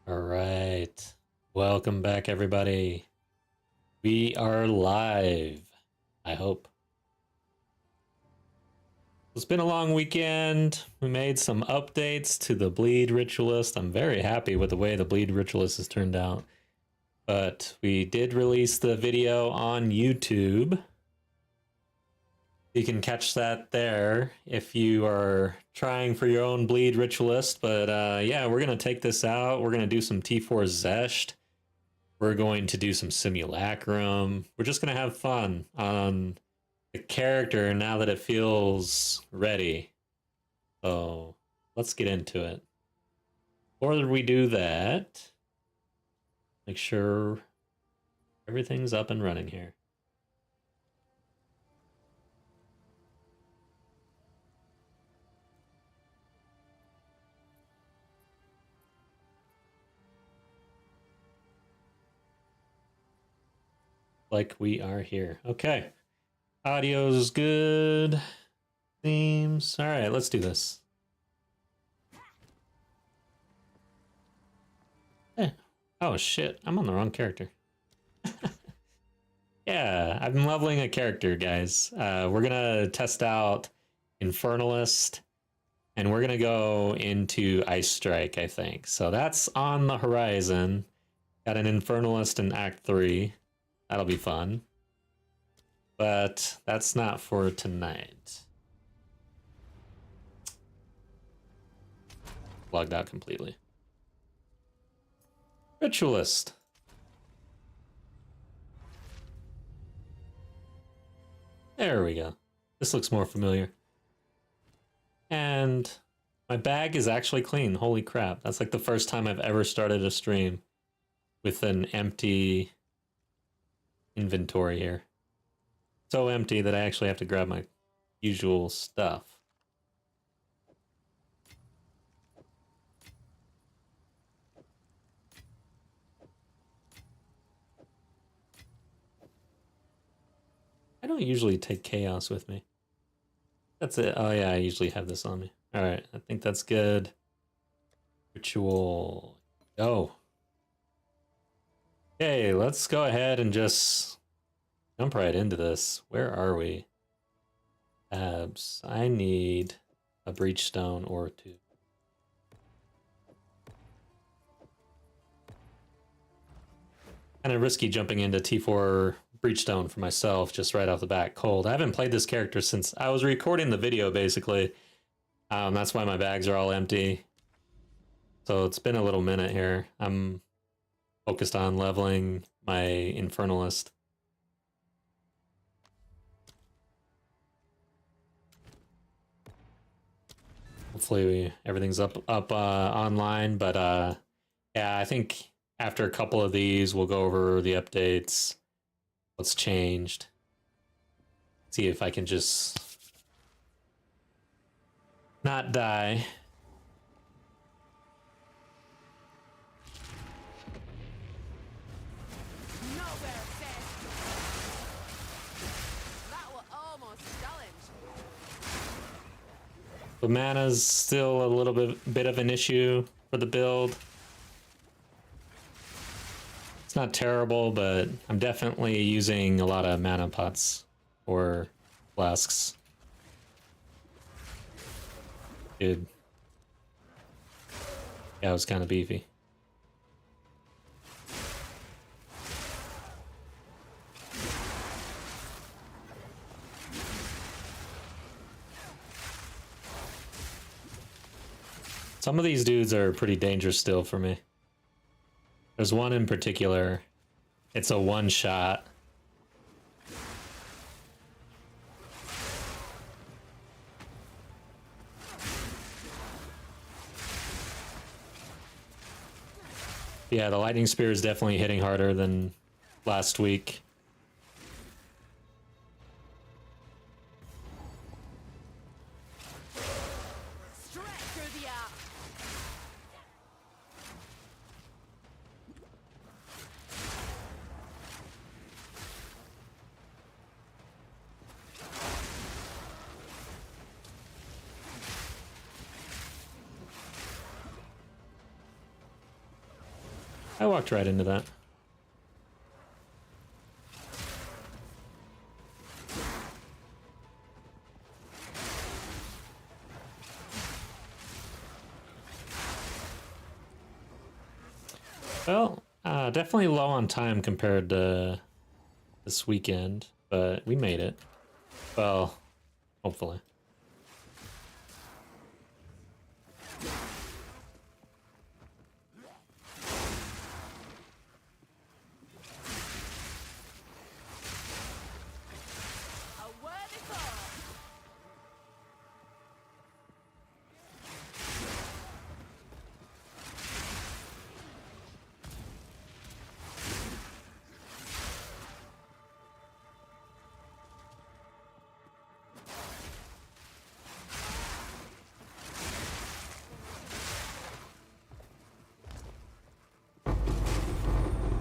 All right. Welcome back, everybody. We are live, I hope. It's been a long weekend. We made some updates to the Bleed Ritualist. I'm very happy with the way the Bleed Ritualist has turned out. But we did release the video on YouTube. You can catch that there if you are trying for your own Bleed Ritualist. But yeah, we're going to take this out. We're going to do some T4 Zesht. We're going to do some Simulacrum. We're just going to have fun on the character now that it feels ready. So let's get into it. Before we do that, make sure everything's up and running here. Like we are here. Okay. Audio's good. Themes. All right, let's do this. Eh. Oh shit, I'm on the wrong character. Yeah, I've been leveling a character, guys. We're gonna test out Infernalist, and we're gonna go into Ice Strike, I think. So that's on the horizon. Got an Infernalist in Act 3. That'll be fun. But that's not for tonight. Logged out completely. Ritualist. There we go. This looks more familiar. And my bag is actually clean. Holy crap. That's like the first time I've ever started a stream with an empty inventory here. So empty that I actually have to grab my usual stuff. I don't usually take chaos with me. That's it. Oh yeah, I usually have this on me. All right, I think that's good. Ritual. Go. Okay, let's go ahead and just jump right into this. Where are we? Tabs. I need a breach stone or two. Kind of risky jumping into T4 Breachstone for myself just right off the bat cold. I haven't played this character since I was recording the video, basically. That's why my bags are all empty. So it's been a little minute here. I'm focused on leveling my Infernalist. Hopefully everything's up online, but yeah, I think after a couple of these, we'll go over the updates, what's changed, see if I can just not die. But mana's still a little bit of an issue for the build. It's not terrible, but I'm definitely using a lot of mana pots or flasks. Dude. Yeah, it was kind of beefy. Some of these dudes are pretty dangerous still for me. There's one in particular. It's a one-shot. Yeah, the lightning spear is definitely hitting harder than last week. I walked right into that. Well, definitely low on time compared to this weekend, but we made it. Well, hopefully.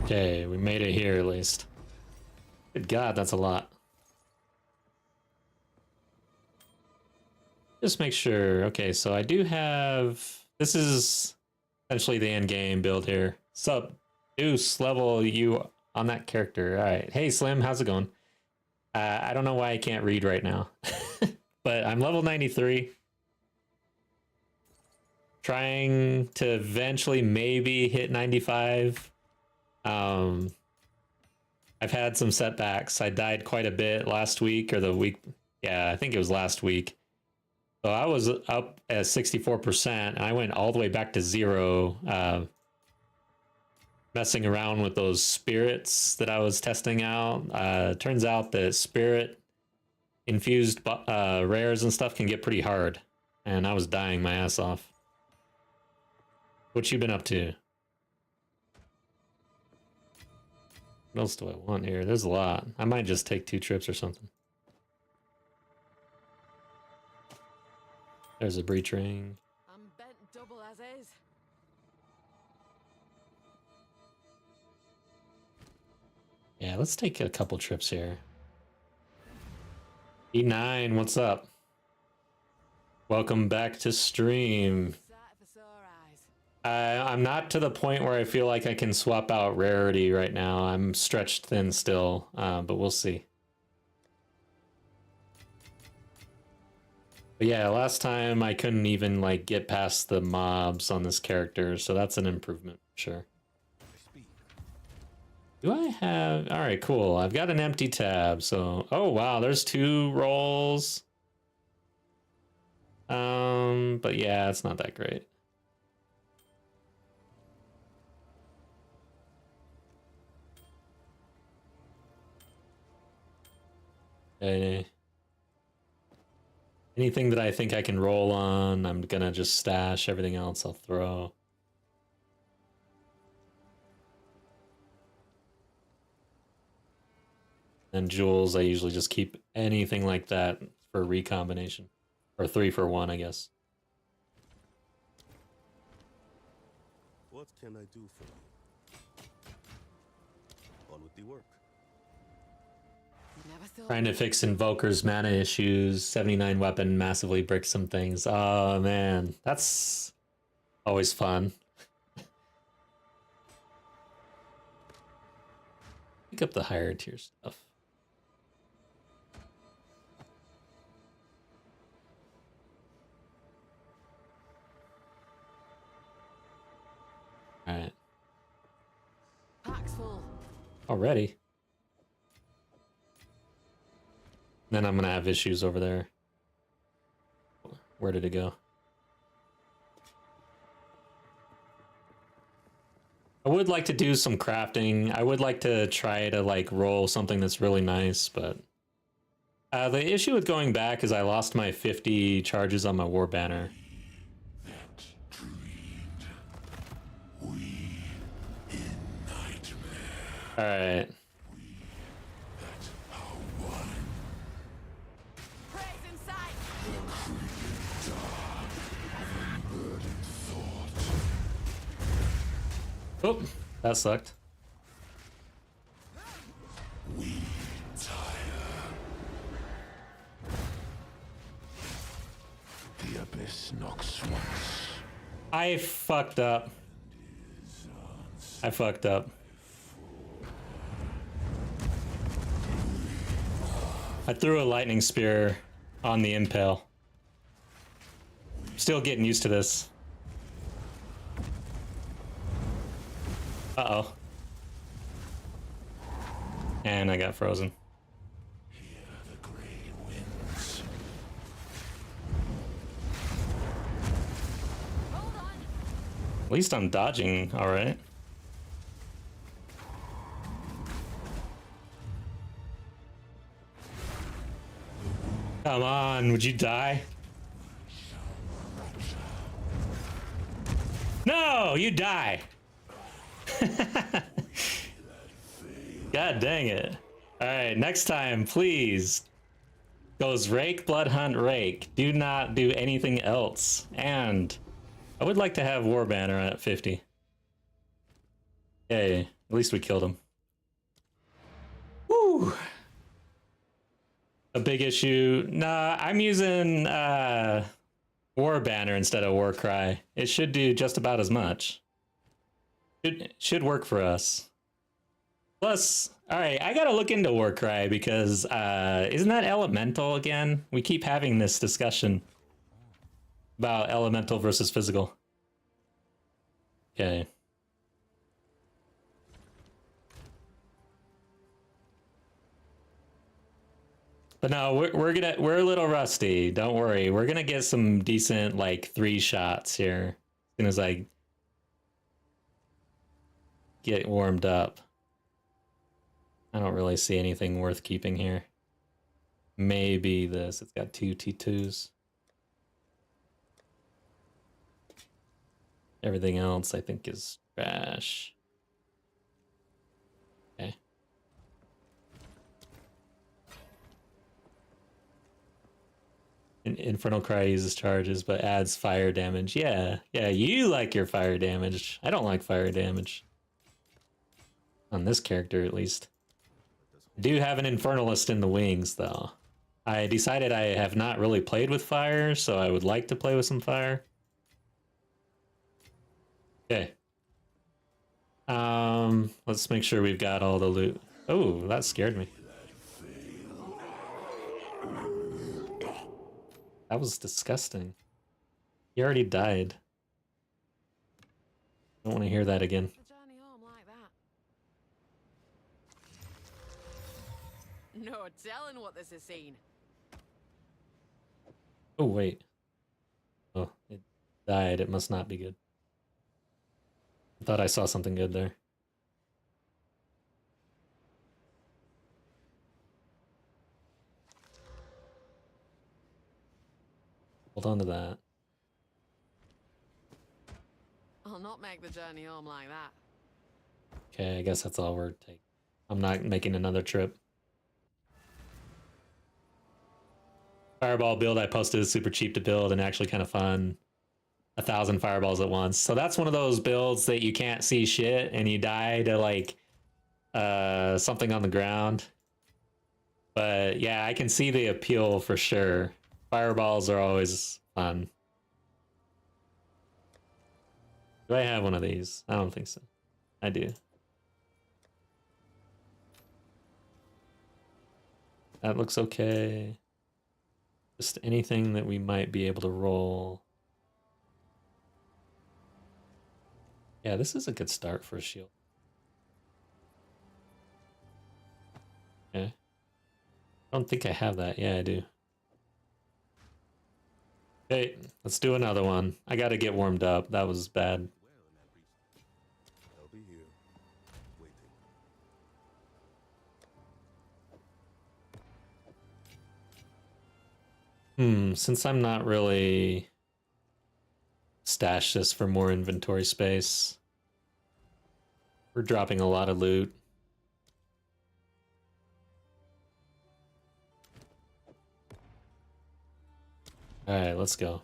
Okay, we made it here at least. Good God, that's a lot. Just make sure. Okay, so I do have... This is essentially the end game build here. Sup, Deuce, level you on that character. All right. Hey, Slim, how's it going? I don't know why I can't read right now. But I'm level 93. Trying to eventually maybe hit 95. I've had some setbacks. I died quite a bit last week or the week. Yeah, I think it was last week. So I was up at 64% and I went all the way back to 0. Messing around with those spirits that I was testing out. Turns out that spirit infused rares and stuff can get pretty hard. And I was dying my ass off. What you been up to? What else do I want here? There's a lot. I might just take 2 trips or something. There's a breach ring. I'm bent double as is. Yeah, let's take a couple trips here. E9, what's up? Welcome back to stream. I'm not to the point where I feel like I can swap out rarity right now. I'm stretched thin still, but we'll see. But yeah, last time I couldn't even like get past the mobs on this character, so that's an improvement, sure. Do I have... All right, cool. I've got an empty tab, so... Oh, wow, there's 2 rolls. But yeah, it's not that great. Okay. Anything that I think I can roll on, I'm gonna just stash. Everything else I'll throw. And jewels, I usually just keep anything like that for recombination. Or 3 for 1, I guess. What can I do for you? On with the work. Trying to fix Invoker's mana issues. 79 weapon massively bricks some things. Oh man, that's always fun. Pick up the higher tier stuff. All right. Pack's full. Already. Then I'm gonna have issues over there. Where did it go? I would like to do some crafting. I would like to try to like roll something that's really nice, but the issue with going back is I lost my 50 charges on my war banner. All right. Oh, that sucked. We tire. The abyss knocks once. I fucked up. I fucked up. I threw a lightning spear on the impale. Still getting used to this. Uh-oh. And I got frozen. At least I'm dodging, all right. Come on, would you die? No, you die. God dang it. All right, next time, please. Goes rake, blood hunt, rake. Do not do anything else. And I would like to have War Banner at 50. Yay, at least we killed him. Woo! A big issue. Nah, I'm using War Banner instead of War Cry. It should do just about as much. It should work for us. Plus, alright, I gotta look into War Cry because isn't that elemental again? We keep having this discussion about elemental versus physical. Okay. But no, we're a little rusty. Don't worry. We're gonna get some decent like 3 shots here as soon as I get warmed up. I don't really see anything worth keeping here. Maybe this. It's got 2 T2s. Everything else I think is trash. Okay. Infernal Cry uses charges but adds fire damage. Yeah, you like your fire damage. I don't like fire damage. On this character, at least. I do have an Infernalist in the wings, though. I decided I have not really played with fire, so I would like to play with some fire. Okay. Let's make sure we've got all the loot. Oh, that scared me. That was disgusting. He already died. I don't want to hear that again. The journey home like that. No telling what this has seen. Oh, wait. Oh, it died. It must not be good. I thought I saw something good there. Hold on to that. I'll not make the journey home like that. Okay, I guess that's all we're taking. I'm not making another trip. Fireball build I posted is super cheap to build and actually kind of fun. 1,000 fireballs at once. So that's one of those builds that you can't see shit and you die to like something on the ground. But yeah, I can see the appeal for sure. Fireballs are always fun. Do I have one of these? I don't think so. I do. That looks okay. Just anything that we might be able to roll. Yeah, this is a good start for a shield. Okay. I don't think I have that. Yeah, I do. Okay, let's do another one. I gotta get warmed up. That was bad. I'll be here, waiting. Since I'm not really stash this for more inventory space. We're dropping a lot of loot. Alright, let's go.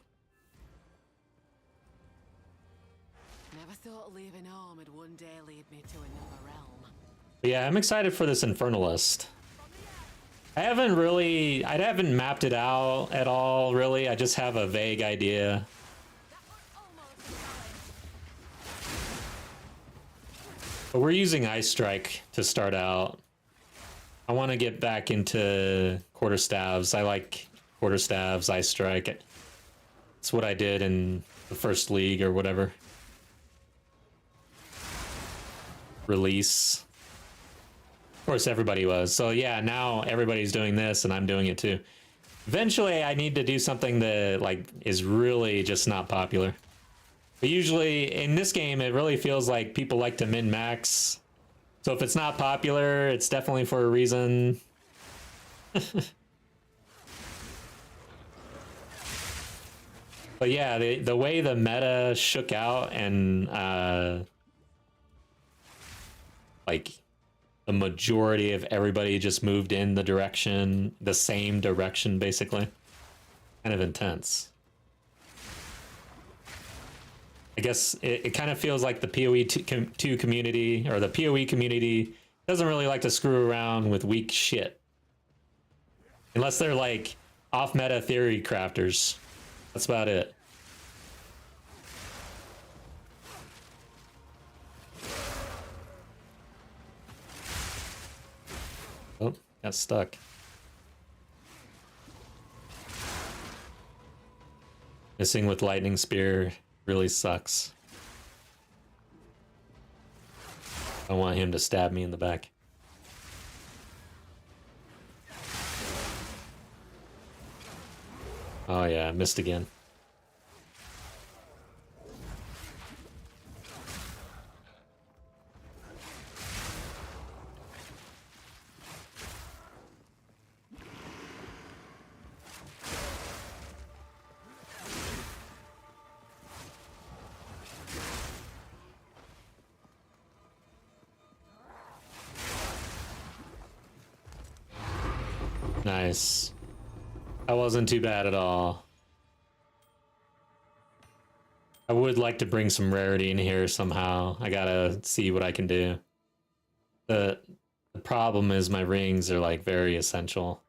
Never thought leaving home would one day lead me to another realm. But yeah, I'm excited for this Infernalist. I haven't mapped it out at all, really. I just have a vague idea. That was almost a challenge. But we're using Ice Strike to start out. I want to get back into quarterstaves. I like quarterstaves, Ice Strike. It's what I did in the first league or whatever. Release. Of course, everybody was. So yeah, now everybody's doing this, and I'm doing it too. Eventually, I need to do something that like is really just not popular. But usually in this game, it really feels like people like to min-max. So if it's not popular, it's definitely for a reason. But yeah, the way the meta shook out and like the majority of everybody just moved in the same direction, basically. Kind of intense. I guess it kind of feels like the PoE 2 community, or the PoE community, doesn't really like to screw around with weak shit. Unless they're like off-meta theory crafters. That's about it. Oh, got stuck. Missing with Lightning Spear really sucks. I want him to stab me in the back. Oh yeah, I missed again. Nice. That wasn't too bad at all. I would like to bring some rarity in here somehow. I gotta see what I can do. The problem is my rings are like very essential.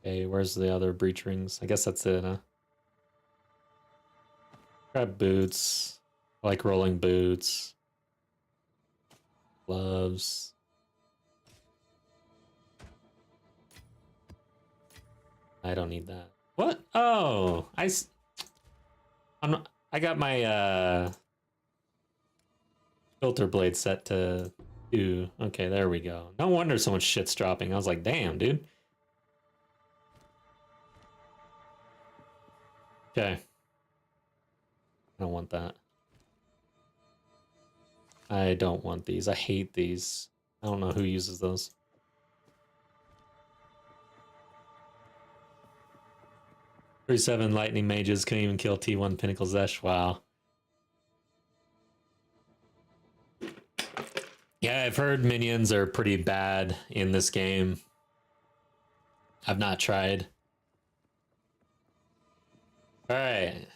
Okay, where's the other breach rings? I guess that's it, huh? Grab boots. I like rolling boots. Gloves. I don't need that. What? Oh, I got my filter blade set to 2. Okay, there we go. No wonder so much shit's dropping. I was like, damn, dude. Okay. I don't want that. I don't want these. I hate these. I don't know who uses those. Seven lightning mages couldn't even kill T1 Pinnacle Zesh. Wow. Yeah, I've heard minions are pretty bad in this game. I've not tried. All right.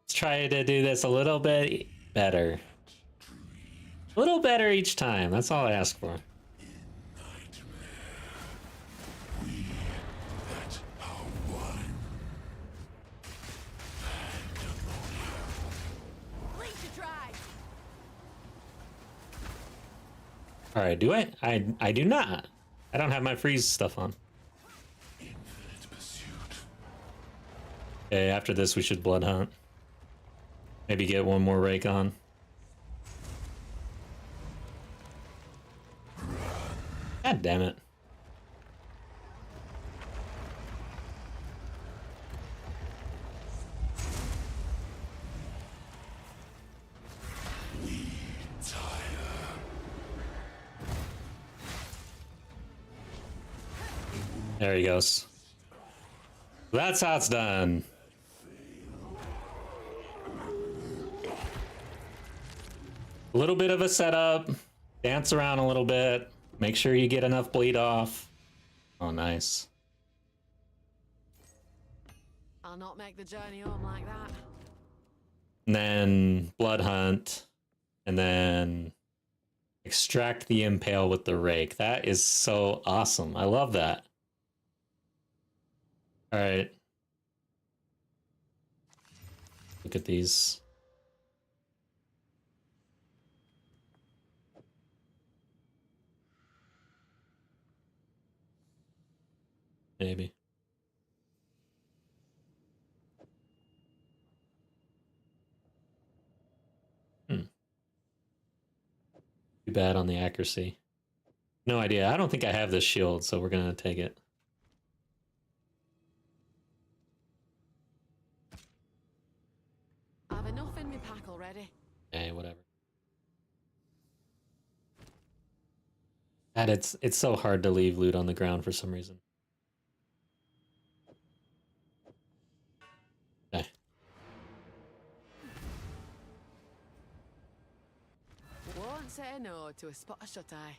Let's try to do this a little bit better. A little better each time. That's all I ask for. All right, do I? I do not. I don't have my freeze stuff on. Okay, after this we should blood hunt. Maybe get one more rake on. God damn it. There he goes. That's how it's done. A little bit of a setup. Dance around a little bit. Make sure you get enough bleed off. Oh, nice. I'll not make the journey home like that. And then blood hunt. And then extract the impale with the rake. That is so awesome. I love that. All right. Look at these. Maybe. Too bad on the accuracy. No idea. I don't think I have this shield, so we're gonna take it. I've enough in my pack already. Okay, whatever. And it's so hard to leave loot on the ground for some reason. Okay. Won't say no to a spot of shut-eye.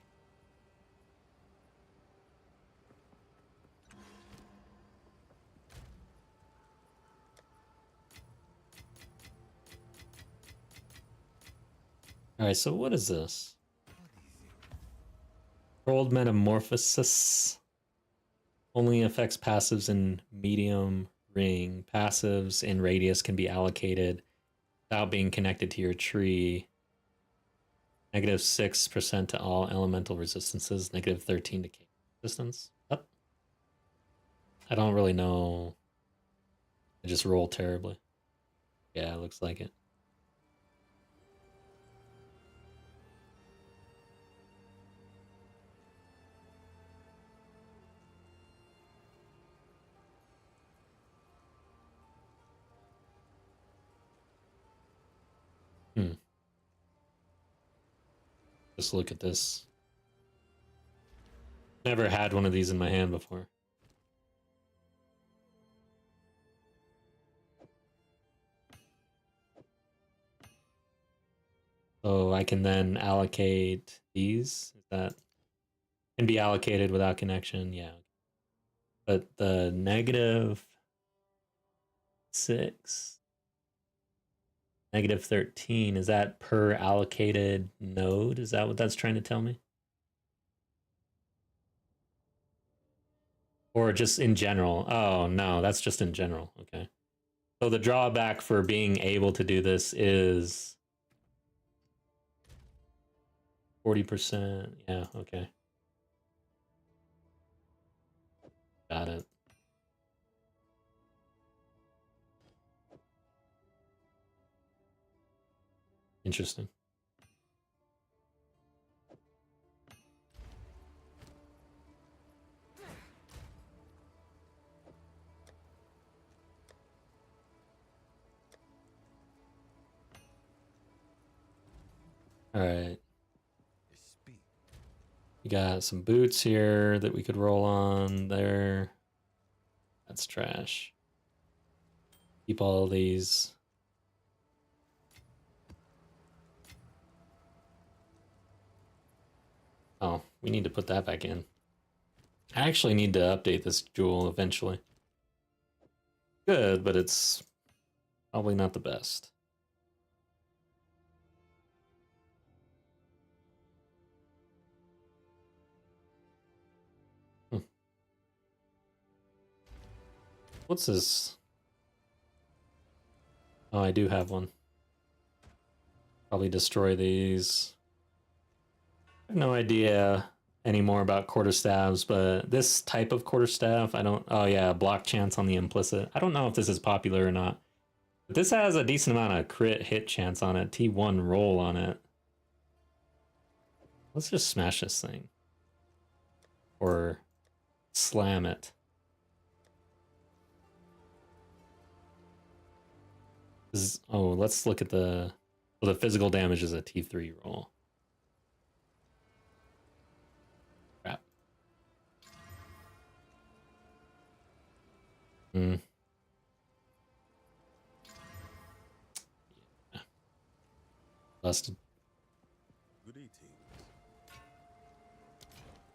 All right. So what is this? Controlled metamorphosis only affects passives in medium ring. Passives in radius can be allocated without being connected to your tree. -6% to all elemental resistances. -13 to K resistance. What? I don't really know. I just roll terribly. Yeah, it looks like it. Just look at this. Never had one of these in my hand before. So I can then allocate these. Is that can be allocated without connection? Yeah. But the -6, -13, is that per allocated node? Is that what that's trying to tell me? Or just in general? Oh, no, that's just in general. Okay. So the drawback for being able to do this is 40%. Yeah, okay. Got it. Interesting. All right. We got some boots here that we could roll on there. That's trash. Keep all these. Oh, we need to put that back in. I actually need to update this jewel eventually. Good, but it's probably not the best. What's this? Oh, I do have one. Probably destroy these. I have no idea anymore about quarterstaves, but this type of quarterstaff, I don't... Oh yeah, block chance on the implicit. I don't know if this is popular or not. But this has a decent amount of crit hit chance on it. T1 roll on it. Let's just smash this thing. Or slam it. Oh, let's look at the... Well, the physical damage is a T3 roll. Crap. Hmm. Yeah. Busted. Good evening.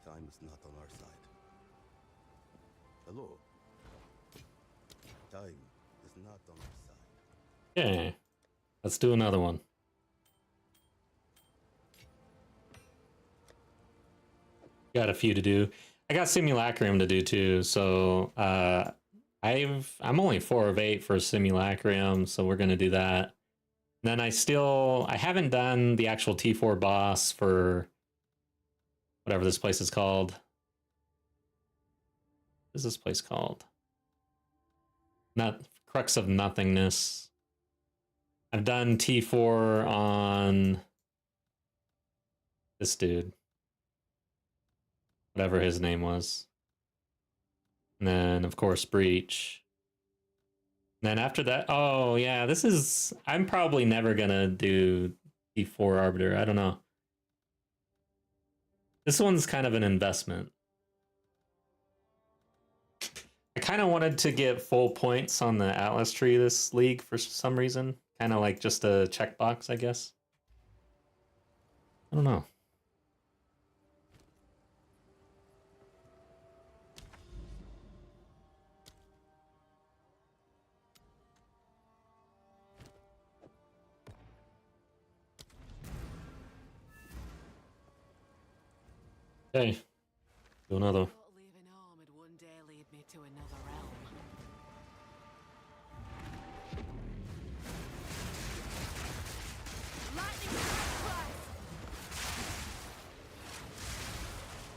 Time is not on our side. Hello. Time is not on our side. Okay. Let's do another one. Got a few to do. I got Simulacrum to do too, so I I'm only 4 of 8 for Simulacrum, so we're gonna do that. Then I haven't done the actual T4 boss for whatever this place is called. What is this place called? Not Crux of Nothingness. I've done T4 on this dude. Whatever his name was. And then, of course, Breach. And then after that, oh yeah, this is... I'm probably never gonna do T4 Arbiter. I don't know. This one's kind of an investment. I kind of wanted to get full points on the Atlas tree this league for some reason. Kind of like just a checkbox, I guess. I don't know. Okay, do another. Thought leaving home would one day lead me to another realm. Lightning strike twice.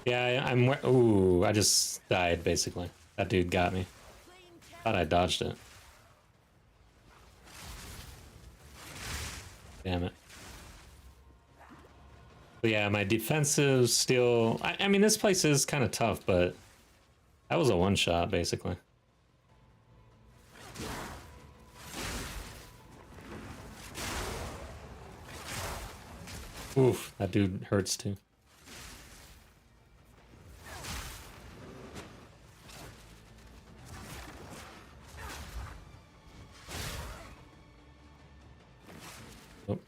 Yeah, I'm... Ooh, I just died, basically. That dude got me. Clean kill. Thought I dodged it. Damn it. But yeah, my defensive still... I mean, this place is kind of tough, but that was a one-shot, basically. Oof, that dude hurts too. Oh.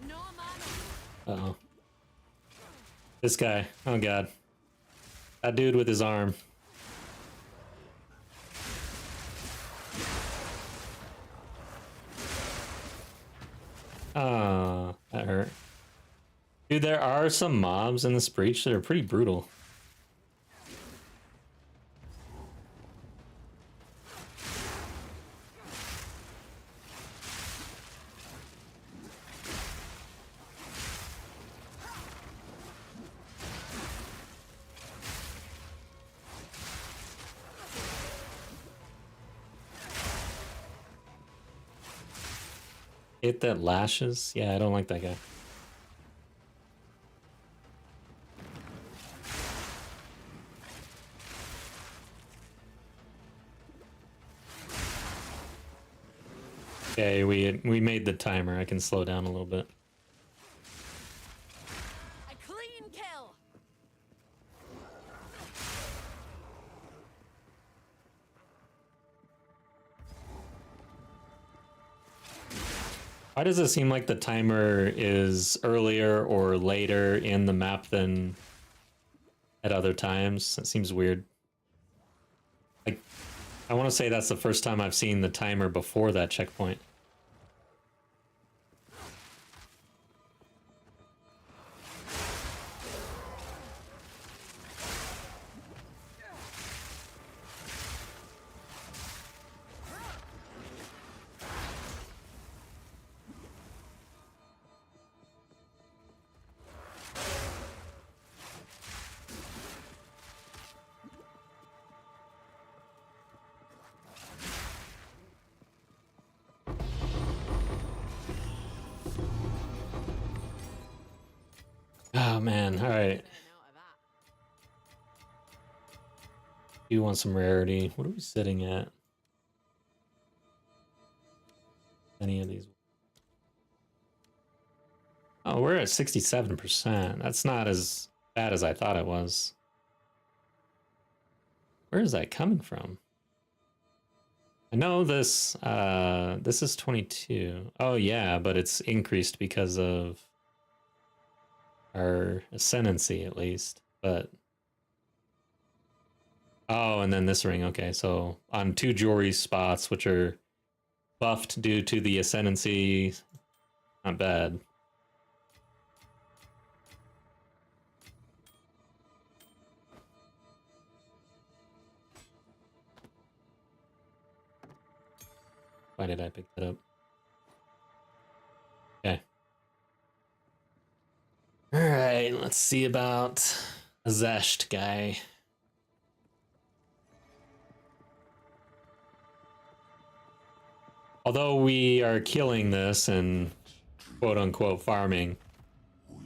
No mana. Uh-oh. This guy. Oh, God. That dude with his arm. Ah, that hurt. Dude, there are some mobs in this breach that are pretty brutal. Hit that lashes? Yeah, I don't like that guy. Okay, we made the timer. I can slow down a little bit. A clean kill. Why does it seem like the timer is earlier or later in the map than at other times? It seems weird. Like, I want to say that's the first time I've seen the timer before that checkpoint. Oh man, all right. Been out of that. You want some rarity? What are we sitting at? Any of these? Oh, we're at 67%. That's not as bad as I thought it was. Where is that coming from? I know this is 22. Oh yeah, but it's increased because of our ascendancy at least. But oh, and then this ring. Okay, so on 2 jewelry spots, which are buffed due to the ascendancy, not bad. Why did I pick that up? Okay. Alright, let's see about a Zesht guy. Although we are killing this and quote-unquote farming,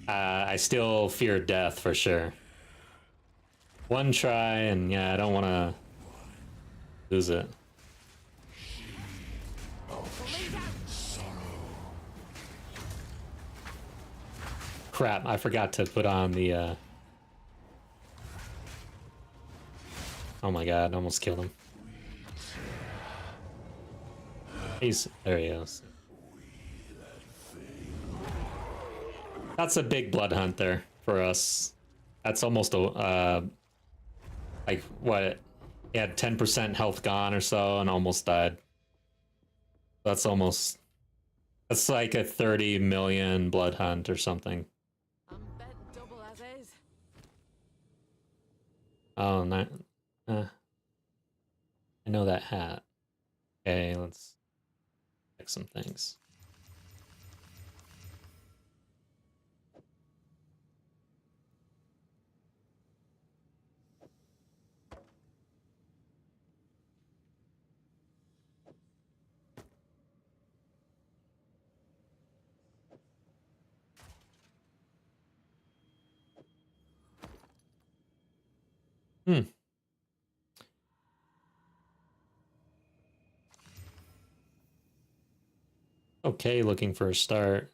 I still fear death for sure. One try, and yeah, I don't want to lose it. Crap, I forgot to put on the... Oh my god, almost killed him. There he goes. That's a big blood hunt there for us. That's almost a... like, what? He had 10% health gone or so and almost died. That's almost... That's like a 30 million blood hunt or something. I'm bent double as is. Oh, no. I know that hat. Okay, let's check some things. Hmm. Okay, looking for a start.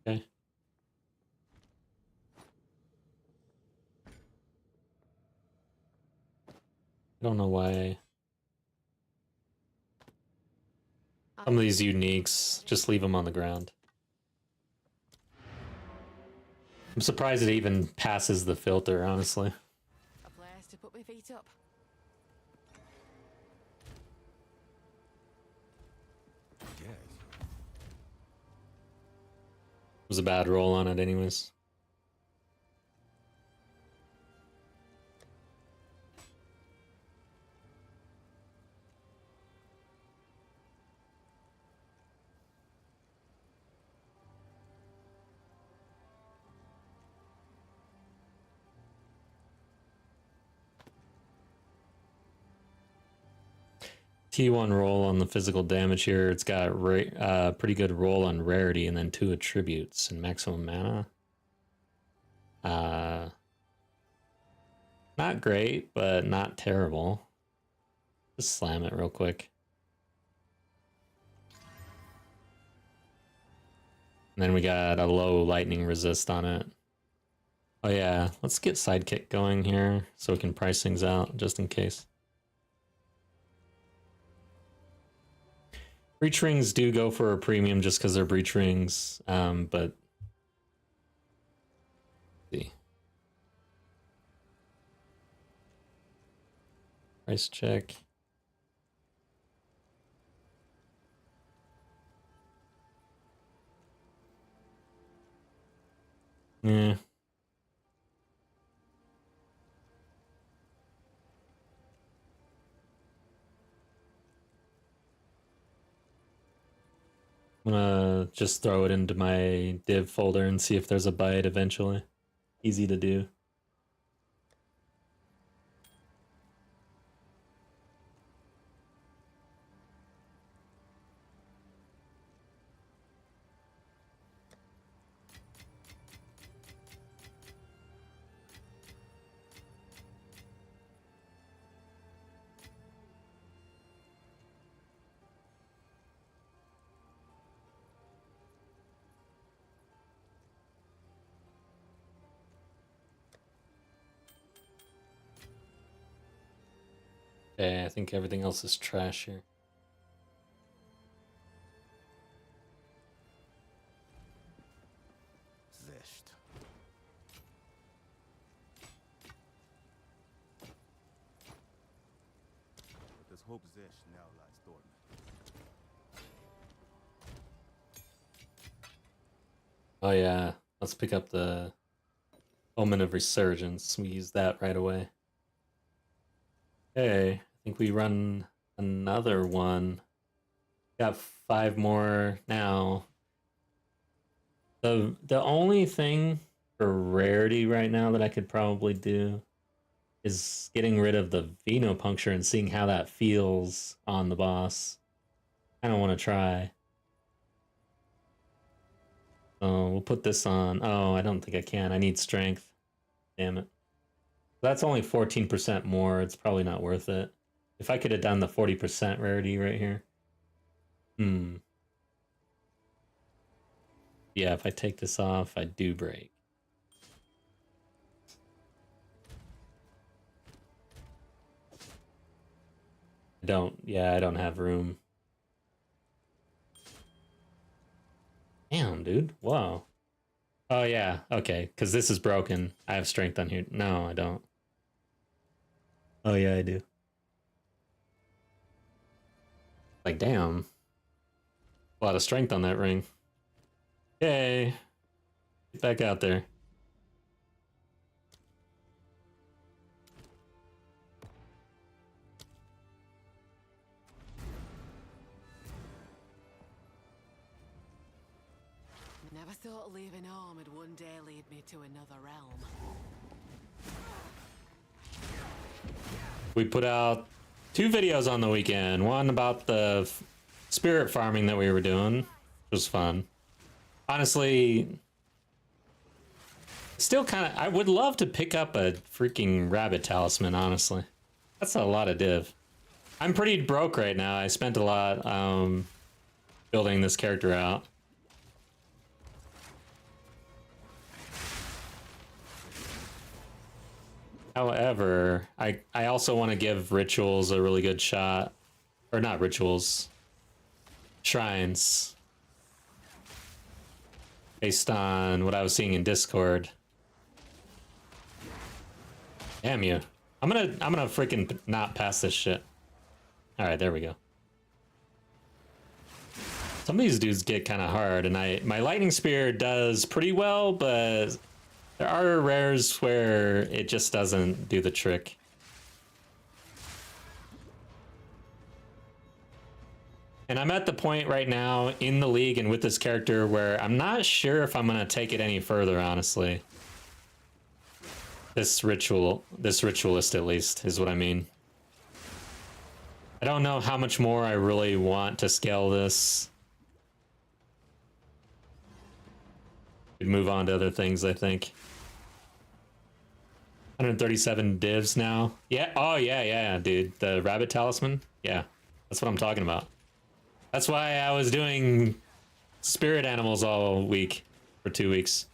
Okay. I don't know why. Some of these uniques, just leave them on the ground. I'm surprised it even passes the filter, honestly. A place to put my feet up. Yes. It was a bad roll on it anyways. T1 roll on the physical damage here. It's got pretty good roll on rarity and then 2 attributes and maximum mana. Not great, but not terrible. Just slam it real quick. And then we got a low lightning resist on it. Oh yeah, let's get sidekick going here so we can price things out just in case. Breach rings do go for a premium just because they're breach rings, but let's see. Price check. Yeah. I'm gonna just throw it into my div folder and see if there's a bite eventually. Easy to do. Okay, I think everything else is trash here. Zesht. But there's hope Zesht now lies dormant. Oh yeah, let's pick up the Omen of Resurgence. We use that right away. Okay, I think we run another one. Got 5 more now. The only thing for rarity right now that I could probably do is getting rid of the Venopuncture and seeing how that feels on the boss. I don't want to try. So we'll put this on. Oh, I don't think I can. I need strength. Damn it. That's only 14% more. It's probably not worth it. If I could have done the 40% rarity right here. Yeah, if I take this off, I do break. I don't have room. Damn, dude. Whoa. Oh, yeah. Okay, because this is broken. I have strength on here. No, I don't. Oh, yeah, I do. Like, damn. A lot of strength on that ring. Yay. Get back out there. Never thought leaving home would one day lead me to another realm. We put out 2 videos on the weekend. One about the spirit farming that we were doing, which was fun. Honestly, still kind of, I would love to pick up a freaking rabbit talisman, honestly. That's a lot of div. I'm pretty broke right now. I spent a lot building this character out. However, I also want to give rituals a really good shot. Or not rituals. Shrines. Based on what I was seeing in Discord. Damn you. I'm gonna freaking not pass this shit. Alright, there we go. Some of these dudes get kind of hard, and my lightning spear does pretty well, but there are rares where it just doesn't do the trick. And I'm at the point right now in the league and with this character where I'm not sure if I'm gonna take it any further, honestly. This ritualist at least, is what I mean. I don't know how much more I really want to scale this. Could move on to other things, I think. 137 divs now. Yeah, oh yeah, dude. The rabbit talisman? Yeah, that's what I'm talking about. That's why I was doing spirit animals all week for 2 weeks.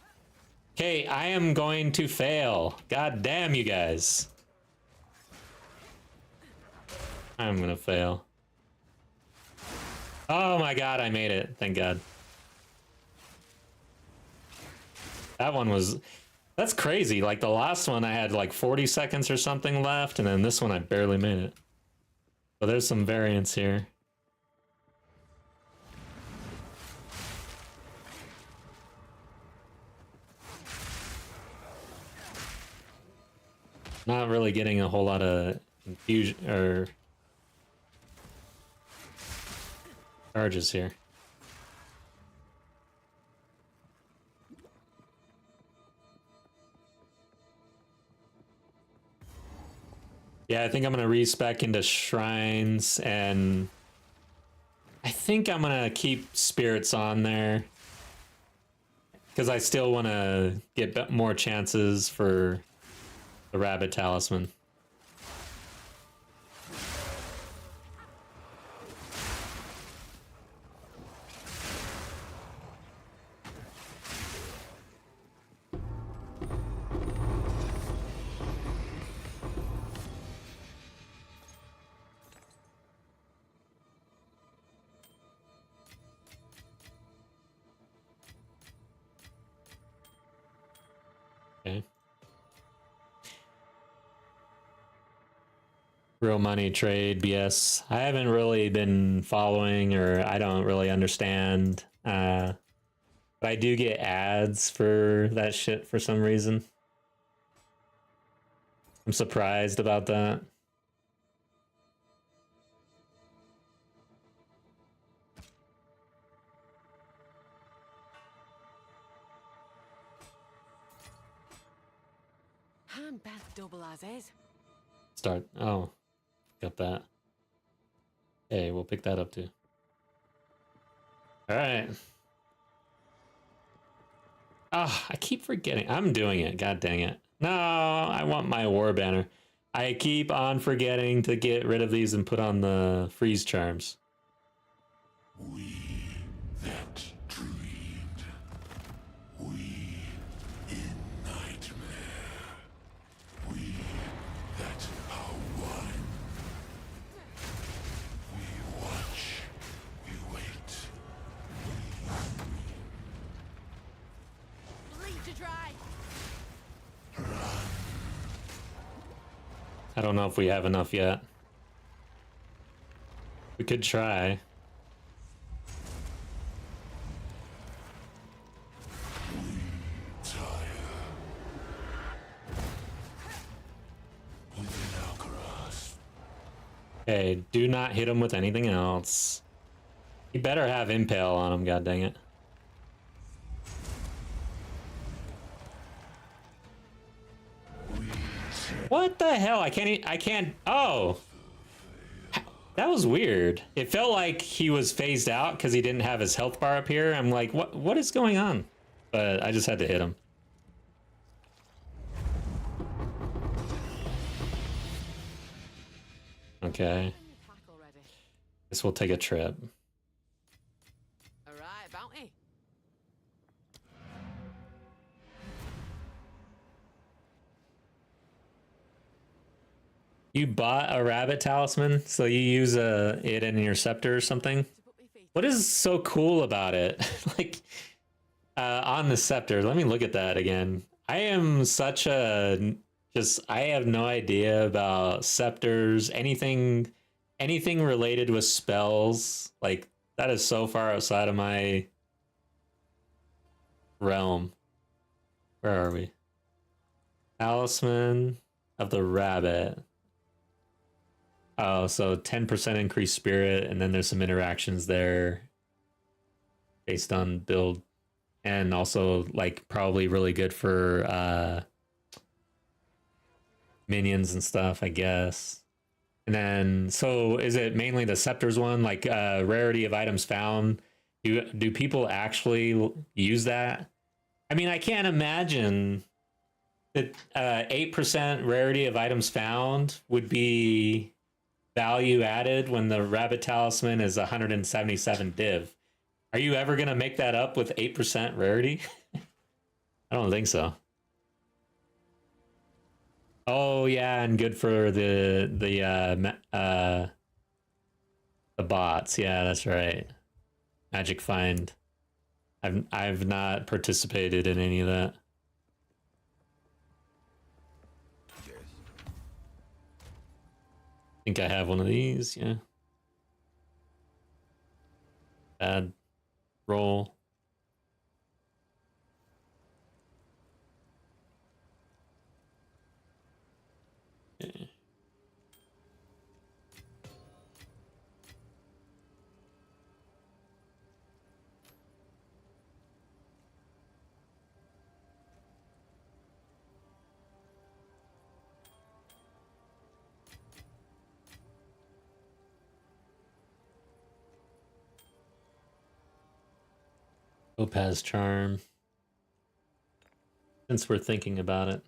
Okay, I am going to fail. God damn you guys. I'm gonna fail. Oh my god, I made it. Thank god. That one was... That's crazy. Like the last one I had like 40 seconds or something left, and then this one I barely made it. So there's some variance here. Not really getting a whole lot of infusion or charges here. Yeah, I think I'm gonna respec into shrines, and I think I'm gonna keep spirits on there because I still want to get more chances for the rabbit talisman. Okay. Real money trade BS. I haven't really been following, or I don't really understand. But I do get ads for that shit for some reason. I'm surprised about that. Can't Beth double as is? Start. Oh, got that. Hey, we'll pick that up too. All right. Ah, I keep forgetting. I'm doing it. God dang it. No, I want my war banner. I keep on forgetting to get rid of these and put on the freeze charms. We that dreamed, we in nightmare, we that are one. We watch, we wait, Bleed to dry. I don't know if we have enough yet. We could try. tire. Within our grasp, Okay, do not hit him with anything else. You better have impale on him, god dang it. What the hell? I can't. Oh. That was weird. It felt like he was phased out because he didn't have his health bar up here. I'm like, what is going on? But I just had to hit him. Okay. Pack already. Guess we'll take a trip. Alright, bounty. You bought a rabbit talisman, so you use it in your scepter or something? To put me feet. What is so cool about it? Like, on the scepter, let me look at that again. I am such a, I have no idea about scepters, anything related with spells. Like, that is so far outside of my realm. Where are we? Talisman of the rabbit. Oh, so 10% increased spirit, and then there's some interactions there based on build, and also like probably really good for minions and stuff, I guess. And then, so is it mainly the scepters one, like rarity of items found? Do people actually use that? I mean, I can't imagine that 8% rarity of items found would be value added when the rabbit talisman is 177 div. Are you ever going to make that up with 8% rarity? I don't think so. Oh yeah, and good for the bots. Yeah, that's right. Magic find. I've not participated in any of that. I think I have one of these, yeah. Bad roll. Okay. Topaz charm. Since we're thinking about it.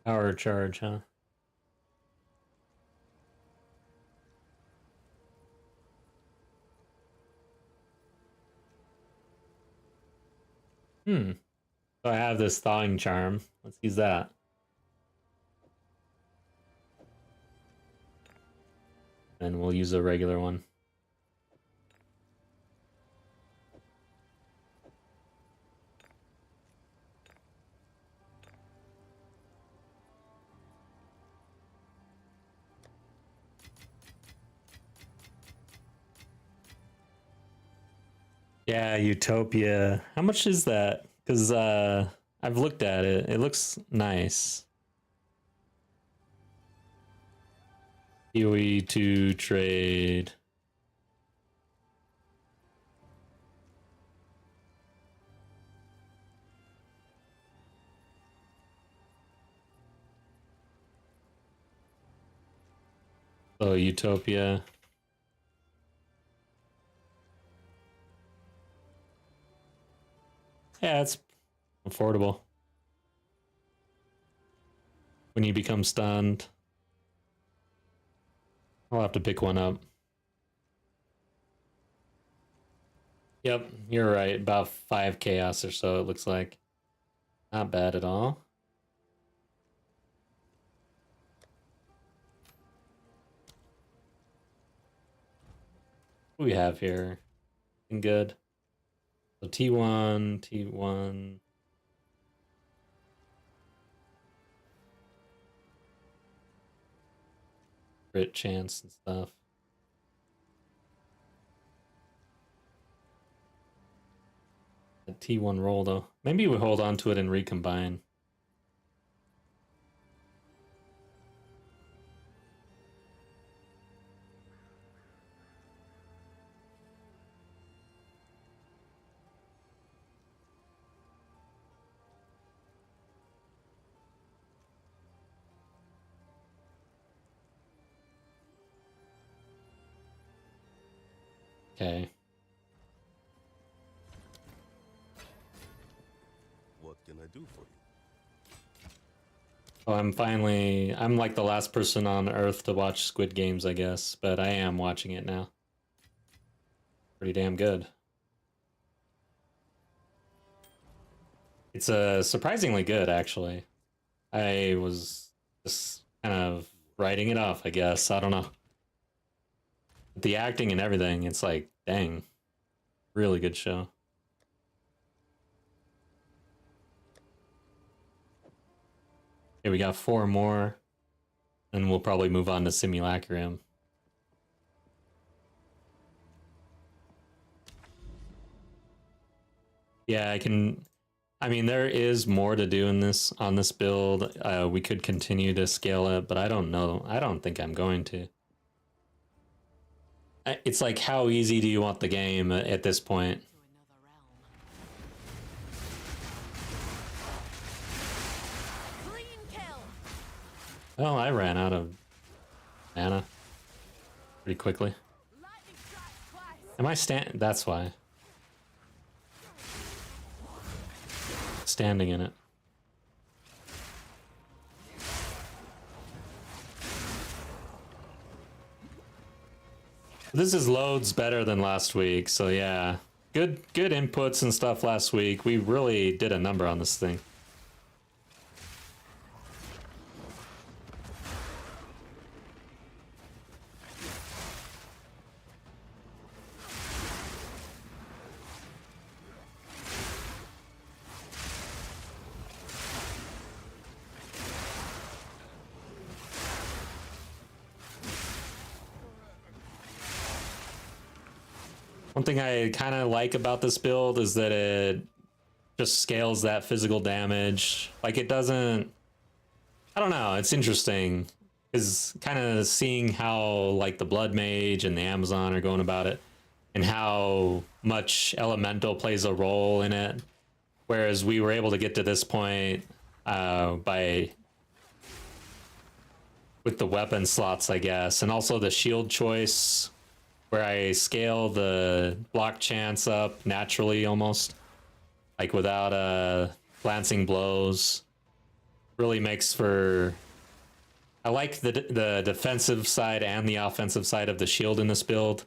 Power charge, huh? So I have this thawing charm. Let's use that. And we'll use a regular one. Yeah, Utopia. How much is that? Because I've looked at it. It looks nice. PoE to trade. Oh, Utopia. Yeah, it's affordable. When you become stunned, I'll have to pick one up. Yep, you're right. About 5 chaos or so, it looks like. Not bad at all. What do we have here? Good. So T1, T1. Crit chance and stuff. A T1 roll though. Maybe we hold on to it and recombine. Okay. What can I do for you? Oh, I'm like the last person on Earth to watch Squid Games, I guess, but I am watching it now. Pretty damn good. It's surprisingly good, actually. I was just kind of writing it off, I guess. I don't know. The acting and everything, it's like, dang. Really good show. Okay, we got 4 more. And we'll probably move on to Simulacrum. Yeah, I mean, there is more to do in this on this build. We could continue to scale it, but I don't know. I don't think I'm going to. It's like, how easy do you want the game at this point? To another realm. Clean kill. Well, I ran out of mana pretty quickly. Lightning strikes twice. Am I That's why. Standing in it. This is loads better than last week, so yeah. Good inputs and stuff last week. We really did a number on this thing. One thing I kind of like about this build is that it just scales that physical damage. Like, it doesn't... I don't know, it's interesting. Is kind of seeing how, like, the Blood Mage and the Amazon are going about it, and how much Elemental plays a role in it. Whereas we were able to get to this point with the weapon slots, I guess, and also the shield choice, where I scale the block chance up naturally almost, like without glancing blows. Really makes for... I like the defensive side and the offensive side of the shield in this build,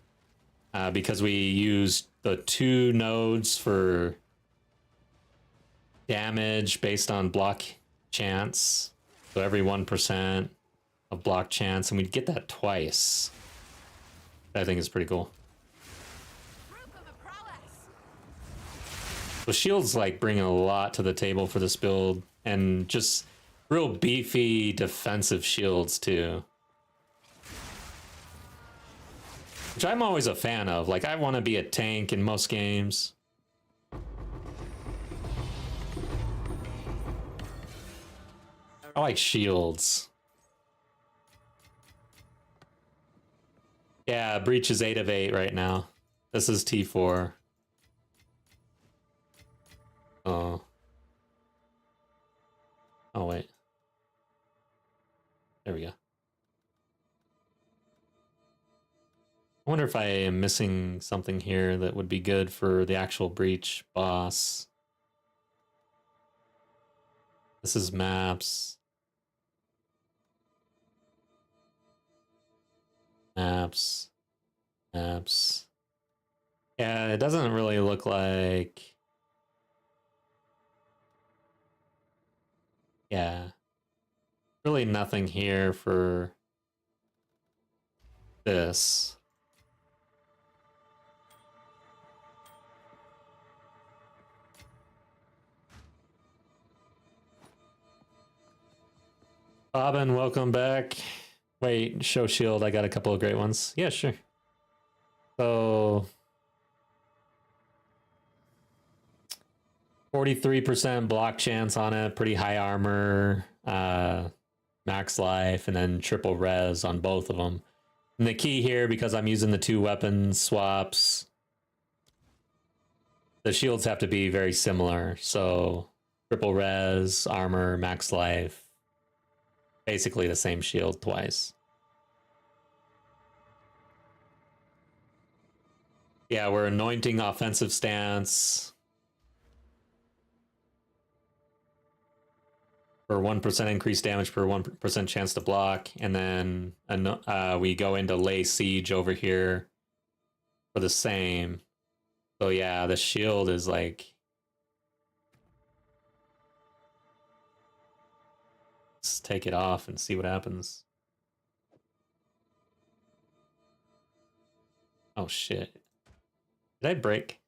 because we use the 2 nodes for damage based on block chance. So every 1% of block chance, and we get that twice. I think is pretty cool. So shields like bring a lot to the table for this build, and just real beefy defensive shields too, which I'm always a fan of. Like, I want to be a tank in most games. I like shields. Yeah, Breach is 8 of 8 right now. This is T4. Oh. Oh, wait. There we go. I wonder if I am missing something here that would be good for the actual Breach boss. This is maps. Maps. Maps. Yeah, it doesn't really look like... Yeah. Really nothing here for this. Bobbin, welcome back. Wait, show shield. I got a couple of great ones. Yeah, sure. So 43% block chance on it, pretty high armor, max life, and then triple res on both of them. And the key here, because I'm using the 2 weapon swaps, the shields have to be very similar. So triple res, armor, max life, basically the same shield twice. Yeah, we're anointing offensive stance for 1% increased damage per 1% chance to block, and then we go into lay siege over here for the same. So yeah, the shield is like... Let's take it off and see what happens. Oh shit. Did I break?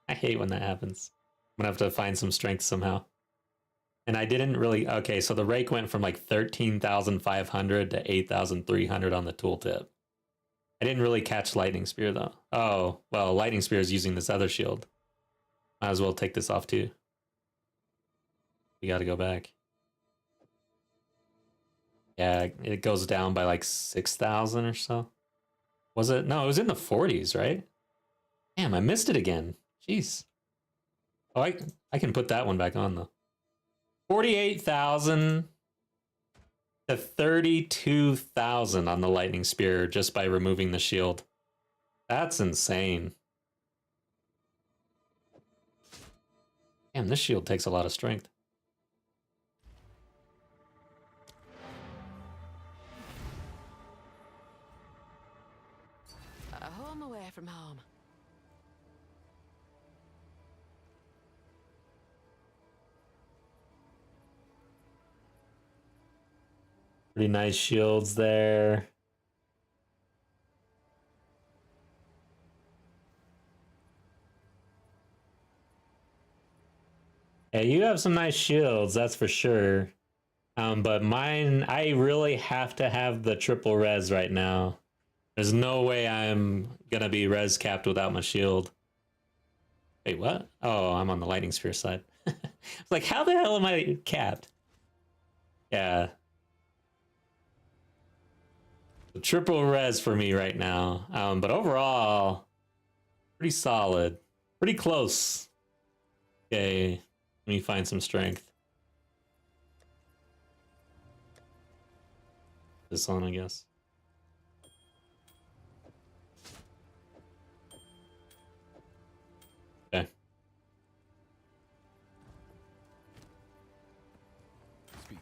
I hate when that happens. I'm gonna have to find some strength somehow. And I didn't really... Okay, so the rake went from like 13,500 to 8,300 on the tooltip. I didn't really catch Lightning Spear though. Oh, well, Lightning Spear is using this other shield. Might as well take this off too. We gotta go back. Yeah, it goes down by like 6,000 or so. Was it? No, it was in the 40s, right? Damn, I missed it again. Jeez. Oh, I can put that one back on though. 48,000 to 32,000 on the Lightning Spear just by removing the shield. That's insane. Damn, this shield takes a lot of strength. A home away from home. Pretty nice shields there. Yeah, you have some nice shields, that's for sure. But mine, I really have to have the triple res right now. There's no way I'm gonna be res capped without my shield. Wait, what? Oh, I'm on the Lightning Spear side. It's like, how the hell am I capped? Yeah. The triple res for me right now. But overall, pretty solid. Pretty close. Okay, let me find some strength. This on, I guess. Okay. Speak.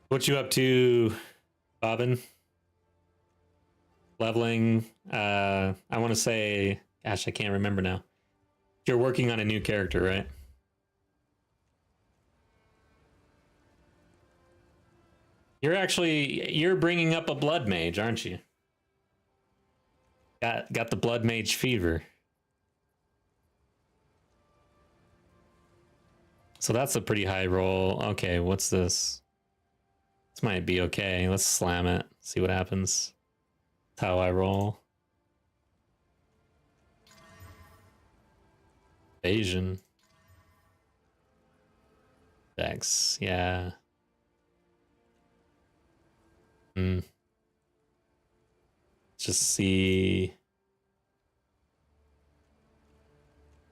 What you up to, Bobbin? Leveling. I want to say, gosh, I can't remember now. You're working on a new character, right? You're bringing up a blood mage, aren't you? Got the blood mage fever. So that's a pretty high roll. Okay, what's this? This might be okay. Let's slam it. See what happens. That's how I roll. Evasion. Dex, yeah. Let's just see.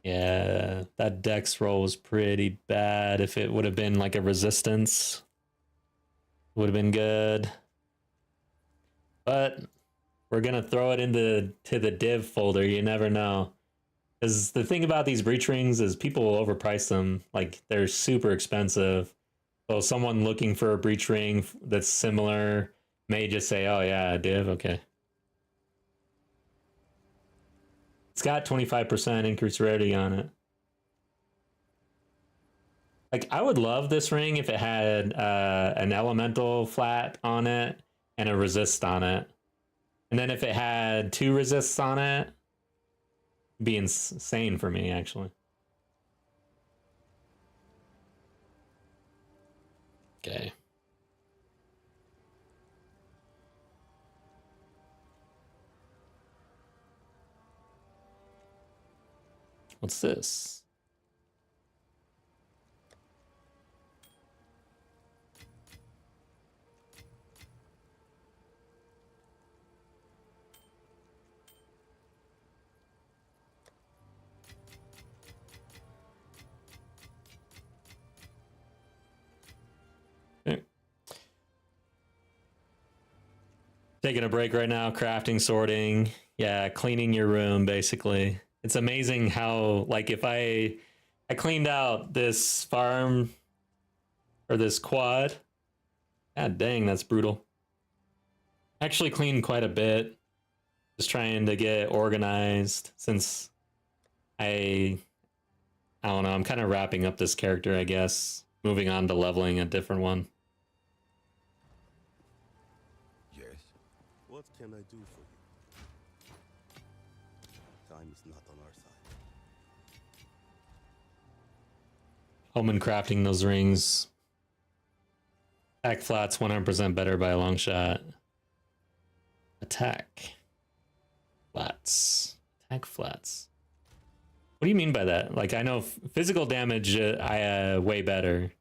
Yeah, that Dex roll was pretty bad. If it would have been like a resistance, would have been good. But we're gonna throw it into the div folder. You never know. Because the thing about these breach rings is people will overprice them. Like they're super expensive. So someone looking for a breach ring that's similar may just say, "Oh yeah, div, okay." It's got 25% increased rarity on it. Like I would love this ring if it had an elemental flat on it and a resist on it. And then if it had 2 resists on it, it'd be insane for me actually. Okay. What's this? Okay. Taking a break right now, crafting, sorting. Yeah, cleaning your room basically. It's amazing how, like, if I cleaned out this farm or this quad. God dang, that's brutal. Actually cleaned quite a bit. Just trying to get organized since I don't know, I'm kind of wrapping up this character, I guess. Moving on to leveling a different one. Yes. What can I do for you? Time is not on our side. Omen crafting those rings. Attack flats 100% better by a long shot. Attack flats. Attack flats. What do you mean by that? Like, I know physical damage, way better.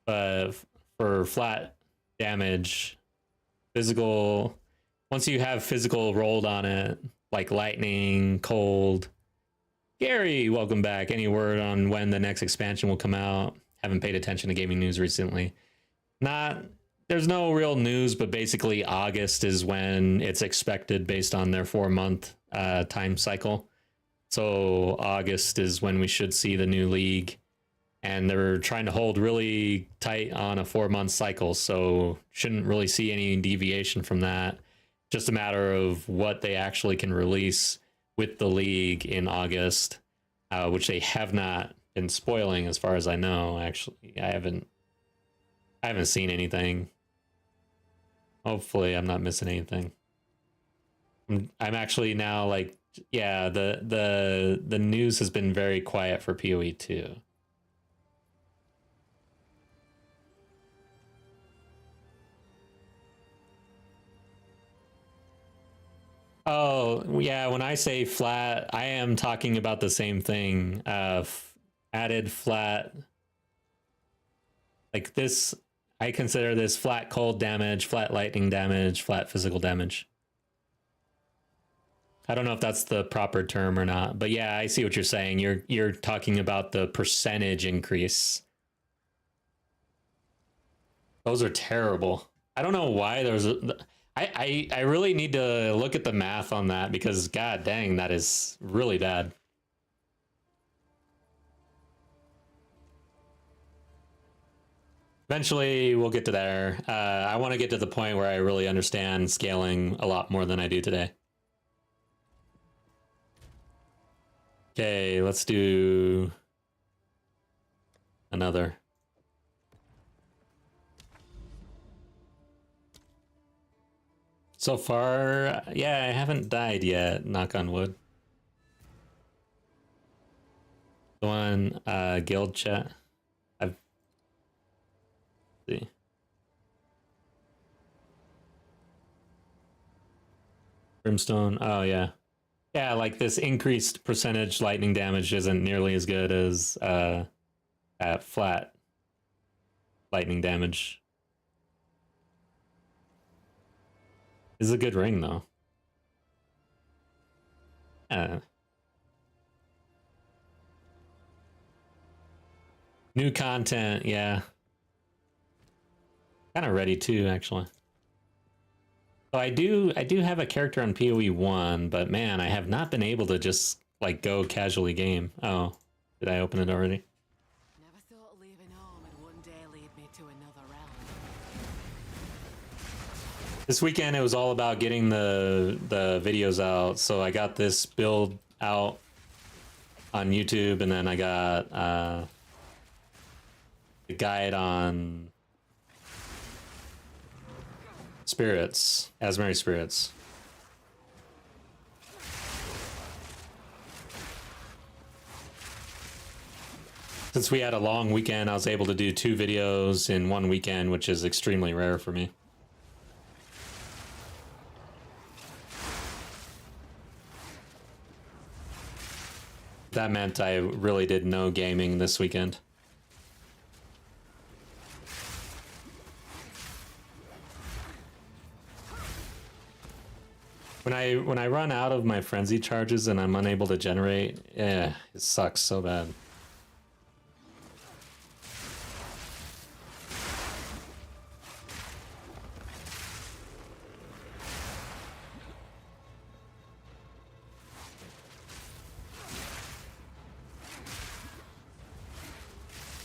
But for flat damage, physical, once you have physical rolled on it, like lightning, cold. Gary, welcome back. Any word on when the next expansion will come out? Haven't paid attention to gaming news recently. There's no real news, but basically August is when it's expected based on their 4-month time cycle. So August is when we should see the new league, and they're trying to hold really tight on a 4-month cycle. So shouldn't really see any deviation from that. Just a matter of what they actually can release with the league in August, which they have not been spoiling as far as I know. Actually, I haven't seen anything. Hopefully I'm not missing anything. I'm actually now like, yeah, the news has been very quiet for PoE 2. Oh, yeah, when I say flat, I am talking about the same thing. Added flat. Like this, I consider this flat cold damage, flat lightning damage, flat physical damage. I don't know if that's the proper term or not, but yeah, I see what you're saying. You're talking about the percentage increase. Those are terrible. I don't know why there's I really need to look at the math on that because god dang, that is really bad. Eventually we'll get to there. I want to get to the point where I really understand scaling a lot more than I do today. Okay, let's do another. So far, yeah, I haven't died yet, knock on wood. The one, guild chat. I've... see. Brimstone, oh yeah. Yeah, like this increased percentage lightning damage isn't nearly as good as at flat lightning damage. This is a good ring though. New content, yeah. Kind of ready too, actually. So I do have a character on PoE 1, but man, I have not been able to just like go casually game. Oh, did I open it already? Never thought leaving home would one day lead me to another realm. This weekend it was all about getting the videos out, so I got this build out on YouTube, and then I got the guide on spirits, Asmeri spirits. Since we had a long weekend, I was able to do 2 videos in one weekend, which is extremely rare for me. That meant I really did no gaming this weekend. When I run out of my frenzy charges and I'm unable to generate, it sucks so bad.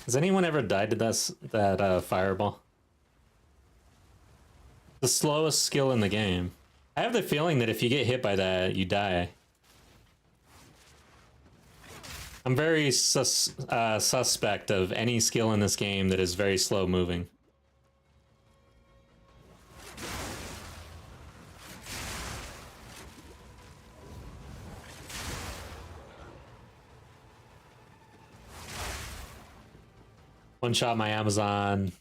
Has anyone ever died to that fireball? The slowest skill in the game. I have the feeling that if you get hit by that, you die. I'm very suspect of any skill in this game that is very slow moving. One shot my Amazon,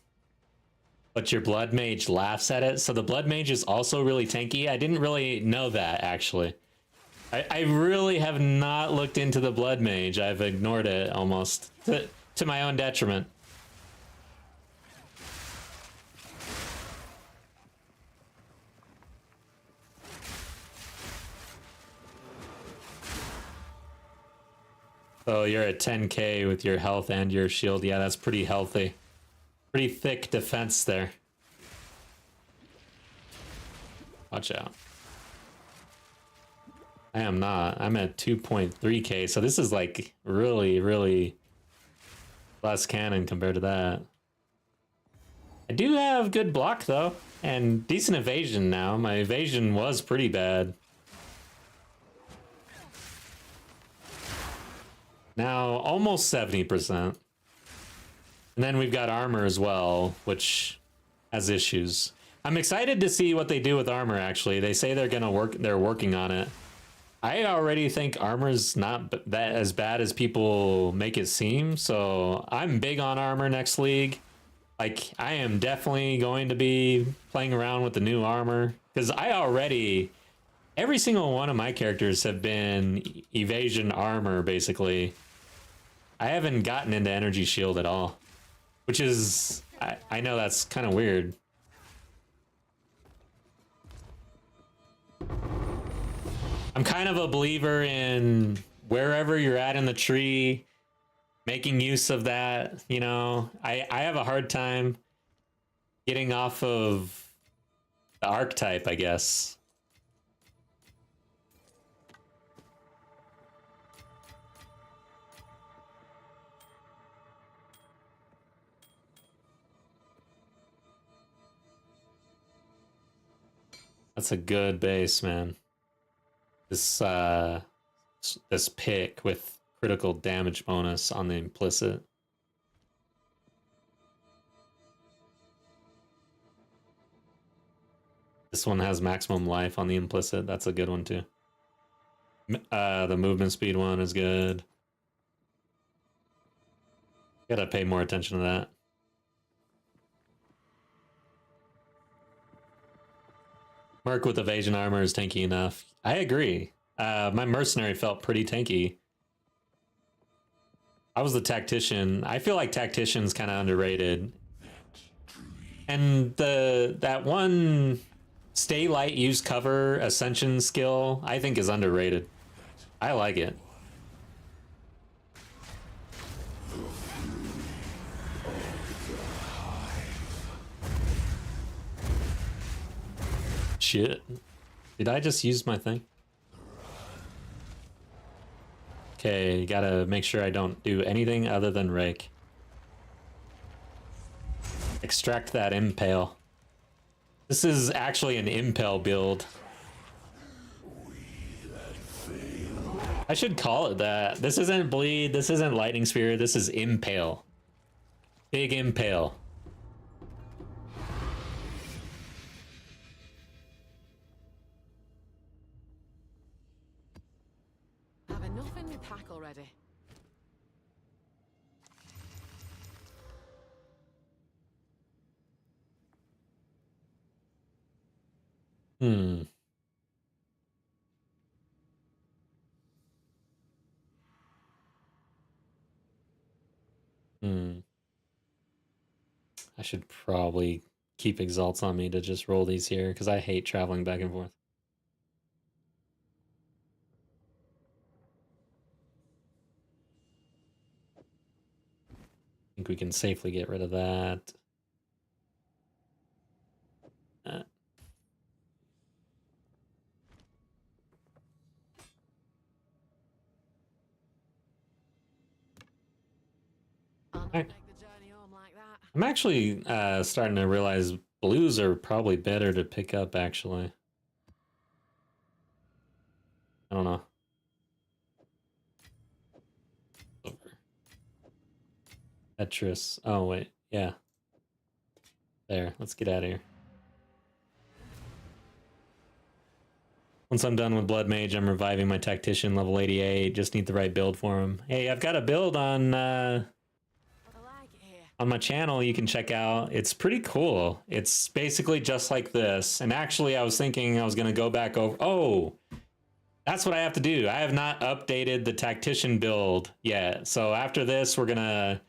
but your blood mage laughs at it. So the blood mage is also really tanky. I didn't really know that, actually. I really have not looked into the blood mage. I've ignored it almost to my own detriment. So you're at 10k with your health and your shield. Yeah, that's pretty healthy. Pretty thick defense there. Watch out. I am not. I'm at 2.3k, so this is like really, really less cannon compared to that. I do have good block though, and decent evasion now. My evasion was pretty bad. Now almost 70%. And then we've got armor as well, which has issues. I'm excited to see what they do with armor, actually. They say they're working on it. I already think armor's not that as bad as people make it seem, so I'm big on armor next league. Like, I am definitely going to be playing around with the new armor, because every single one of my characters have been evasion armor, basically. I haven't gotten into energy shield at all, which is, I know that's kind of weird. I'm kind of a believer in wherever you're at in the tree, making use of that, you know. I have a hard time getting off of the archetype, I guess. That's a good base, man. This pick with critical damage bonus on the implicit. This one has maximum life on the implicit. That's a good one too. The movement speed one is good. Gotta pay more attention to that. Merc with evasion armor is tanky enough. I agree. My mercenary felt pretty tanky. I was the tactician. I feel like tactician's kind of underrated. And that one stay light, use cover ascension skill, I think is underrated. I like it. Shit. Did I just use my thing? Okay, gotta make sure I don't do anything other than rake. Extract that impale. This is actually an impale build. I should call it that. This isn't bleed, this isn't lightning spear, this is impale. Big impale. Have enough in the pack already. Hmm. Hmm. I should probably keep exalts on me to just roll these here because I hate traveling back and forth. I think we can safely get rid of that. I'll not Alright. make the journey home like that. I'm actually starting to realize blues are probably better to pick up, actually. I don't know. Over. Tetris. Oh, wait. Yeah. There. Let's get out of here. Once I'm done with Blood Mage, I'm reviving my Tactician, level 88. Just need the right build for him. Hey, I've got a build on I like it here. my channel you can check out. It's pretty cool. It's basically just like this. And actually, I was thinking I was going to go back over... Oh! That's what I have to do. I have not updated the Tactician build yet. So after this, we're going to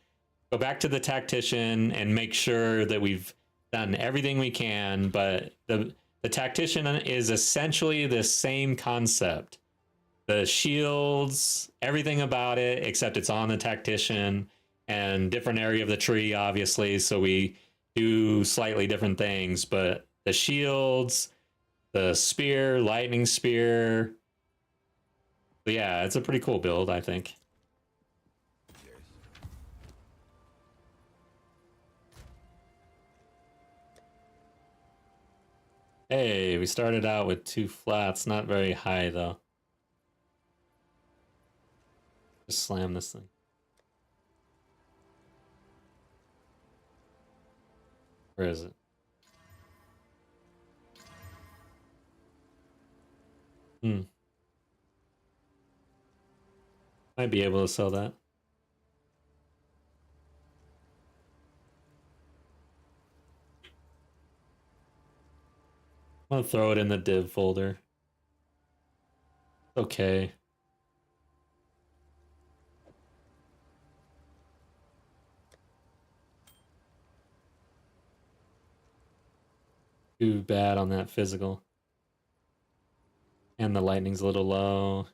go back to the Tactician and make sure that we've done everything we can. But the Tactician is essentially the same concept. The shields, everything about it, except it's on the Tactician and different area of the tree, obviously. So we do slightly different things. But the shields, the spear, lightning spear... But yeah, it's a pretty cool build, I think. Hey, we started out with 2 flats, not very high though. Just slam this thing. Where is it? Might be able to sell that. I'll throw it in the div folder. Okay. Too bad on that physical. And the lightning's a little low.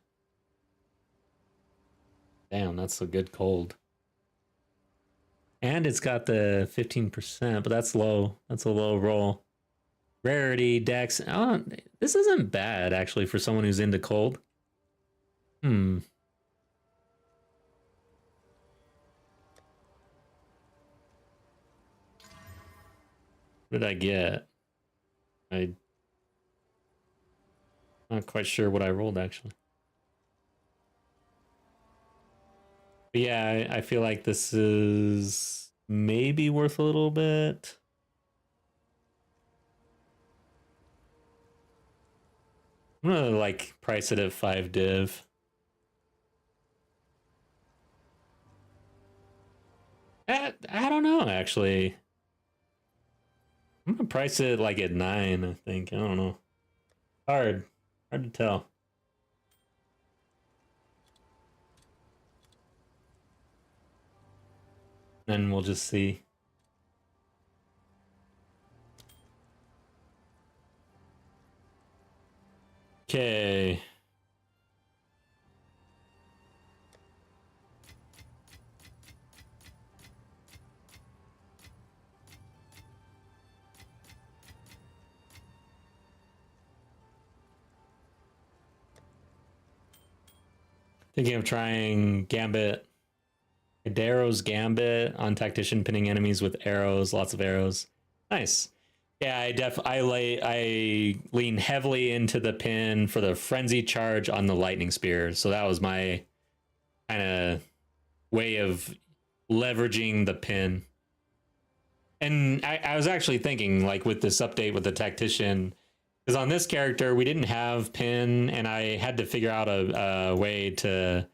Damn, that's a good cold. And it's got the 15%, but that's low. That's a low roll. Rarity, dex. Oh, this isn't bad, actually, for someone who's into cold. What did I get? I'm not quite sure what I rolled, actually. But yeah, I feel like this is maybe worth a little bit. I'm gonna like price it at 5 div. I don't know, actually. I'm gonna price it like at 9, I think. I don't know. Hard to tell. Then we'll just see. Okay. Thinking of trying Gambit. Daro's Gambit on Tactician, pinning enemies with arrows, lots of arrows. Nice. Yeah, I lean heavily into the pin for the frenzy charge on the lightning spear. So that was my kind of way of leveraging the pin. And I was actually thinking, like, with this update with the tactician, because on this character we didn't have pin, and I had to figure out a way to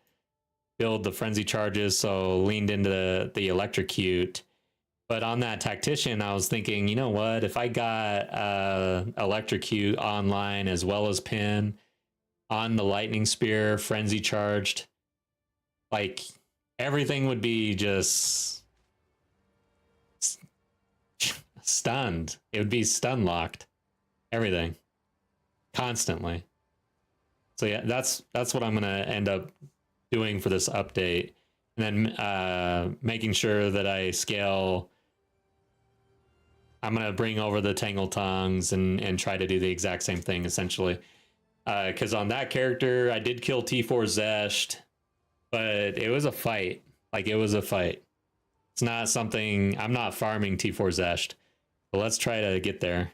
build the frenzy charges, so leaned into the electrocute. But on that tactician, I was thinking, you know what? If I got electrocute online as well as pin on the lightning spear, frenzy charged, like everything would be just stunned. It would be stun locked. Everything. Constantly. So yeah, that's what I'm gonna end up doing for this update. And then making sure that I scale. I'm going to bring over the Tangle Tongues and try to do the exact same thing, essentially. Because on that character, I did kill T4 Zesht, but it was a fight. Like, it was a fight. It's not something... I'm not farming T4 Zesht. But let's try to get there.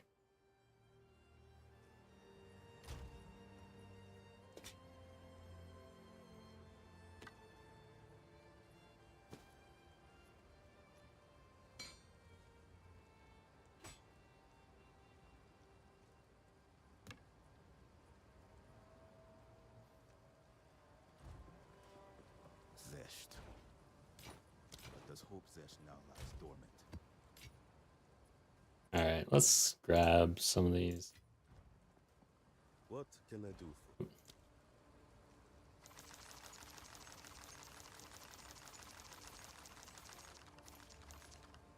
Zesht. Let us hope Zesht now lies dormant. Alright, let's grab some of these. What can I do for you?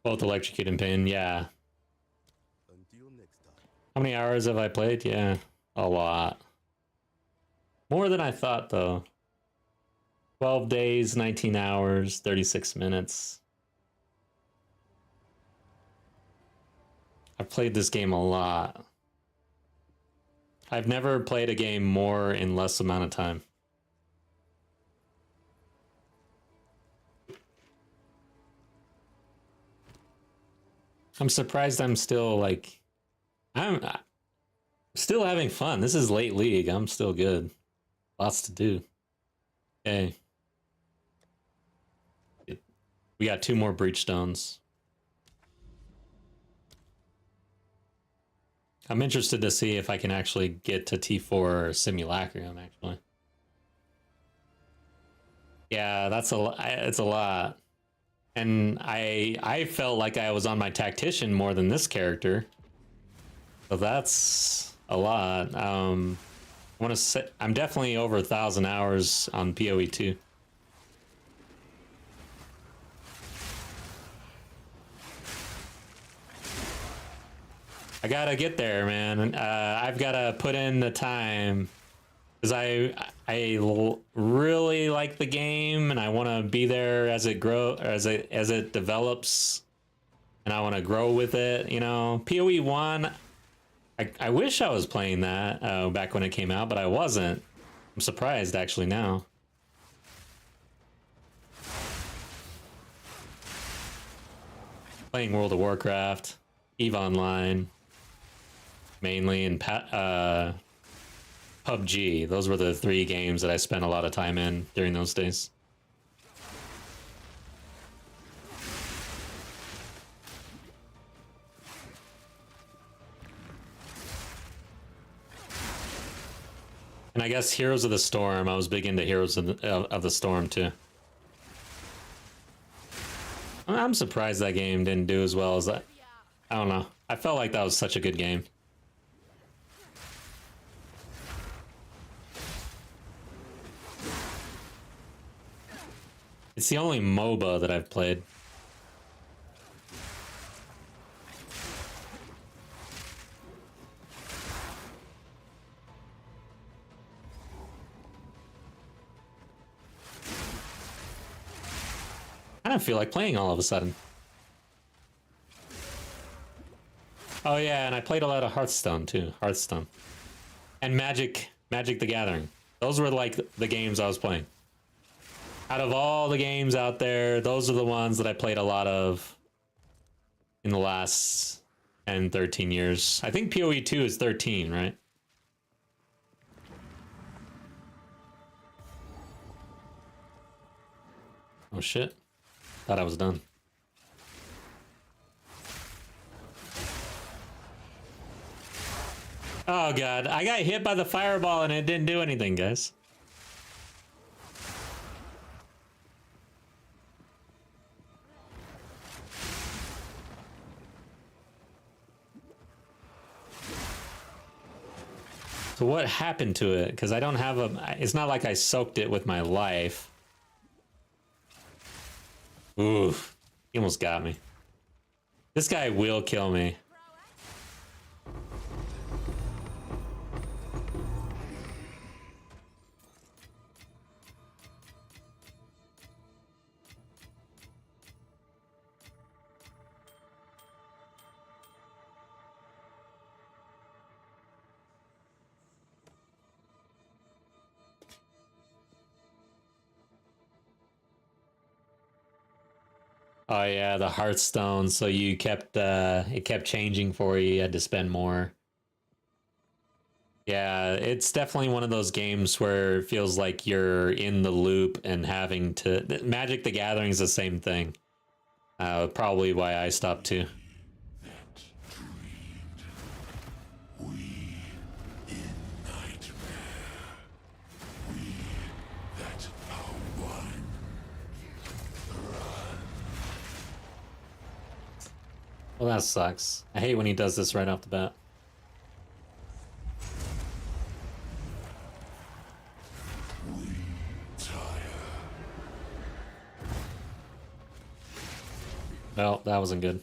Both electrocute and pin, yeah. Until next time. How many hours have I played? Yeah, a lot. More than I thought, though. 12 days, 19 hours, 36 minutes. I've played this game a lot. I've never played a game more in less amount of time. I'm surprised I'm still, like... I'm still having fun. This is late league. I'm still good. Lots to do. Okay. We got 2 more breach stones. I'm interested to see if I can actually get to T4 Simulacrum, actually. Yeah, it's a lot. And I felt like I was on my tactician more than this character. So that's a lot. I want to say I'm definitely over 1,000 hours on PoE 2. I gotta get there, man. I've gotta put in the time because I really like the game and I want to be there as it as it develops, and I want to grow with it. You know, PoE 1. I wish I was playing that back when it came out, but I wasn't. I'm surprised actually now. Playing World of Warcraft, EVE Online, mainly, and PUBG. Those were the 3 games that I spent a lot of time in during those days. And I guess Heroes of the Storm, I was big into Heroes of the Storm too. I'm surprised that game didn't do as well as that. I don't know. I felt like that was such a good game. It's the only MOBA that I've played. I don't feel like playing all of a sudden. Oh yeah, and I played a lot of Hearthstone too. Hearthstone. And Magic the Gathering. Those were like the games I was playing. Out of all the games out there, those are the ones that I played a lot of in the last 10, 13 years. I think PoE 2 is 13, right? Oh shit. Thought I was done. Oh god, I got hit by the fireball and it didn't do anything, guys. So what happened to it? Because I don't have a... It's not like I soaked it with my life. Oof. He almost got me. This guy will kill me. Oh yeah, the Hearthstone. So you kept it kept changing for you. You had to spend more. Yeah, it's definitely one of those games where it feels like you're in the loop and having to. Magic the Gathering is the same thing. Probably why I stopped too. Well, that sucks. I hate when he does this right off the bat. Well, that wasn't good.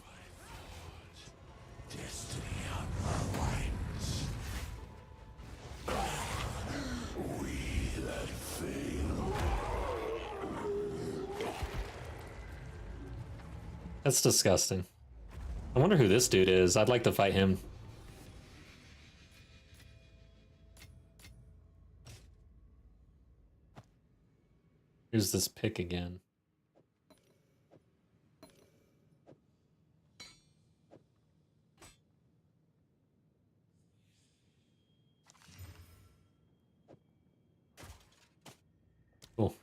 That's disgusting. I wonder who this dude is. I'd like to fight him. Here's this pick again. Cool.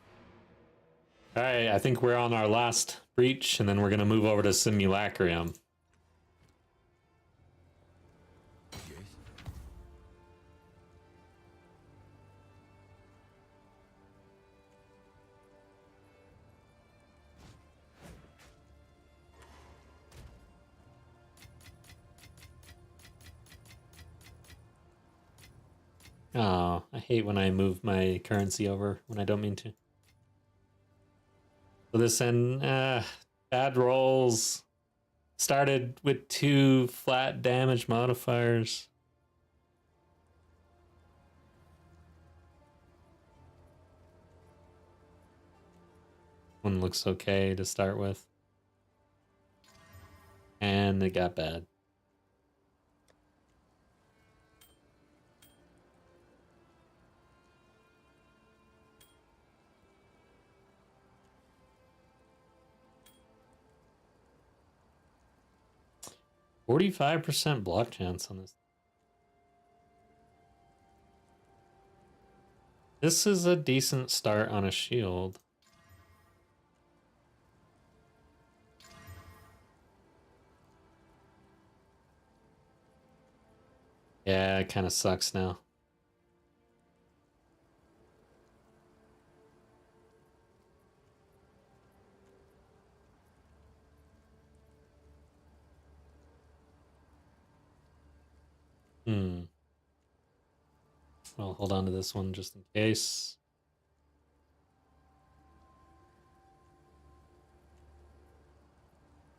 All right, I think we're on our last breach, and then we're gonna move over to Simulacrum. Oh, I hate when I move my currency over when I don't mean to. So this end, bad rolls. Started with 2 flat damage modifiers. One looks okay to start with. And it got bad. %45 block chance on this. This is a decent start on a shield. Yeah, it kind of sucks now. Well, hold on to this one just in case.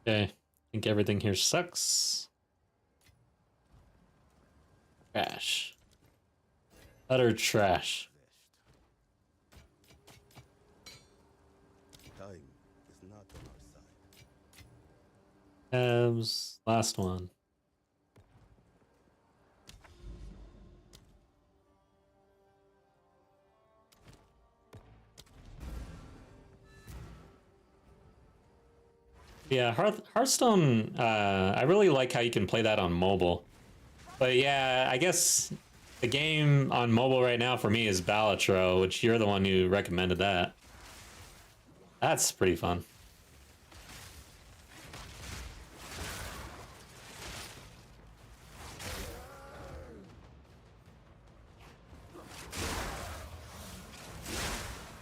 Okay, I think everything here sucks. Trash. Utter trash. Time is not on our Last one. Yeah, Hearthstone, I really like how you can play that on mobile. But yeah, I guess the game on mobile right now for me is Balatro, which you're the one who recommended that. That's pretty fun.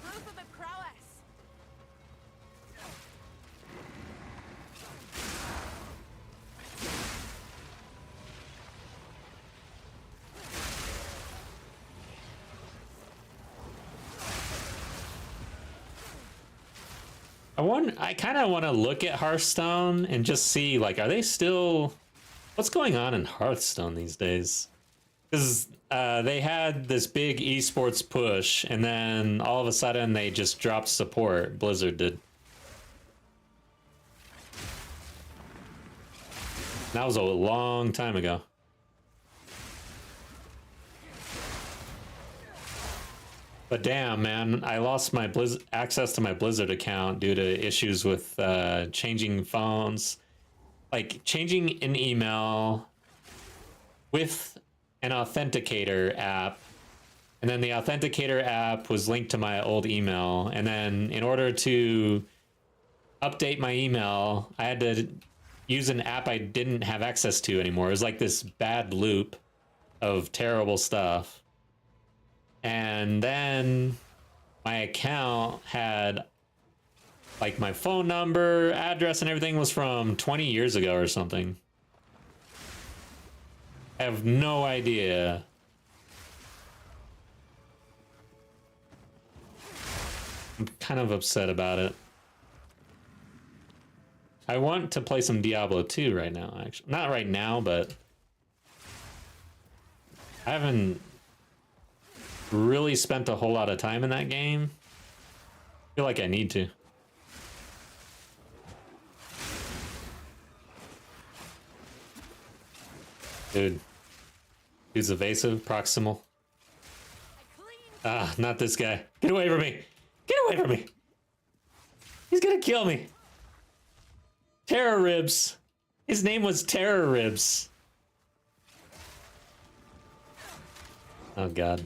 Proof of a prowess. I kind of want to look at Hearthstone and just see, like, are they still... What's going on in Hearthstone these days? Because they had this big esports push, and then all of a sudden they just dropped support. Blizzard did. That was a long time ago. But damn, man, I lost my access to my Blizzard account due to issues with changing phones. Like, changing an email with an authenticator app, and then the authenticator app was linked to my old email, and then in order to update my email, I had to use an app I didn't have access to anymore. It was like this bad loop of terrible stuff. And then my account had, like, my phone number, address, and everything was from 20 years ago or something. I have no idea. I'm kind of upset about it. I want to play some Diablo 2 right now, actually. Not right now, but I haven't really spent a whole lot of time in that game. I feel like I need to. Dude's evasive, proximal. Ah, not this guy. Get away from me. Get away from me. He's gonna kill me. Terror Ribs. His name was Terror Ribs. Oh god.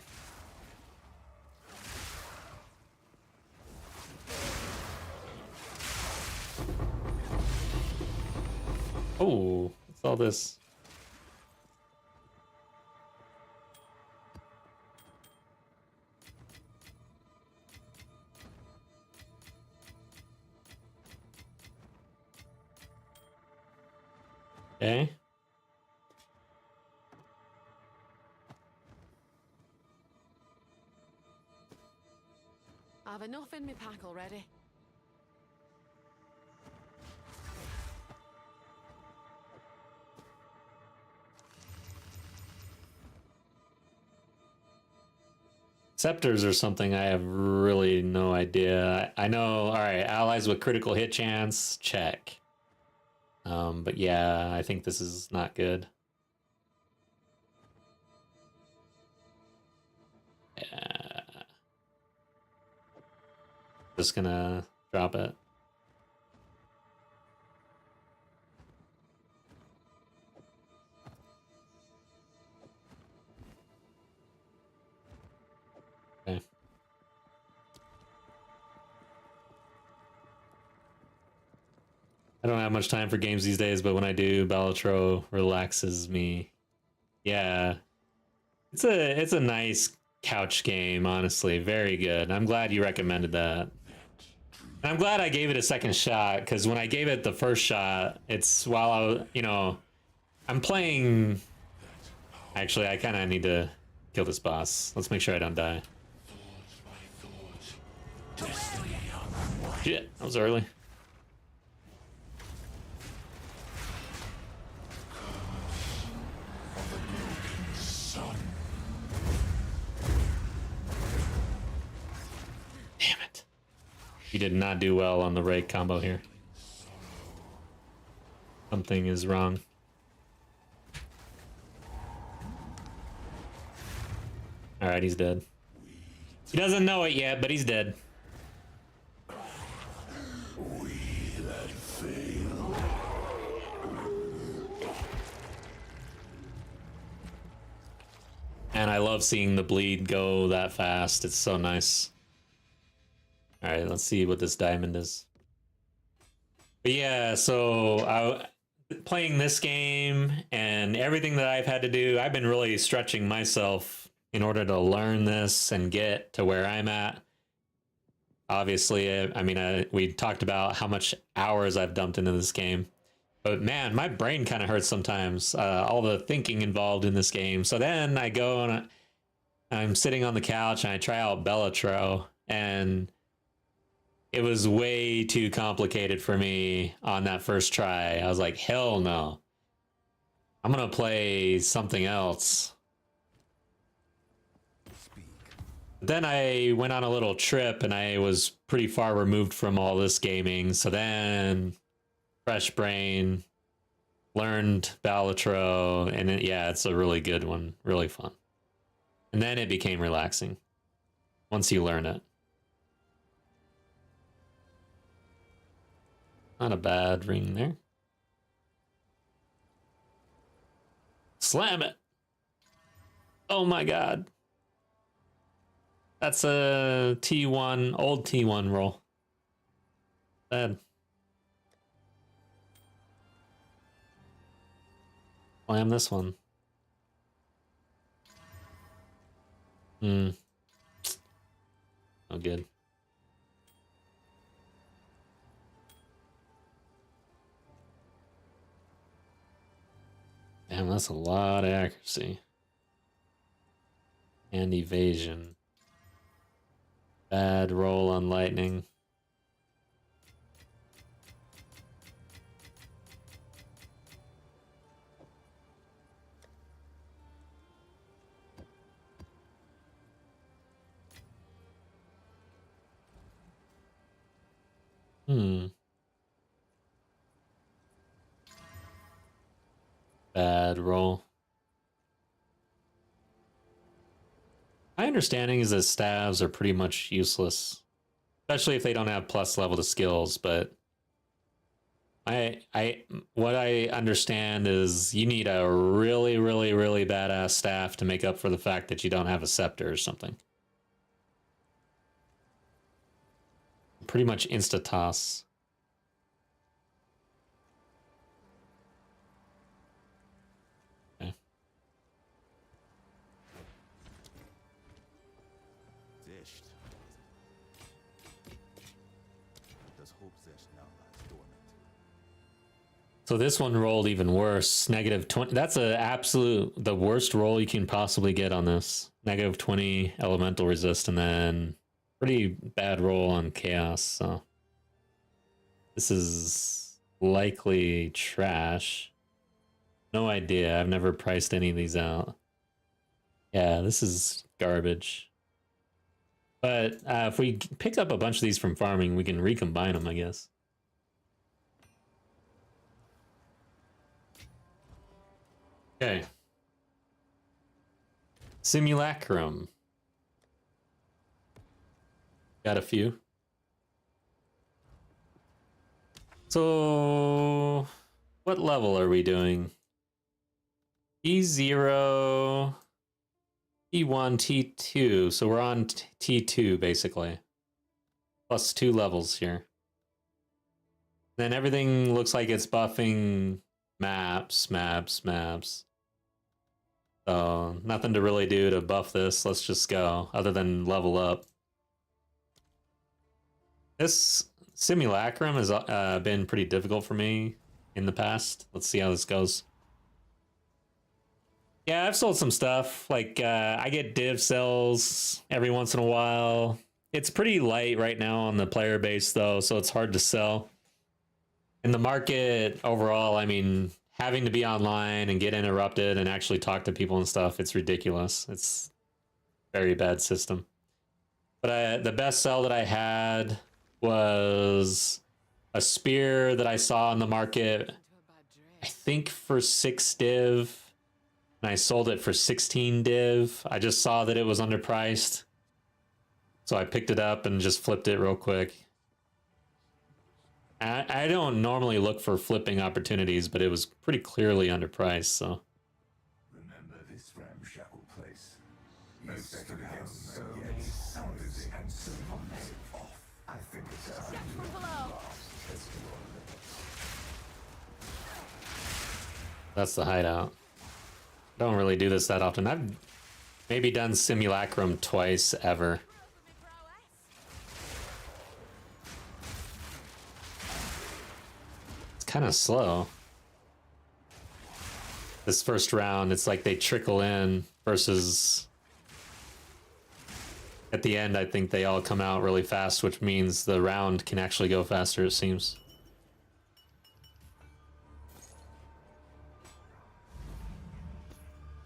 Oh, what's all this? Okay. I've enough in my pack already. Scepters or something, I have really no idea. I know, alright, allies with critical hit chance, check. But yeah, I think this is not good. Yeah. Just gonna drop it. Okay. I don't have much time for games these days, but when I do, Balatro relaxes me. Yeah. It's a nice couch game, honestly. Very good. I'm glad you recommended that. And I'm glad I gave it a second shot, because when I gave it the first shot, it's while I was, I'm playing... Actually, I kind of need to kill this boss. Let's make sure I don't die. Shit, that was early. Damn it. You did not do well on the rake combo here. Something is wrong. Alright, he's dead. He doesn't know it yet, but he's dead. We that fail. And I love seeing the bleed go that fast. It's so nice. Alright, let's see what this diamond is. But yeah, so playing this game and everything that I've had to do, I've been really stretching myself in order to learn this and get to where I'm at. Obviously, I mean, we talked about how much hours I've dumped into this game. But man, my brain kind of hurts sometimes, all the thinking involved in this game. So then I go and I'm sitting on the couch and I try out Bellatro, and it was way too complicated for me on that first try. I was like, hell no. I'm going to play something else. Then I went on a little trip and I was pretty far removed from all this gaming. So then fresh brain, learned Balatro, and yeah, it's a really good one, really fun. And then it became relaxing once you learn it. Not a bad ring there. Slam it. Oh my god. That's a T1, old T1 roll. Bad. Slam this one. Oh, good. Damn, that's a lot of accuracy. And evasion. Bad roll on lightning. Bad roll. My understanding is that stabs are pretty much useless, especially if they don't have plus level to skills, but what I understand is you need a really, really, really badass staff to make up for the fact that you don't have a scepter or something. Pretty much insta-toss. Okay. Zisht. Das hope Zisht now lies dormant. So this one rolled even worse. -20. That's the worst roll you can possibly get on this. -20 elemental resist, and then pretty bad roll on chaos. So this is likely trash. No idea. I've never priced any of these out. Yeah, this is garbage. But if we pick up a bunch of these from farming, we can recombine them, I guess. Okay. Simulacrum. Got a few. So, what level are we doing? E0, T1, T2. So we're on T2 basically. Plus 2 levels here. Then everything looks like it's buffing maps. So nothing to really do to buff this. Let's just go, other than level up. This Simulacrum has been pretty difficult for me in the past. Let's see how this goes. Yeah, I've sold some stuff. Like, I get div sells every once in a while. It's pretty light right now on the player base, though, so it's hard to sell. In the market overall, I mean, having to be online and get interrupted and actually talk to people and stuff, it's ridiculous. It's a very bad system. But the best sell that I had was a spear that I saw in the market I think for 6 div, and I sold it for 16 div. I just saw that it was underpriced, so I picked it up and just flipped it real quick. I don't normally look for flipping opportunities, but it was pretty clearly underpriced, so. Remember this ramshackle place? You still have so many sounds and so off. I think it's time. Check from below. That's the hideout. Don't really do this that often. I've maybe done Simulacrum twice ever. It's kind of slow. This first round, it's like they trickle in versus at the end, I think they all come out really fast, which means the round can actually go faster, it seems.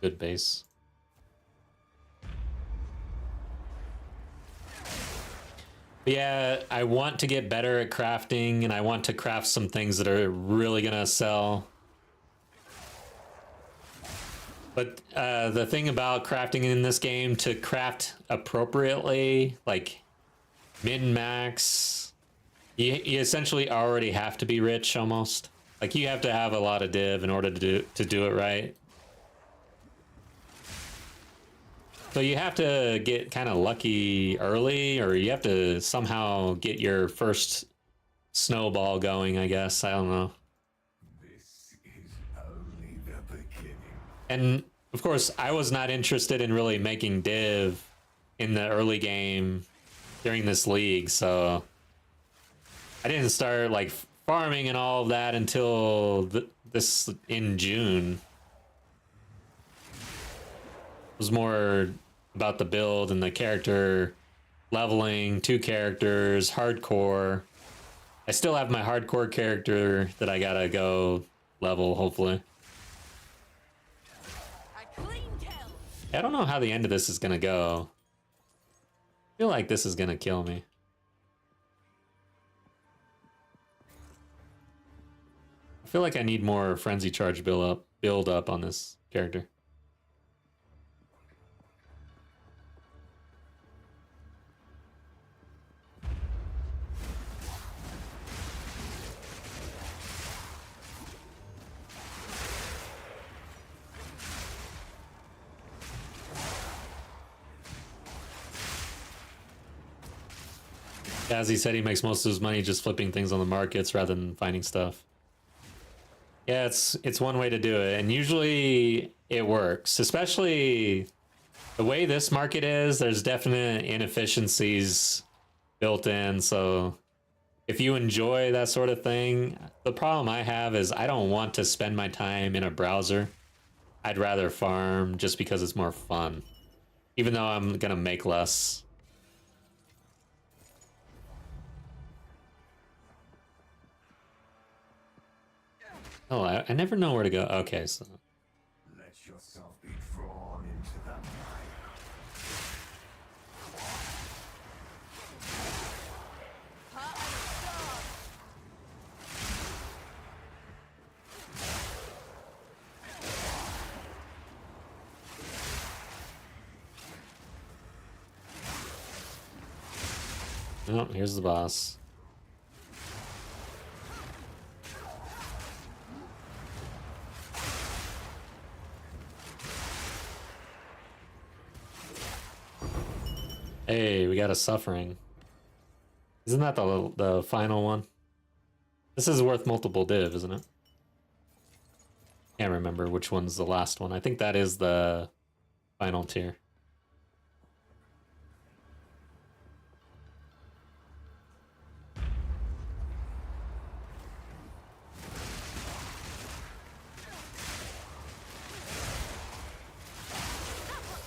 Good base. But yeah, I want to get better at crafting, and I want to craft some things that are really gonna sell. But the thing about crafting in this game, to craft appropriately, like min-max, you essentially already have to be rich almost. Like you have to have a lot of div in order to do it right. So you have to get kind of lucky early, or you have to somehow get your first snowball going, I guess. I don't know. This is only the beginning. And of course, I was not interested in really making div in the early game during this league, so I didn't start like farming and all of that until this in June. It was more about the build and the character leveling, 2 characters, hardcore. I still have my hardcore character that I gotta go level, hopefully. A clean kill. I don't know how the end of this is gonna go. I feel like this is gonna kill me. I feel like I need more frenzy charge build up on this character. As he said, he makes most of his money just flipping things on the markets rather than finding stuff. Yeah, it's one way to do it, and usually it works. Especially the way this market is, there's definite inefficiencies built in, so if you enjoy that sort of thing, the problem I have is I don't want to spend my time in a browser. I'd rather farm just because it's more fun, even though I'm gonna make less. Oh, I never know where to go. Okay, so Let yourself be drawn into the mire. Part of oh, here's the boss. Hey, we got a suffering. Isn't that the final one? This is worth multiple div, isn't it? Can't remember which one's the last one. I think that is the final tier.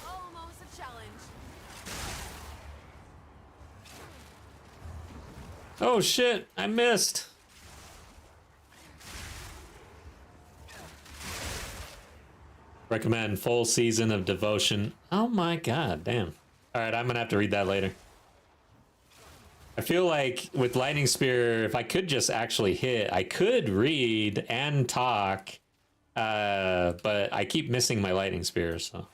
almost a challenge. Oh shit, I missed. Recommend full season of Devotion. Oh my god, damn. Alright, I'm gonna have to read that later. I feel like with Lightning Spear, if I could just actually hit, I could read and talk, but I keep missing my Lightning Spear, so.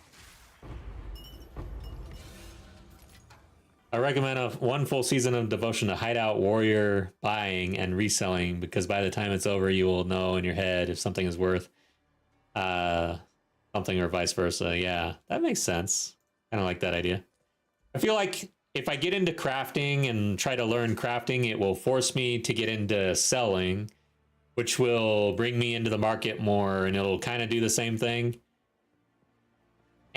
I recommend one full season of devotion to Hideout Warrior buying and reselling, because by the time it's over, you will know in your head if something is worth something or vice versa. Yeah, that makes sense. Kind of like that idea. I feel like if I get into crafting and try to learn crafting, it will force me to get into selling, which will bring me into the market more, and it'll kind of do the same thing.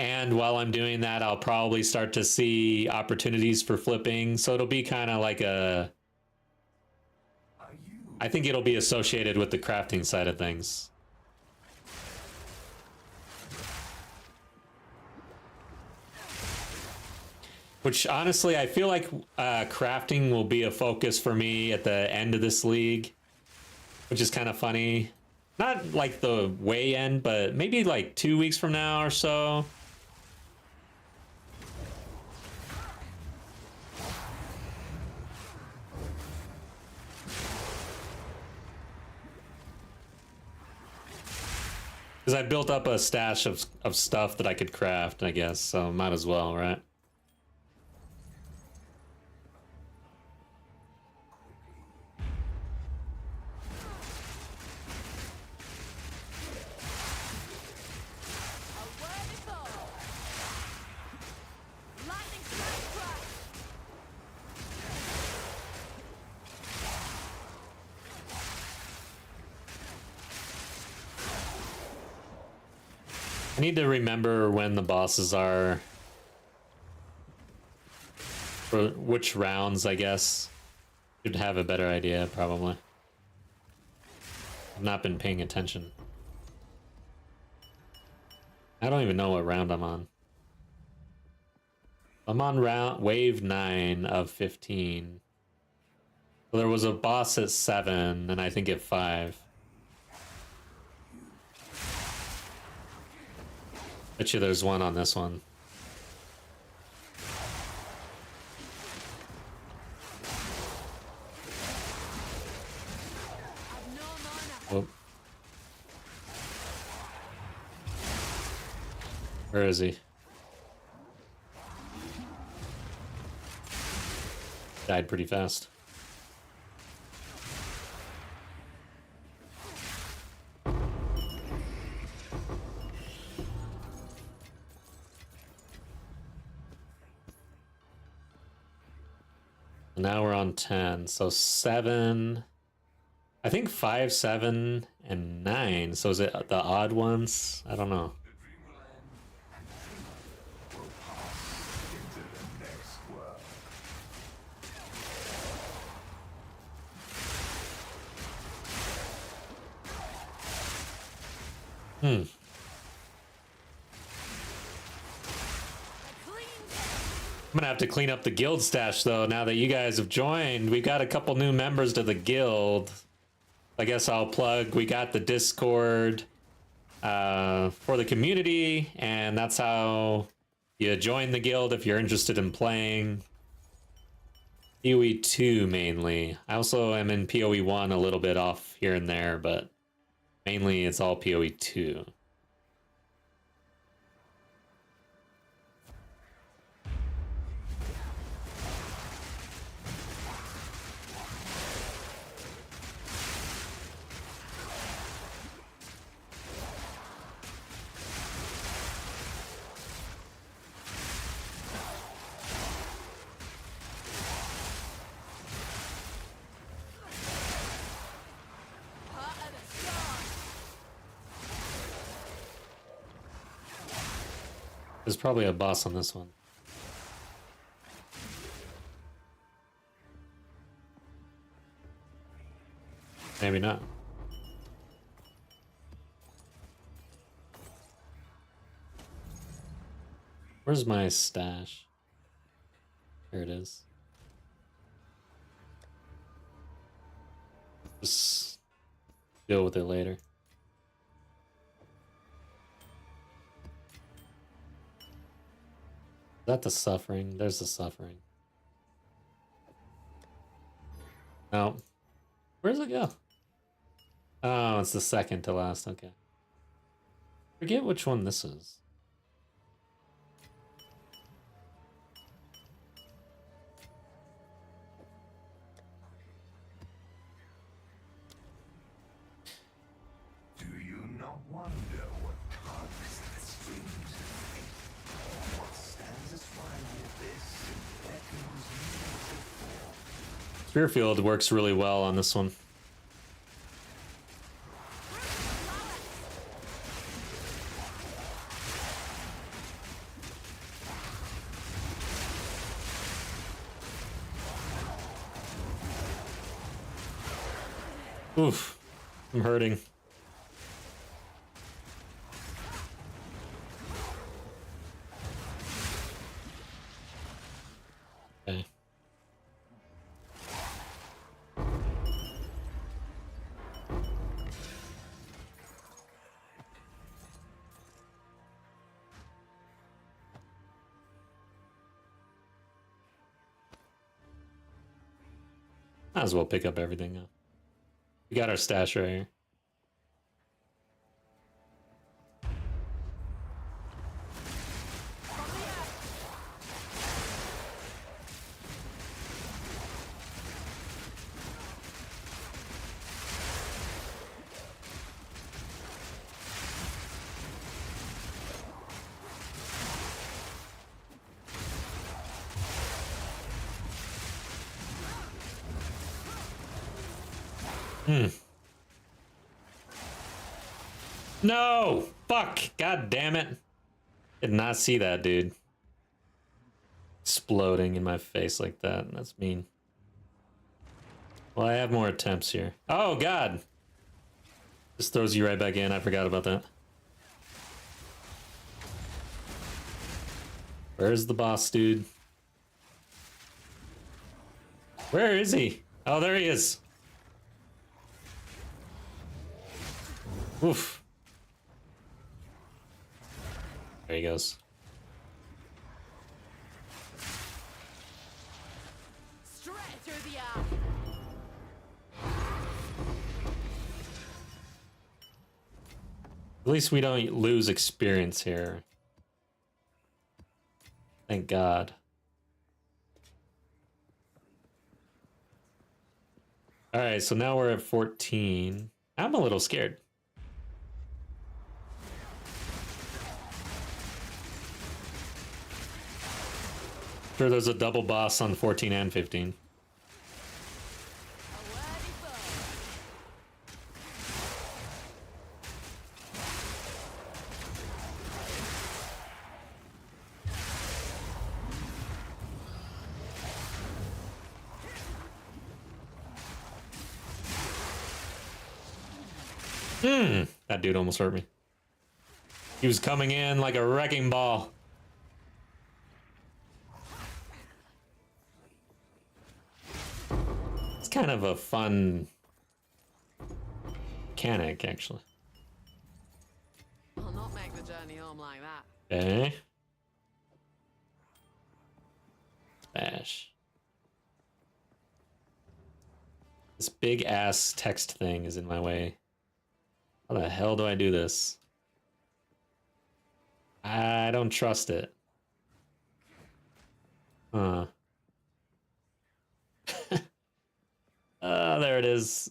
And while I'm doing that, I'll probably start to see opportunities for flipping. So it'll be kind of like a... I think it'll be associated with the crafting side of things. Which, honestly, I feel like crafting will be a focus for me at the end of this league. Which is kind of funny. Not like the way end, but maybe like 2 weeks from now or so. Because I built up a stash of stuff that I could craft, I guess, so might as well, right? I need to remember when the bosses are. For which rounds, I guess. Should have a better idea, probably. I've not been paying attention. I don't even know what round I'm on. I'm on wave 9 of 15. So there was a boss at 7, and I think at 5. Bet you there's one on this one. Oh. Where is he? Died pretty fast. Now we're on 10, so 7. I think 5, 7, and 9. So is it the odd ones? I don't know. I'm gonna have to clean up the guild stash though, now that you guys have joined. We got a couple new members to the guild. I guess I'll plug, we got the Discord for the community, and that's how you join the guild if you're interested in playing. PoE 2 mainly. I also am in PoE 1 a little bit off here and there, but mainly it's all PoE 2. There's probably a boss on this one. Maybe not. Where's my stash? Here it is. Just deal with it later. Is that the suffering? There's the suffering. No. Where does it go? Oh, it's the second to last. Okay. Forget which one this is. Do you not wonder what tugs at the strings of fate? What stands us while this beckons you before? Spearfield works really well on this one. Oof, I'm hurting. Okay. Might as well pick up everything up. We got our stash right here. No! Fuck! God damn it! Did not see that, dude. Exploding in my face like that. That's mean. Well, I have more attempts here. Oh, God! Just throws you right back in. I forgot about that. Where's the boss, dude? Where is he? Oh, there he is. Oof. There he goes. Straight through the eye. At least we don't lose experience here. Thank God. Alright, so now we're at 14. I'm a little scared. Sure, there's a double boss on 14 and 15. That dude almost hurt me. He was coming in like a wrecking ball. It's kind of a fun mechanic, actually. I'll not make the journey home like that. Okay. Smash. This big ass text thing is in my way. How the hell do I do this? I don't trust it. Huh. There it is.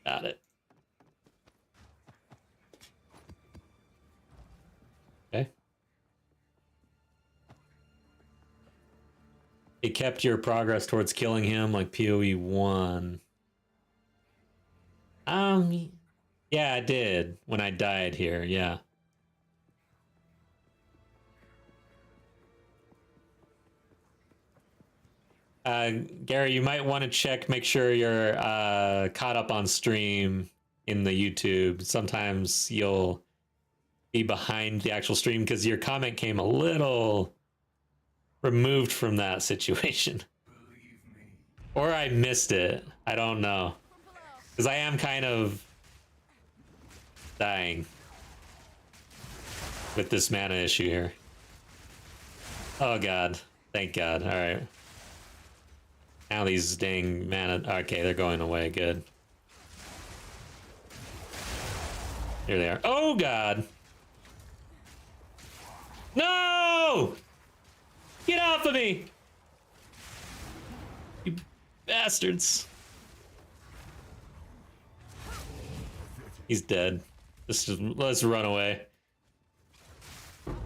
Got it. Okay. It kept your progress towards killing him like PoE 1. Yeah, I did when I died here, yeah. Gary, you might want to check, make sure you're caught up on stream in the YouTube. Sometimes you'll be behind the actual stream because your comment came a little removed from that situation. Or I missed it. I don't know. Because I am kind of dying with this mana issue here. Oh God. Thank God. Alright. Now these dang mana. Okay, they're going away. Good. Here they are. Oh god! No! Get off of me! You bastards. He's dead. Let's run away. Bloody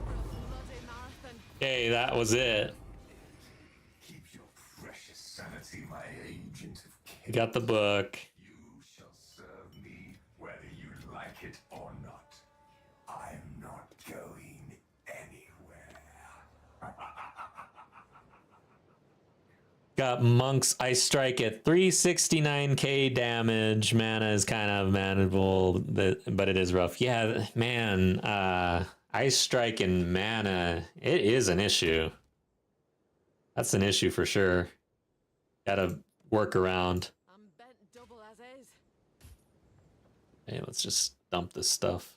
marathon. Okay, that was it. Keep your precious sanity, my agent of We got the book. You shall serve me whether you like it or not. I'm not going anywhere. Got Monk's Ice Strike at 369k damage. Mana is kind of manageable, but it is rough. Yeah, man, Ice Strike and mana, it is an issue. That's an issue for sure. Gotta work around. I'm bent double as is. Hey, let's just dump this stuff.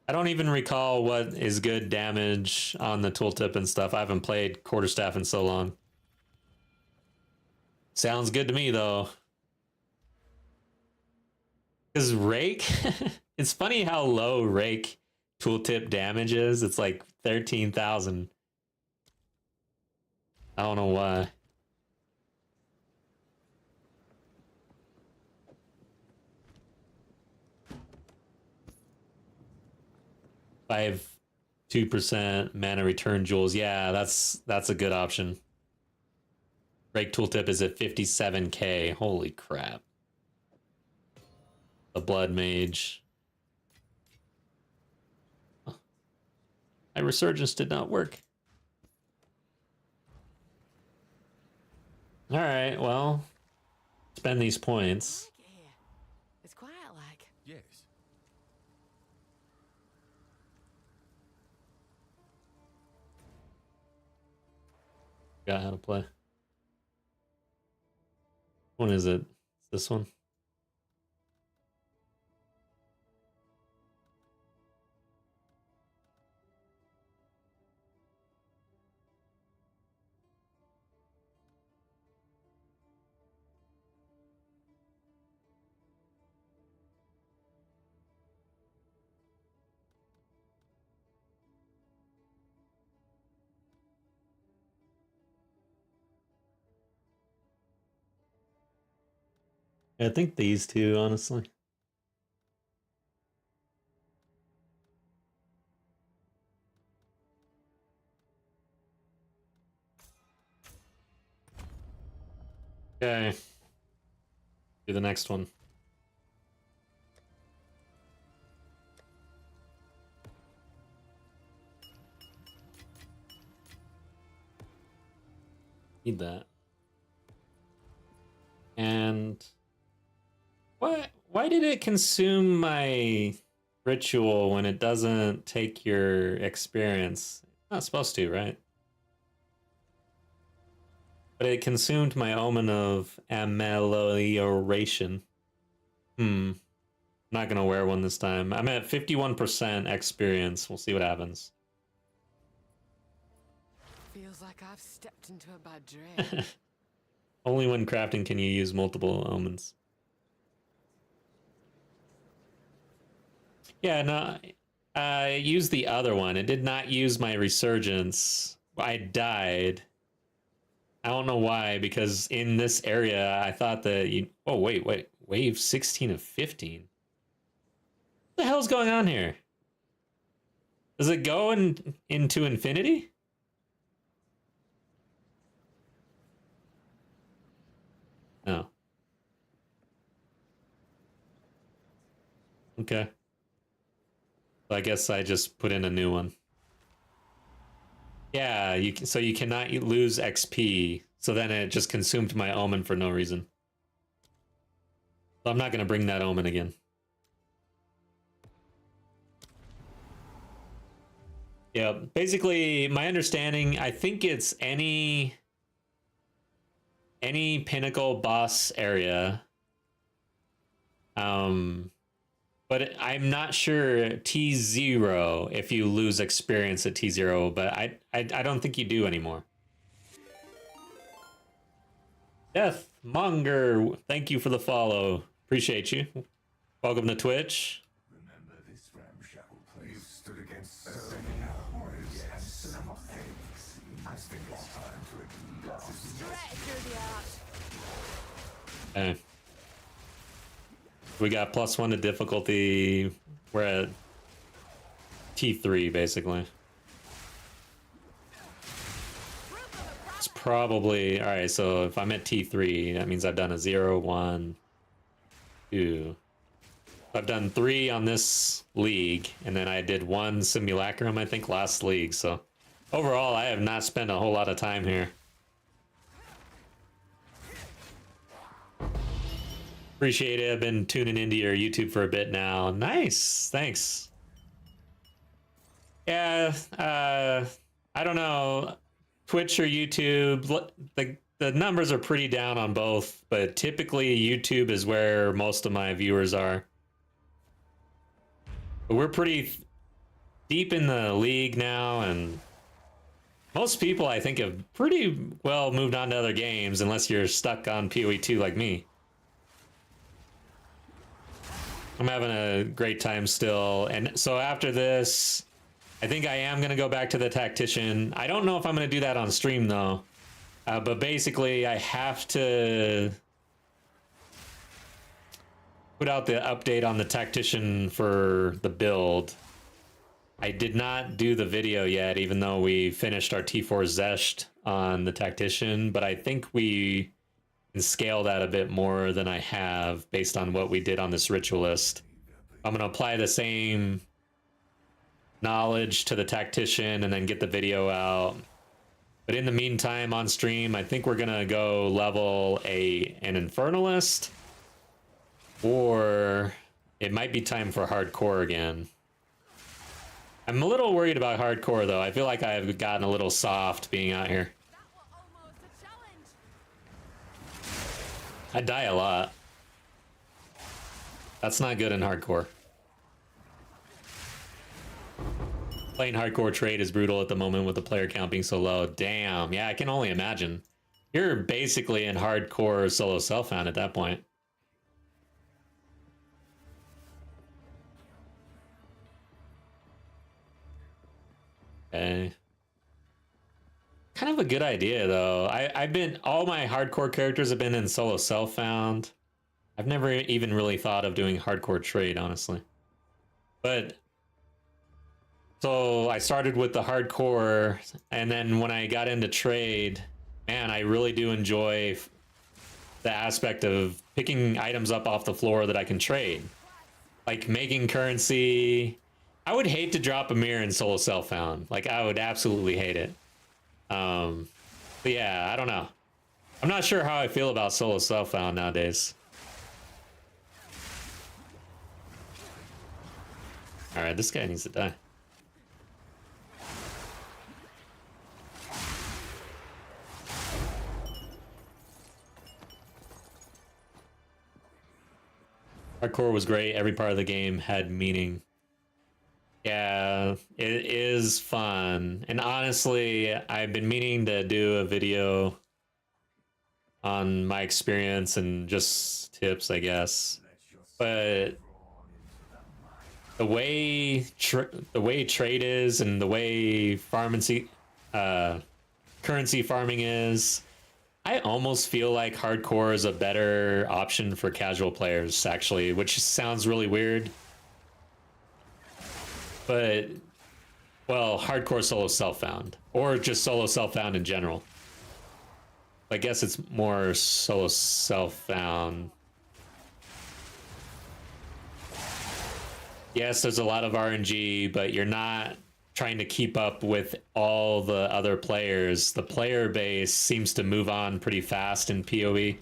I don't even recall what is good damage on the tooltip and stuff. I haven't played Quarterstaff in so long. Sounds good to me, though. Because Rake, it's funny how low Rake tooltip damage is. It's like 13,000. I don't know why. Five 2% mana return jewels. Yeah, that's a good option. Rake tooltip is at 57k. Holy crap. The Blood Mage. Oh. My Resurgence did not work. Alright, well, spend these points. I like it here. It's quiet like. Yes. Got how to play. What is it? This one? I think these two, honestly. Okay. Do the next one. Need that. And why did it consume my ritual when it doesn't take your experience? Not supposed to, right? But it consumed my omen of amelioration. I'm not gonna wear one this time. I'm at 51% experience. We'll see what happens. Feels like I've stepped into a bad dream. Only when crafting can you use multiple omens. Yeah, no, I used the other one. It did not use my resurgence. I died. I don't know why, because in this area, I thought that you... Oh, wait. Wave 16 of 15. What the hell's going on here? Does it go into infinity? No. Okay. So I guess I just put in a new one. Yeah, so you cannot lose XP. So then it just consumed my omen for no reason. So I'm not going to bring that omen again. Yeah, basically my understanding, I think it's any pinnacle boss area. But I'm not sure T0 if you lose experience at T0, but I don't think you do anymore. Deathmonger, thank you for the follow. Appreciate you. Welcome to Twitch. Remember this ramshackle place? You stood against so many horrors and so many things. I think it's time to acknowledge Straight through the heart. Okay. We got +1 to difficulty. We're at T3 basically. It's probably all right. So if I'm at T3, that means I've done a 0, 1, 2. I've done 3 on this league, and then I did 1 simulacrum, I think, last league. So overall, I have not spent a whole lot of time here. Appreciate it. I've been tuning into your YouTube for a bit now. Nice. Thanks. Yeah, I don't know. Twitch or YouTube, the numbers are pretty down on both, but typically YouTube is where most of my viewers are. But we're pretty deep in the league now, and most people, I think, have pretty well moved on to other games, unless you're stuck on PoE 2 like me. I'm having a great time still, and so after this, I think I am going to go back to the Tactician. I don't know if I'm going to do that on stream, though. But basically, I have to put out the update on the Tactician for the build. I did not do the video yet, even though we finished our T4 Zesht on the Tactician, but I think we can scale that a bit more than I have based on what we did on this Ritualist. I'm going to apply the same knowledge to the Tactician and then get the video out. But in the meantime, on stream, I think we're going to go level an Infernalist, or it might be time for hardcore again. I'm a little worried about hardcore, though. I feel like I've gotten a little soft being out here. That was almost a challenge. I die a lot. That's not good in hardcore. Playing hardcore trade is brutal at the moment with the player count being so low. Damn, yeah, I can only imagine. You're basically in hardcore solo self-found at that point. Okay. Kind of a good idea, though. All my hardcore characters have been in solo self-found. I've never even really thought of doing hardcore trade, honestly. But so I started with the hardcore, and then when I got into trade, man, I really do enjoy the aspect of picking items up off the floor that I can trade. Like making currency. I would hate to drop a mirror in solo self-found. Like, I would absolutely hate it. But yeah, I don't know. I'm not sure how I feel about solo self-found nowadays. Alright, this guy needs to die. Hardcore was great. Every part of the game had meaning. Yeah, it is fun. And honestly, I've been meaning to do a video on my experience and just tips, I guess. But the way trade is and the way currency farming is, I almost feel like hardcore is a better option for casual players, actually, which sounds really weird. But, well, hardcore solo self-found, or just solo self-found in general. I guess it's more solo self-found. Yes, there's a lot of RNG, but you're not trying to keep up with all the other players. The player base seems to move on pretty fast in PoE.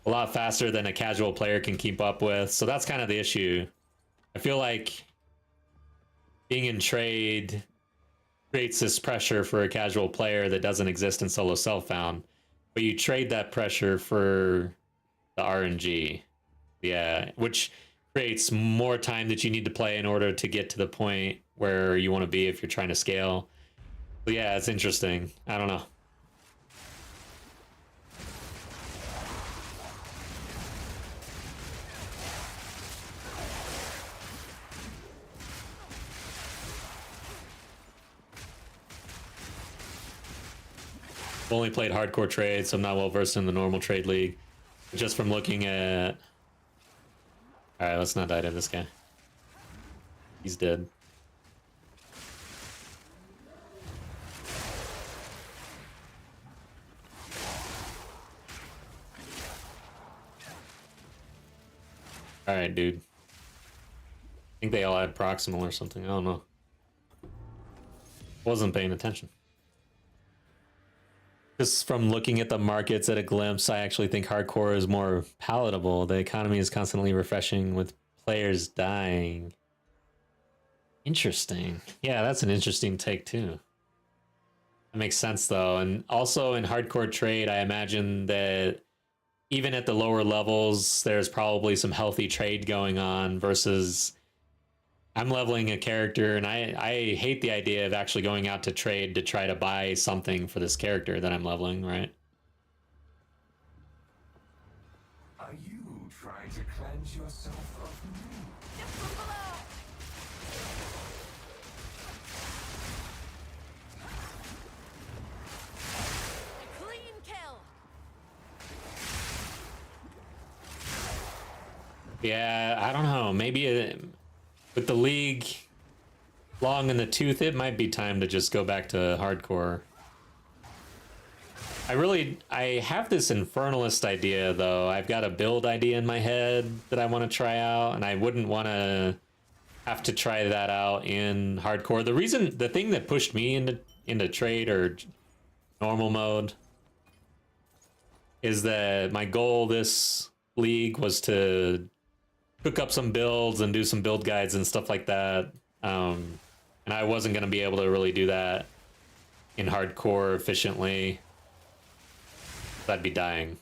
A lot faster than a casual player can keep up with. So that's kind of the issue. I feel like being in trade creates this pressure for a casual player that doesn't exist in solo self-found. But you trade that pressure for the RNG. Yeah, which creates more time that you need to play in order to get to the point where you want to be if you're trying to scale. But yeah, it's interesting. I don't know. I've only played hardcore trade, so I'm not well versed in the normal trade league. But just from looking at... Alright, let's not die to this guy. He's dead. Alright, dude. I think they all had proximal or something. I don't know. Wasn't paying attention. Just from looking at the markets at a glimpse, I actually think hardcore is more palatable. The economy is constantly refreshing with players dying. Interesting. Yeah, that's an interesting take too. That makes sense though. And also in hardcore trade, I imagine that even at the lower levels, there's probably some healthy trade going on versus I'm leveling a character and I hate the idea of actually going out to trade to try to buy something for this character that I'm leveling, right? Are you trying to cleanse yourself of me? Just from below! A clean kill! Yeah, I don't know. Maybe with the league long in the tooth, it might be time to just go back to hardcore. I have this Infernalist idea though. I've got a build idea in my head that I want to try out, and I wouldn't want to have to try that out in hardcore. The thing that pushed me into trade or normal mode is that my goal this league was to cook up some builds and do some build guides and stuff like that. And I wasn't going to be able to really do that in hardcore efficiently. I'd be dying.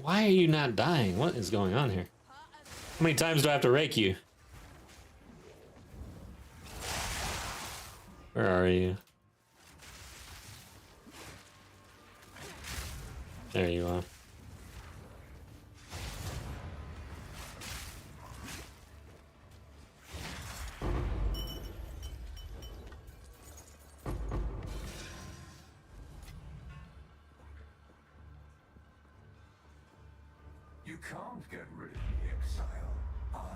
Why are you not dying? What is going on here? How many times do I have to rake you? Where are you? There you are. You can't get rid of me, Exile. I am.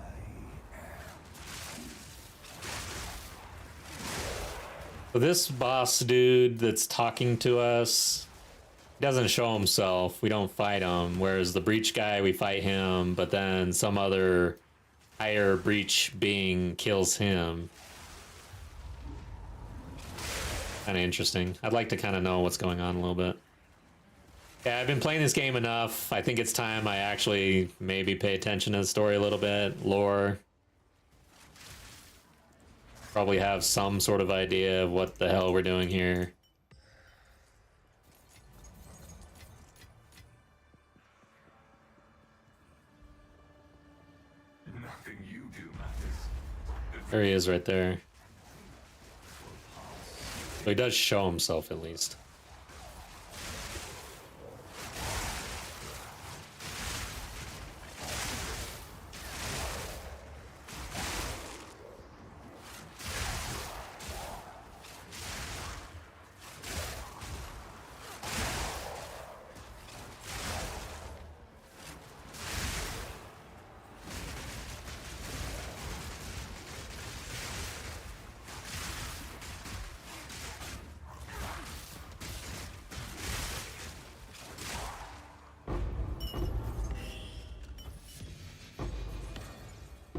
So this boss dude that's talking to us doesn't show himself. We don't fight him. Whereas the breach guy, we fight him, but then some other higher breach being kills him. Kind of interesting. I'd like to kind of know what's going on a little bit. Yeah, I've been playing this game enough. I think it's time I actually maybe pay attention to the story a little bit. Lore. Probably have some sort of idea of what the hell we're doing here. Nothing you do matters. There he is right there. So he does show himself at least.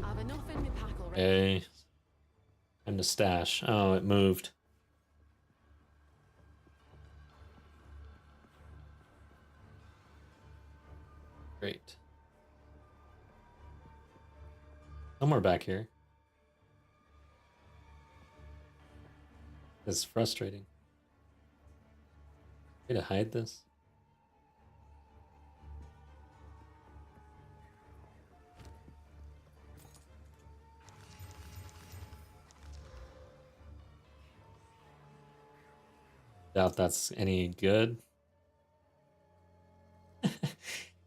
I've enough in my pack already. Okay. Time to stash. Oh, it moved. Great. Somewhere back here. It's frustrating. Way to hide this. Doubt that's any good.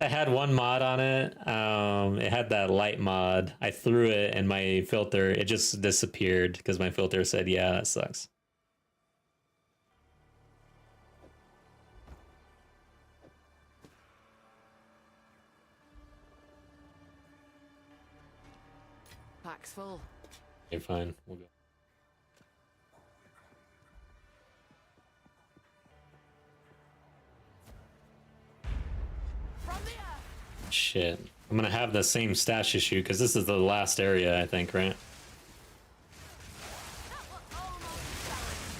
I had one mod on it. It had that light mod. I threw it and my filter, it just disappeared because my filter said, yeah, that sucks. Pack's full. Okay, fine. We'll go. From the earth. Shit. I'm gonna have the same stash issue because this is the last area, I think, right? That was almost challenging.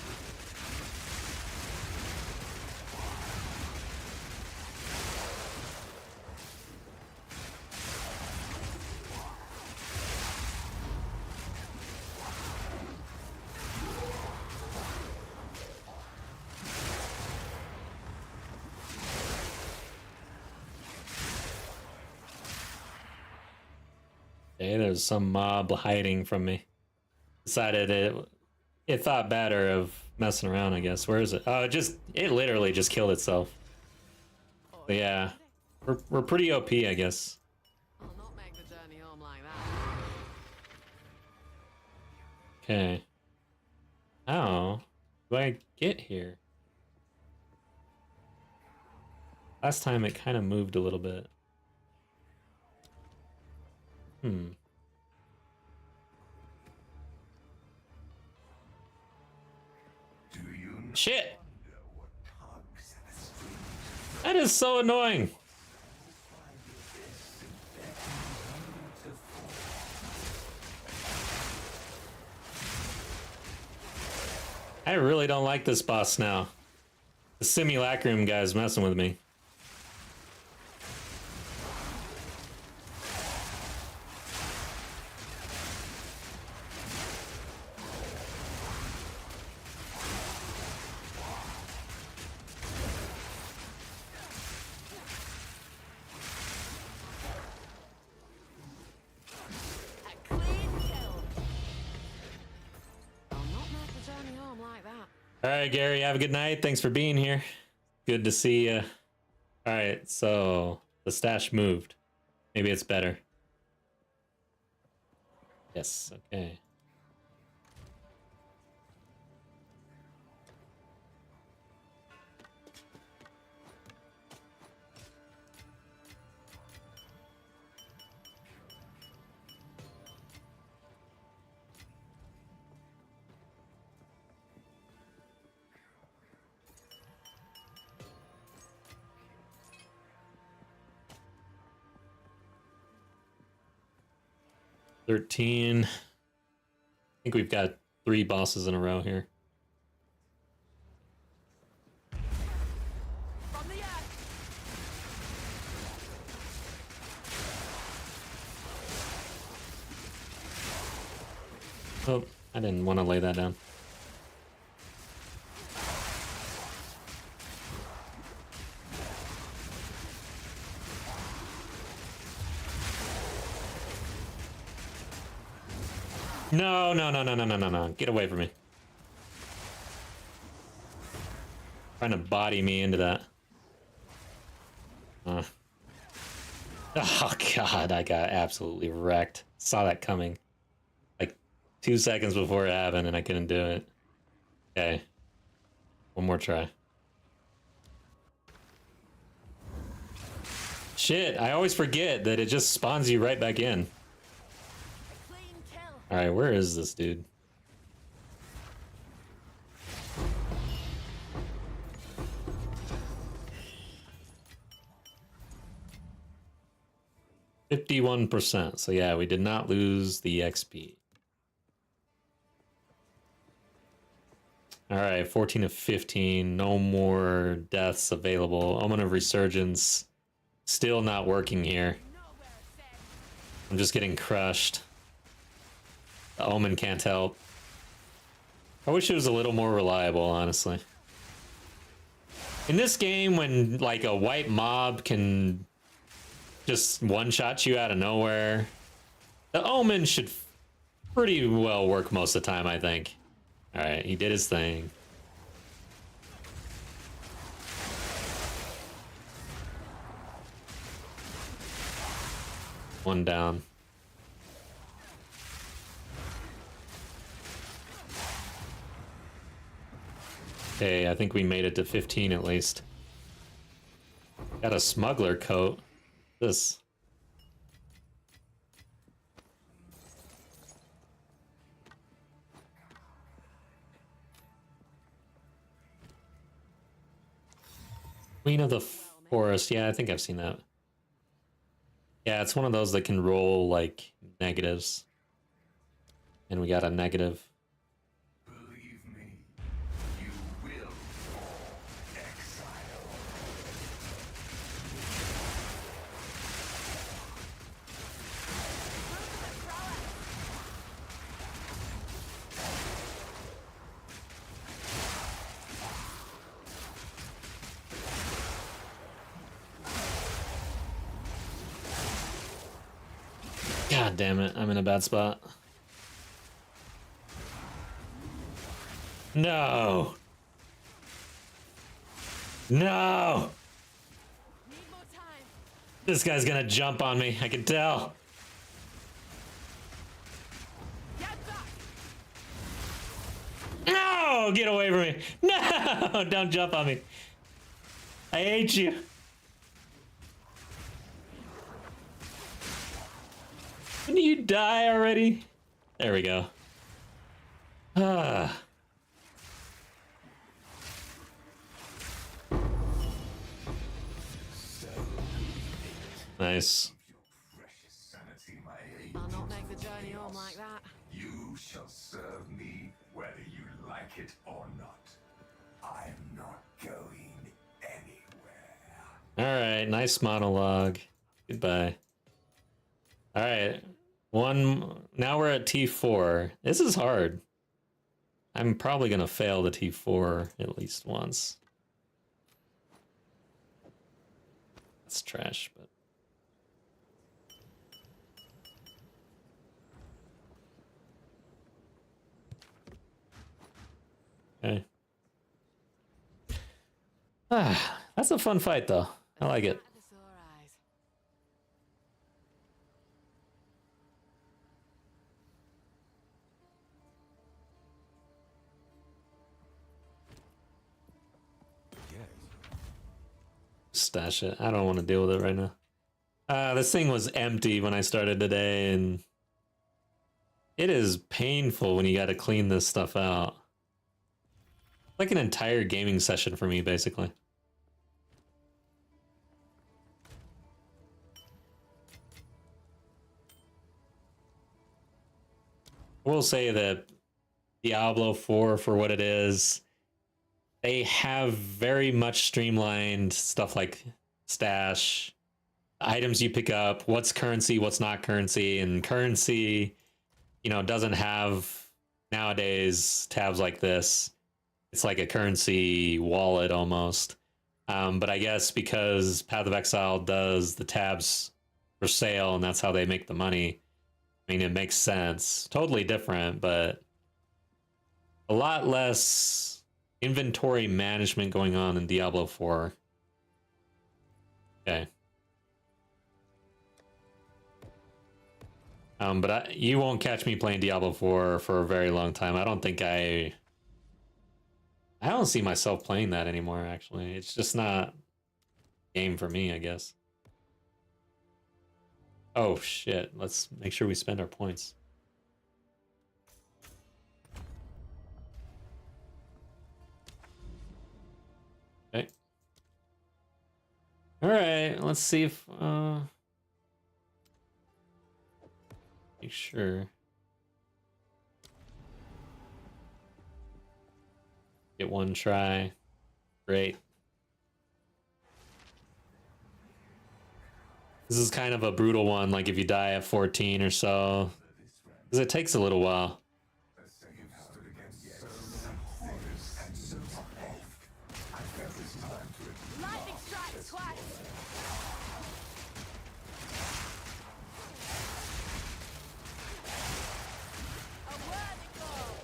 Okay, there's some mob hiding from me. Decided it thought better of messing around, I guess. Where is it? Oh, it literally just killed itself. But yeah, we're pretty OP, I guess. I'll not make the journey home like that. Okay. How do I get here? Last time it kind of moved a little bit. Do you not Shit! wonder what tugs at the strings That is so annoying. find this and beckon you to fall? I really don't like this boss now. The Simulacrum guy's messing with me. A clean kill. I'll not make the journey home like that. All right, Gary, have a good night. Thanks for being here. Good to see you. All right, so the stash moved. Maybe it's better. Yes, okay. $13. I think we've got 3 bosses in a row here. From the earth. Oh, I didn't want to lay that down. No, no, no, no, no, no, no, no. Get away from me. Trying to body me into that. Oh, God, I got absolutely wrecked. Saw that coming. Like 2 seconds before it happened and I couldn't do it. Okay. One more try. Shit, I always forget that it just spawns you right back in. Clean kill. Alright, where is this dude? %. So yeah, we did not lose the XP. Alright, 14 of 15. No more deaths available. Omen of Resurgence. Still not working here. Nowhere safe. I'm just getting crushed. The Omen can't help. I wish it was a little more reliable, honestly. In this game, when like a white mob can just one-shot you out of nowhere, the Omen should pretty well work most of the time, I think. Alright, he did his thing. One down. Okay, I think we made it to 15 at least. Got a smuggler coat. This. Queen of the Forest. Yeah, I think I've seen that. Yeah, it's one of those that can roll like negatives. And we got a negative. Believe me, you will fall exile. God damn it, I'm in a bad spot. No! No! Need more time. This guy's gonna jump on me, I can tell. Get back. No! Get away from me! No! Don't jump on me. I hate you. Didn't you die already? There we go. Ah. Nice. Your precious sanity, my I'll angel. not make the journey home like that. You shall serve me whether you like it or not. I'm not going anywhere. Alright, nice monologue. Goodbye. Alright. Now we're at T4. This is hard. I'm probably gonna fail the T4 at least once. That's trash, but okay. Ah, that's a fun fight though. I like it. The sore eyes. Yes. Stash it. I don't want to deal with it right now. This thing was empty when I started today, and it is painful when you got to clean this stuff out. Like an entire gaming session for me, basically. I will say that Diablo 4, for what it is, they have very much streamlined stuff like stash, items you pick up, what's currency, what's not currency, and currency, you know, doesn't have nowadays tabs like this. It's like a currency wallet almost. But I guess because Path of Exile does the tabs for sale and that's how they make the money, I mean, it makes sense. Totally different, but a lot less inventory management going on in Diablo 4. Okay. But you won't catch me playing Diablo 4 for a very long time. I don't think I don't see myself playing that anymore, actually. It's just not a game for me, I guess. Oh, shit. Let's make sure we spend our points. Okay. Alright, let's see if... make sure. Get one try. Great. This is kind of a brutal one, like if you die at 14 or so. Because it takes a little while. Lightning strikes twice. A worthy goal.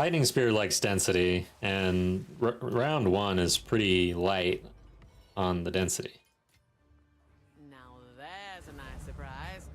Lightning Spear likes density, and round 1 is pretty light on the density. Now there's a nice surprise.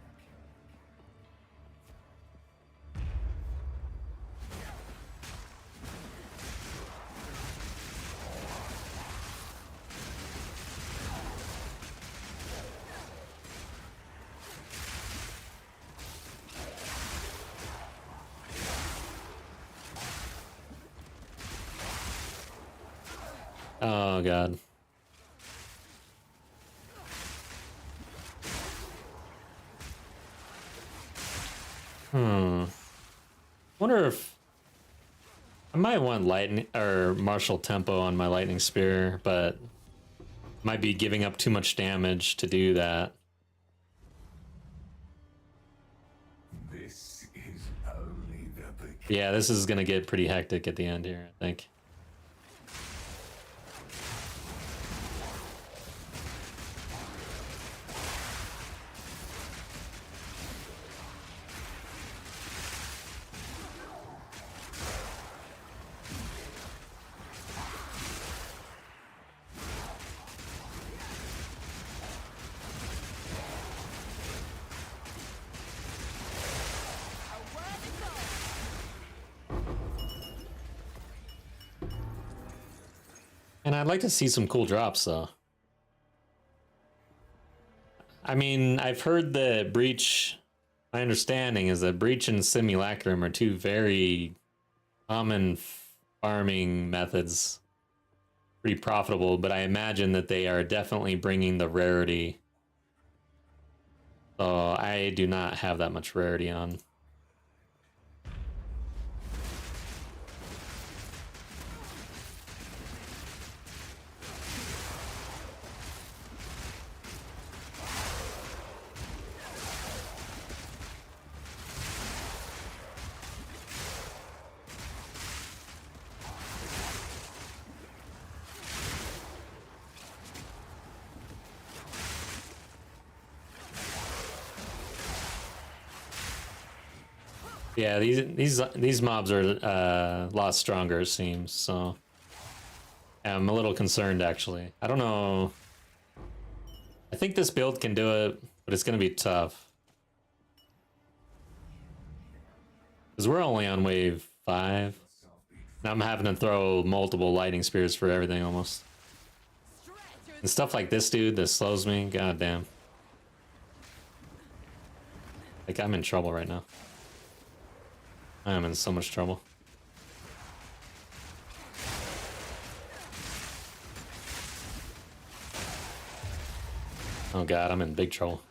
Oh god. Wonder if I might want lightning or martial tempo on my lightning spear, but might be giving up too much damage to do that. This is only the beginning. Yeah, this is gonna get pretty hectic at the end here, I think. And I'd like to see some cool drops, though. I mean, I've heard that Breach... My understanding is that Breach and Simulacrum are two very common farming methods. Pretty profitable, but I imagine that they are definitely bringing the rarity. So I do not have that much rarity on. Yeah, these mobs are a lot stronger, it seems. So yeah, I'm a little concerned, actually. I don't know. I think this build can do it, but it's gonna be tough because we're only on wave 5. Now I'm having to throw multiple lightning spears for everything almost, and stuff like this dude that slows me. God damn! Like I'm in trouble right now. I'm in so much trouble. Oh god, I'm in big trouble.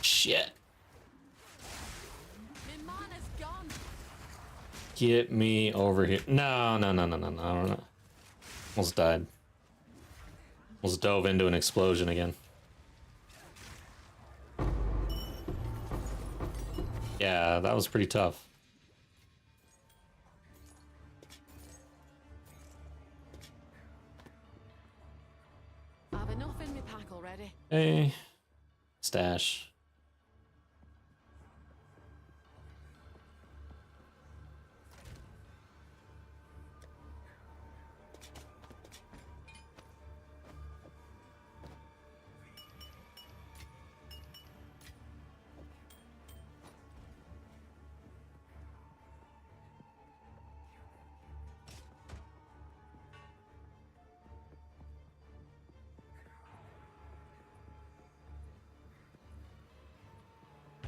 Shit. Get me over here. No. Almost died. Almost dove into an explosion again. Yeah, that was pretty tough. I have enough in my pack already. Hey, stash.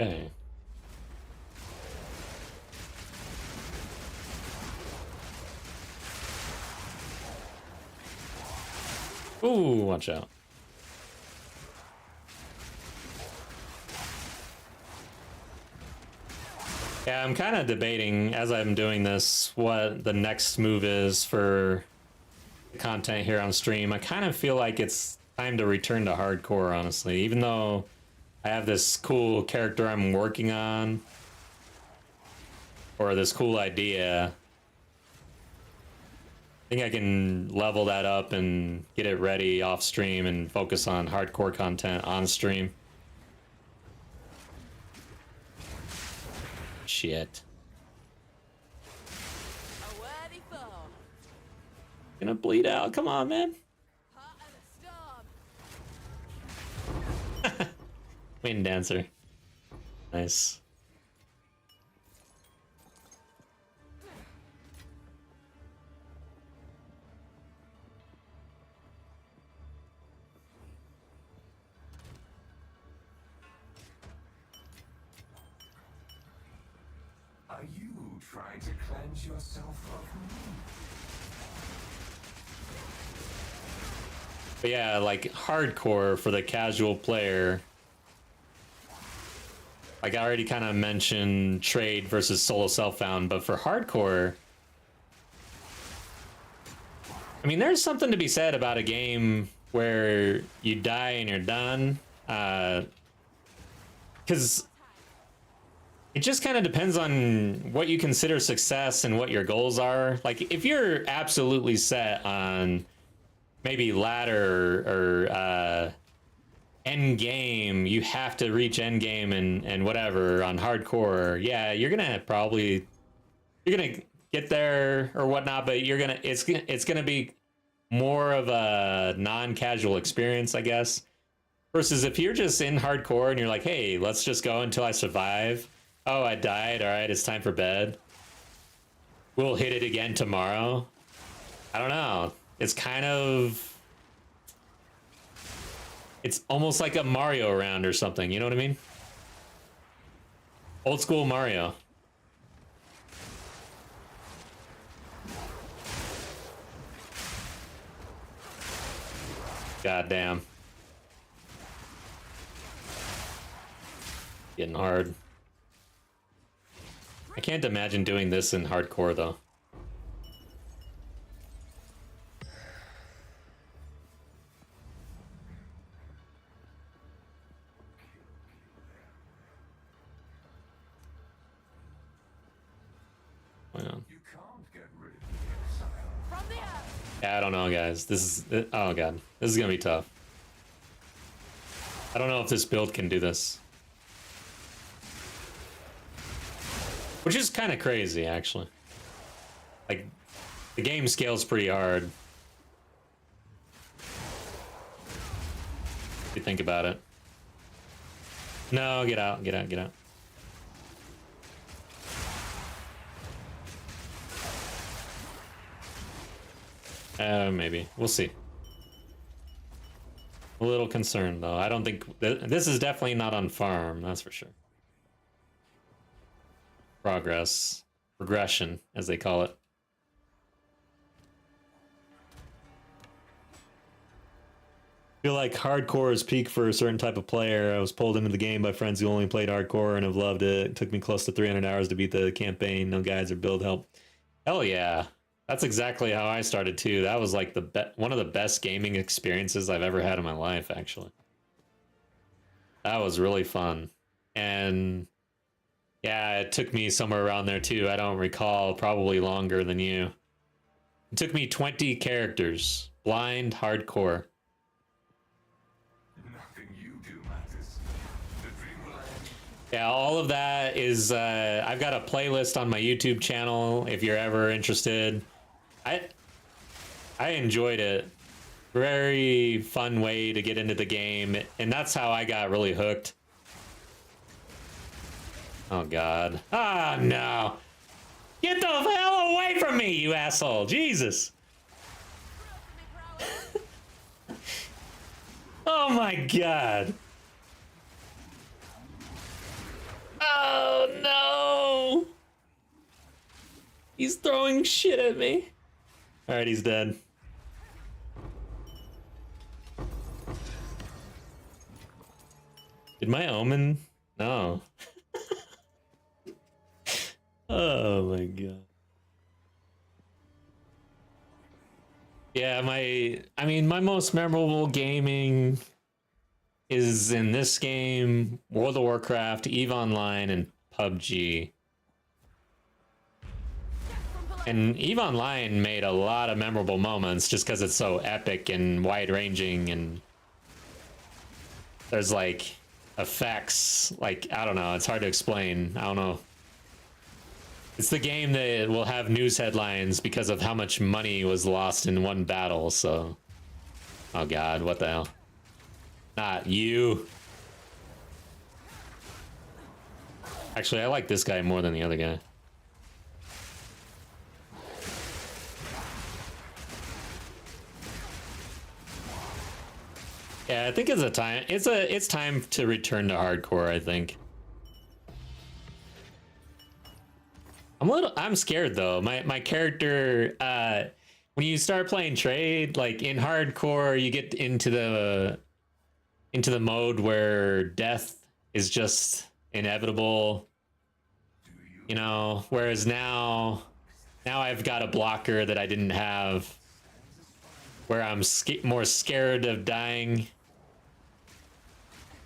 Okay. Ooh, watch out. Yeah, I'm kind of debating as I'm doing this what the next move is for the content here on stream. I kind of feel like it's time to return to hardcore, honestly, even though I have this cool character I'm working on, or this cool idea. I think I can level that up and get it ready off stream and focus on hardcore content on stream. shit. A worthy foe. Gonna bleed out. Come on, man. Part of the storm. Wind dancer. Nice. Are you trying to cleanse yourself of me? But yeah, like hardcore for the casual player. Like I already kind of mentioned trade versus solo self-found, but for hardcore, I mean, there's something to be said about a game where you die and you're done. Because it just kind of depends on what you consider success and what your goals are. Like if you're absolutely set on maybe ladder or end game, you have to reach end game and whatever on hardcore, yeah, you're gonna get there or whatnot, but it's gonna be more of a non-casual experience, I guess, versus if you're just in hardcore and you're like, hey, let's just go until I survive. Oh, I died, all right, it's time for bed, we'll hit it again tomorrow. I don't know, it's kind of, it's almost like a Mario round or something, you know what I mean? Old school Mario. God damn. Getting hard. I can't imagine doing this in hardcore though. You can't get rid of the exile. From the earth. Yeah, I don't know, guys. This is... Oh, God. This is gonna be tough. I don't know if this build can do this. Which is kind of crazy, actually. Like, the game scales pretty hard. If you think about it. No, get out, get out, get out. Maybe. We'll see. A little concerned, though. I don't think... This is definitely not on farm, that's for sure. Progress. Regression, as they call it. I feel like hardcore is peak for a certain type of player. I was pulled into the game by friends who only played hardcore and have loved it. It took me close to 300 hours to beat the campaign. No guides or build help. Hell yeah. That's exactly how I started too. That was like one of the best gaming experiences I've ever had in my life, actually. That was really fun. And yeah, it took me somewhere around there too. I don't recall, probably longer than you. It took me 20 characters. Blind, hardcore. Nothing you do matters. The dream will end. Yeah, all of that is, I've got a playlist on my YouTube channel if you're ever interested. I enjoyed it. Very fun way to get into the game, and that's how I got really hooked. Oh God. Ah, no. Get the hell away from me, you asshole. Jesus. Oh my God. Oh no. He's throwing shit at me. All right, he's dead. Did my omen? No. Oh my God. Yeah, my most memorable gaming is in this game, World of Warcraft, EVE Online, and PUBG. And EVE Online made a lot of memorable moments just because it's so epic and wide-ranging, and there's like effects, like, I don't know, it's hard to explain. I don't know. It's the game that will have news headlines because of how much money was lost in one battle, so... Oh god, what the hell? Not you. Actually, I like this guy more than the other guy. Yeah, I think it's time to return to hardcore, I think. I'm scared though. My character, when you start playing trade, like in hardcore, you get into the mode where death is just inevitable, you know, whereas now I've got a blocker that I didn't have, where I'm more scared of dying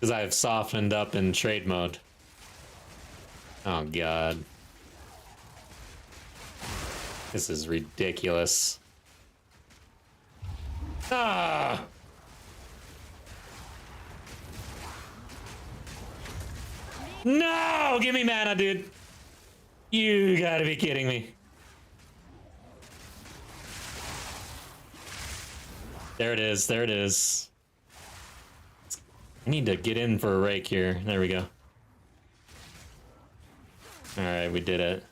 because I've softened up in trade mode. Oh god. This is ridiculous. Ah! No! Give me mana, dude! You gotta be kidding me. There it is, there it is. I need to get in for a rake here. There we go. Alright, we did it.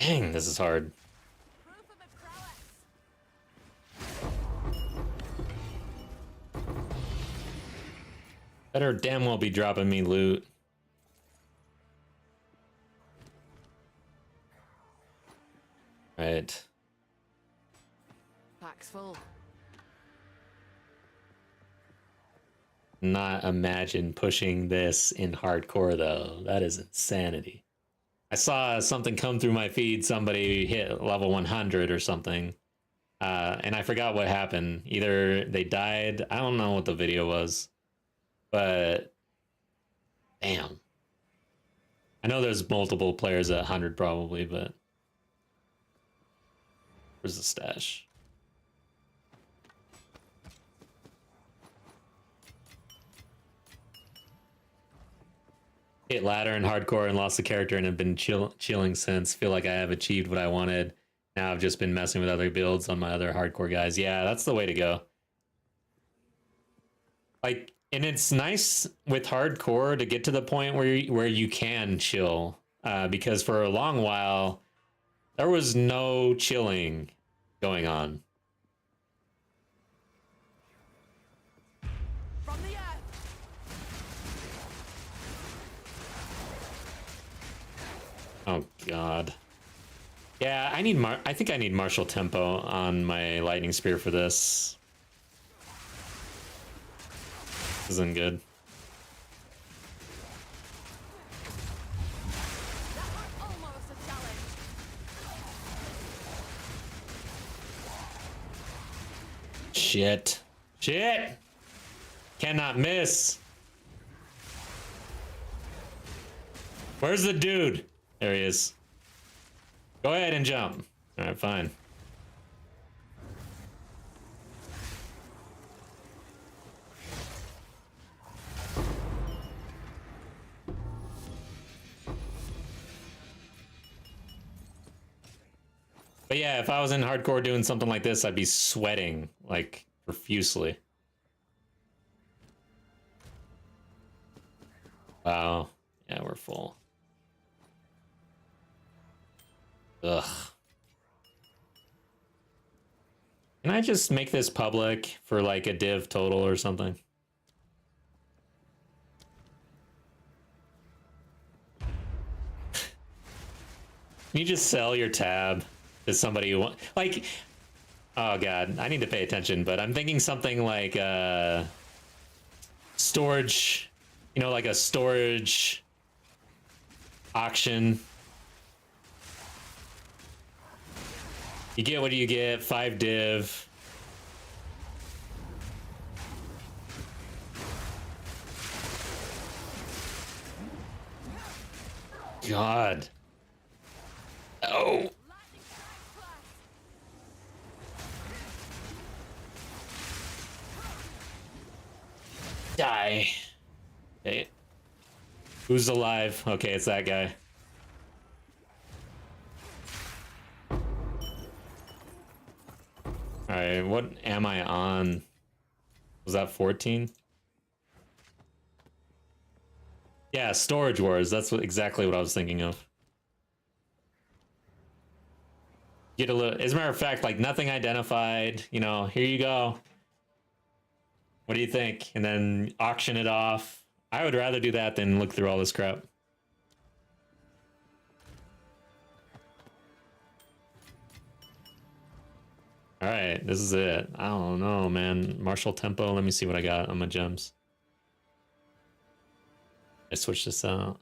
Dang, this is hard. Better damn well be dropping me loot. Right. Pack's full. Not imagine pushing this in hardcore though. That is insanity. I saw something come through my feed. Somebody hit level 100 or something. And I forgot what happened. Either they died. I don't know what the video was. But damn. I know there's multiple players at 100 probably, but where's the stash? Hit ladder in hardcore and lost the character and have been chilling since. Feel like I have achieved what I wanted. Now I've just been messing with other builds on my other hardcore guys. Yeah, that's the way to go. Like, and it's nice with hardcore to get to the point where you can chill, because for a long while there was no chilling going on. From the earth. Oh god. Yeah, I think I need martial tempo on my lightning spear for this. This isn't good. That was almost a challenge. Shit. Shit! Cannot miss. Where's the dude? There he is. Go ahead and jump. Alright, fine. But yeah, if I was in hardcore doing something like this, I'd be sweating, like, profusely. Wow. Yeah, we're full. Ugh. Can I just make this public for, like, a div total or something? Can you just sell your tab to somebody who wants, like, oh god, I need to pay attention, but I'm thinking something like storage, you know, like a storage auction. You get what you get, 5 div. God. Oh. Die. Okay. Who's alive? Okay, it's that guy. Alright, what am I on? Was that 14? Yeah, Storage Wars. That's exactly what I was thinking of. Get a little. As a matter of fact, like nothing identified. You know, here you go. What do you think? And then auction it off. I would rather do that than look through all this crap. All right, this is it. I don't know, man. Martial tempo. Let me see what I got on my gems. I switched this out.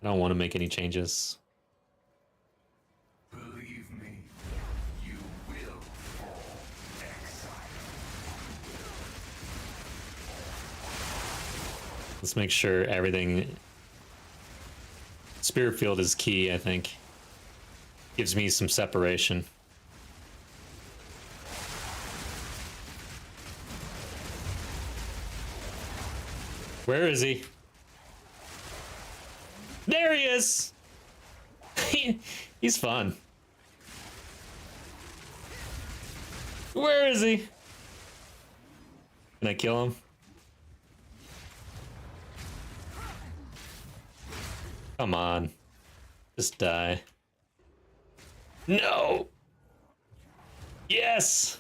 I don't want to make any changes. Believe me, you will fall exile. Let's make sure everything. Spirit field is key, I think. Gives me some separation. Where is he? There he is! He's fun. Where is he? Can I kill him? Come on. Just die. No! Yes!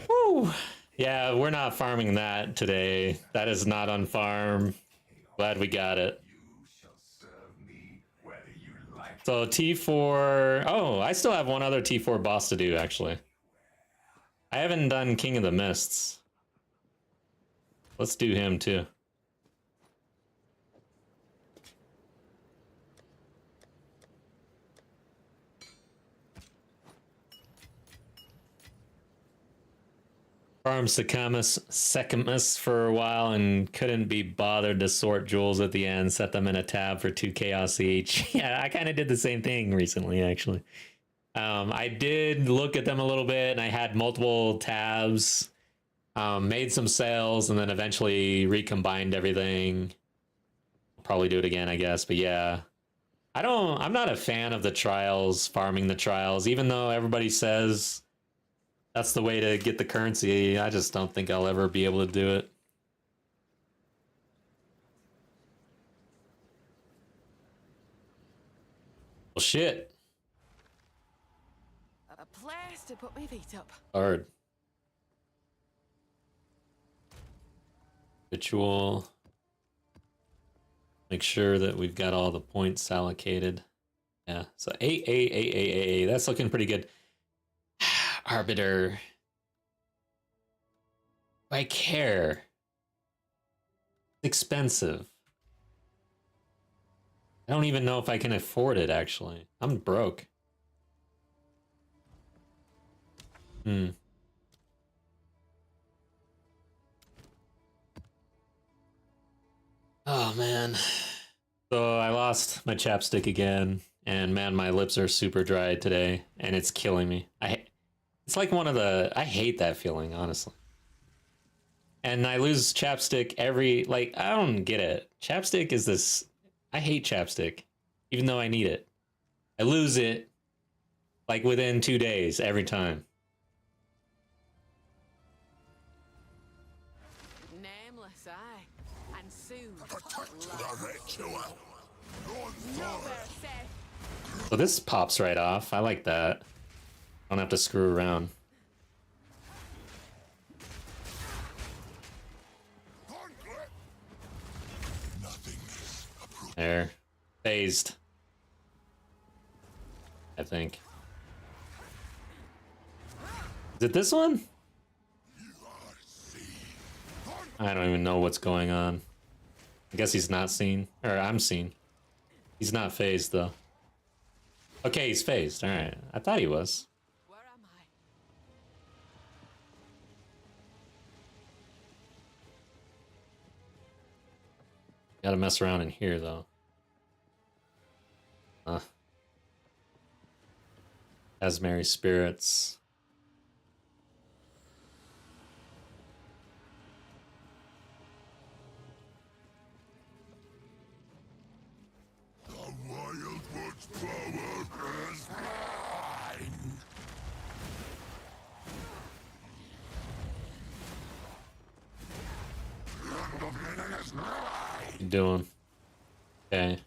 Woo! Yeah, we're not farming that today. That is not on farm. Glad we got it. You shall serve me whether you like. So T4... Oh, I still have one other T4 boss to do, actually. I haven't done King of the Mists. Let's do him, too. Farmed Secamus for a while and couldn't be bothered to sort jewels at the end. Set them in a tab for 2 chaos each. Yeah, I kind of did the same thing recently, actually. I did look at them a little bit, and I had multiple tabs. Made some sales, and then eventually recombined everything. I'll probably do it again, I guess. But yeah, I'm not a fan of the trials, farming the trials, even though everybody says that's the way to get the currency. I just don't think I'll ever be able to do it. Well, shit. A place to put my feet up. Hard. Ritual. Make sure that we've got all the points allocated. Yeah, so A. That's looking pretty good. Arbiter. I care. It's expensive. I don't even know if I can afford it, actually. I'm broke. Oh, man. So I lost my chapstick again, and man, my lips are super dry today, and it's killing me. It's like one of the... I hate that feeling, honestly. And I lose chapstick I don't get it. Chapstick is this... I hate chapstick, even though I need it. I lose it, like, within 2 days, every time. Nameless, aye. And soon. The ritual. Nowhere safe. So this pops right off. I like that. Don't have to screw around. There. Phased. I think. Is it this one? I don't even know what's going on. I guess he's not seen. Or I'm seen. He's not phased, though. Okay, he's phased. Alright. I thought he was. Where am I? Gotta mess around in here, though. Asmary spirits. The Wildwood's power is mine! What you doing? Okay.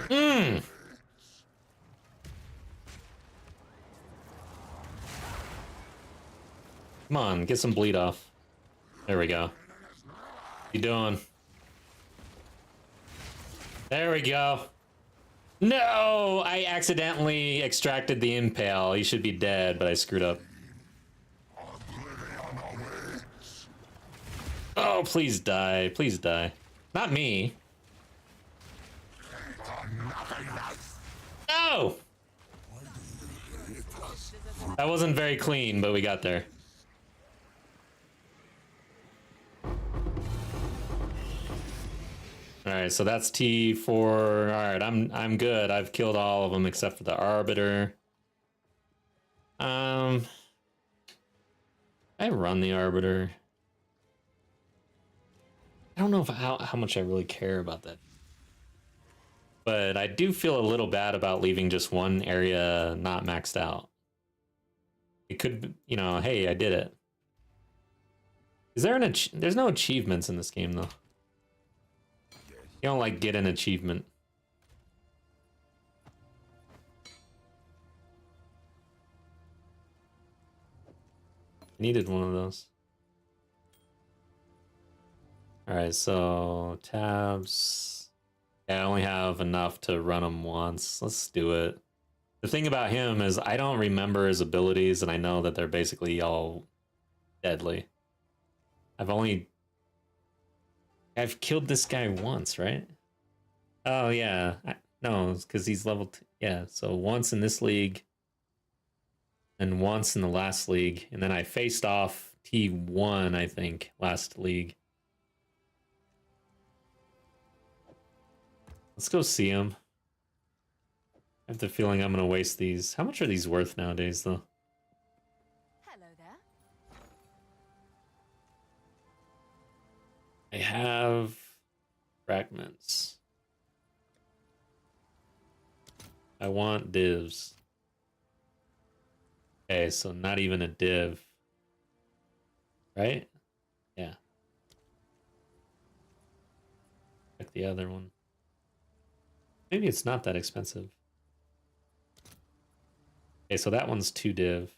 Mmm! Come on, get some bleed off. There we go. What you doing? There we go. No! I accidentally extracted the impale. He should be dead, but I screwed up. Oh, please die. Please die. Not me. No! That wasn't very clean, but we got there. Alright, so that's T4. Alright, I'm good. I've killed all of them except for the Arbiter. I run the Arbiter. I don't know if how much I really care about that. But I do feel a little bad about leaving just one area not maxed out. It could, you know, hey, I did it. Is there there's no achievements in this game though. You don't like get an achievement. Needed one of those. Alright, so tabs. Yeah, I only have enough to run them once. Let's do it. The thing about him is I don't remember his abilities, and I know that they're basically all deadly. I've killed this guy once, right? Oh, yeah. No, because he's level 2. Yeah, so once in this league, and once in the last league, and then I faced off T1, I think, last league. Let's go see him. I have the feeling I'm going to waste these. How much are these worth nowadays, though? Hello there. I have fragments. I want divs. Okay, so not even a div. Right? Yeah. Check the other one. Maybe it's not that expensive. Okay, so that one's 2 div.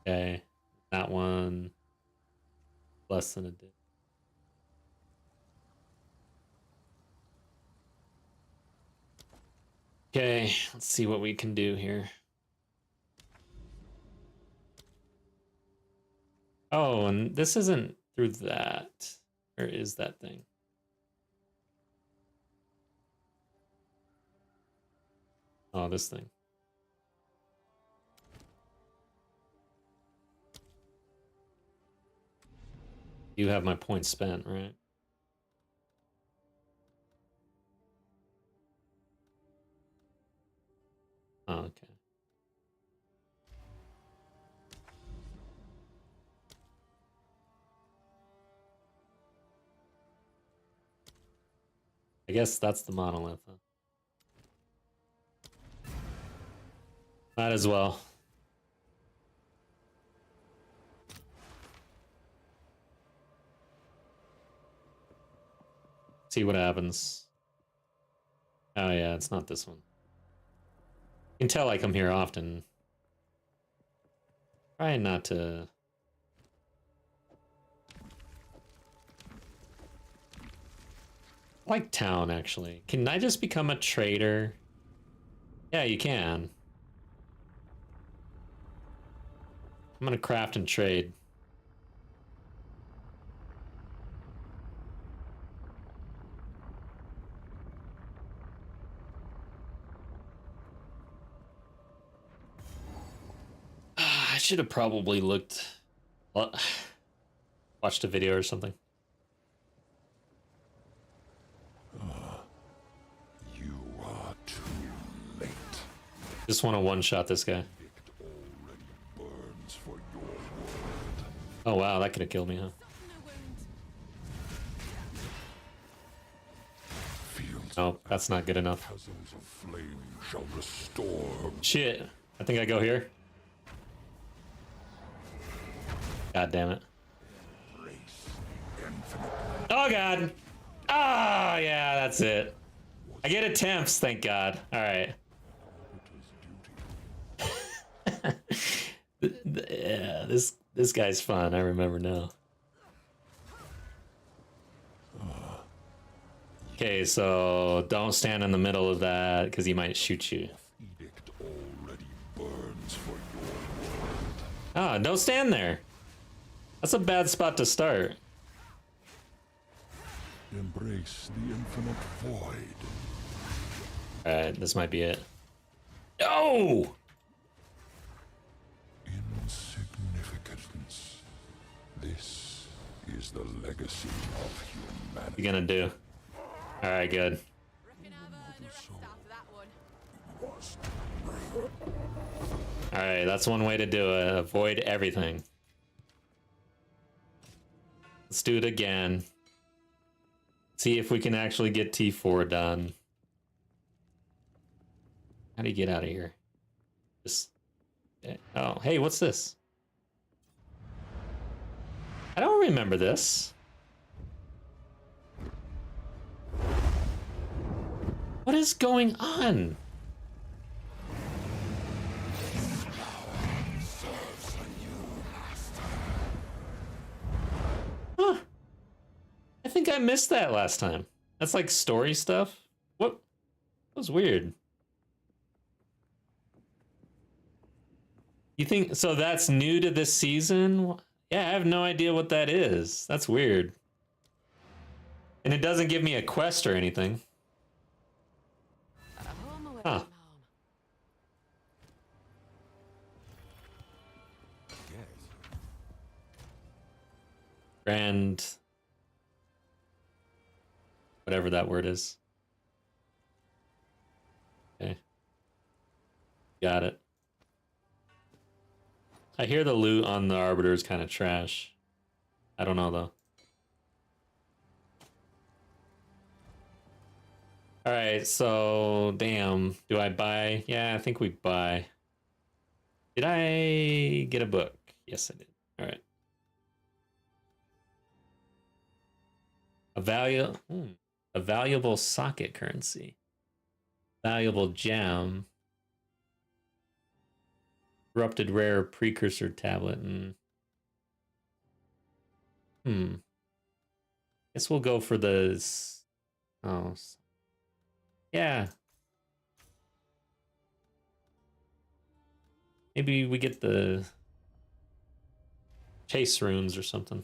Okay, that one less than a div. Okay, let's see what we can do here. Oh, and this isn't through that. Where is that thing? Oh, this thing. You have my points spent, right? Oh, okay. I guess that's the monolith, huh? Might as well. See what happens. Oh yeah, it's not this one. You can tell I come here often. Try not to... I like town, actually. Can I just become a trader? Yeah, you can. I'm gonna craft and trade. should have probably looked, watched a video or something. You are too late. Just want to one-shot this guy. It already burns for your world. Oh wow, that could have killed me, huh? Fields No, that's not good enough. chasms of flame shall restore. Shit, I think I go here. God damn it. Oh god. Ah, yeah, that's it. I get attempts, thank God. All right. Yeah, this guy's fun. I remember now. Okay, so don't stand in the middle of that because he might shoot you. Edict already burns for your world. Ah, don't stand there. That's a bad spot to start. Embrace the infinite void. All right, this might be it. No! Insignificance. This is the legacy of What humanity. you gonna do? All right, good. All right, that's one way to do it. Avoid everything. Let's do it again. See if we can actually get T4 done. How do you get out of here? Just... Oh, hey, what's this? I don't remember this. What is going on? Huh. I think I missed that last time. That's like story stuff. What? That was weird. You think so? That's new to this season? Yeah, I have no idea what that is. That's weird. And it doesn't give me a quest or anything. Huh. Grand... whatever that word is. Okay. Got it. I hear the loot on the Arbiter is kind of trash. I don't know, though. Alright, so... damn. Do I buy? Yeah, I think we buy. Did I get a book? Yes, I did. Alright. A valuable socket currency. Valuable gem. Corrupted rare precursor tablet. Guess we'll go for the... oh. Yeah. Maybe we get the... chase runes or something.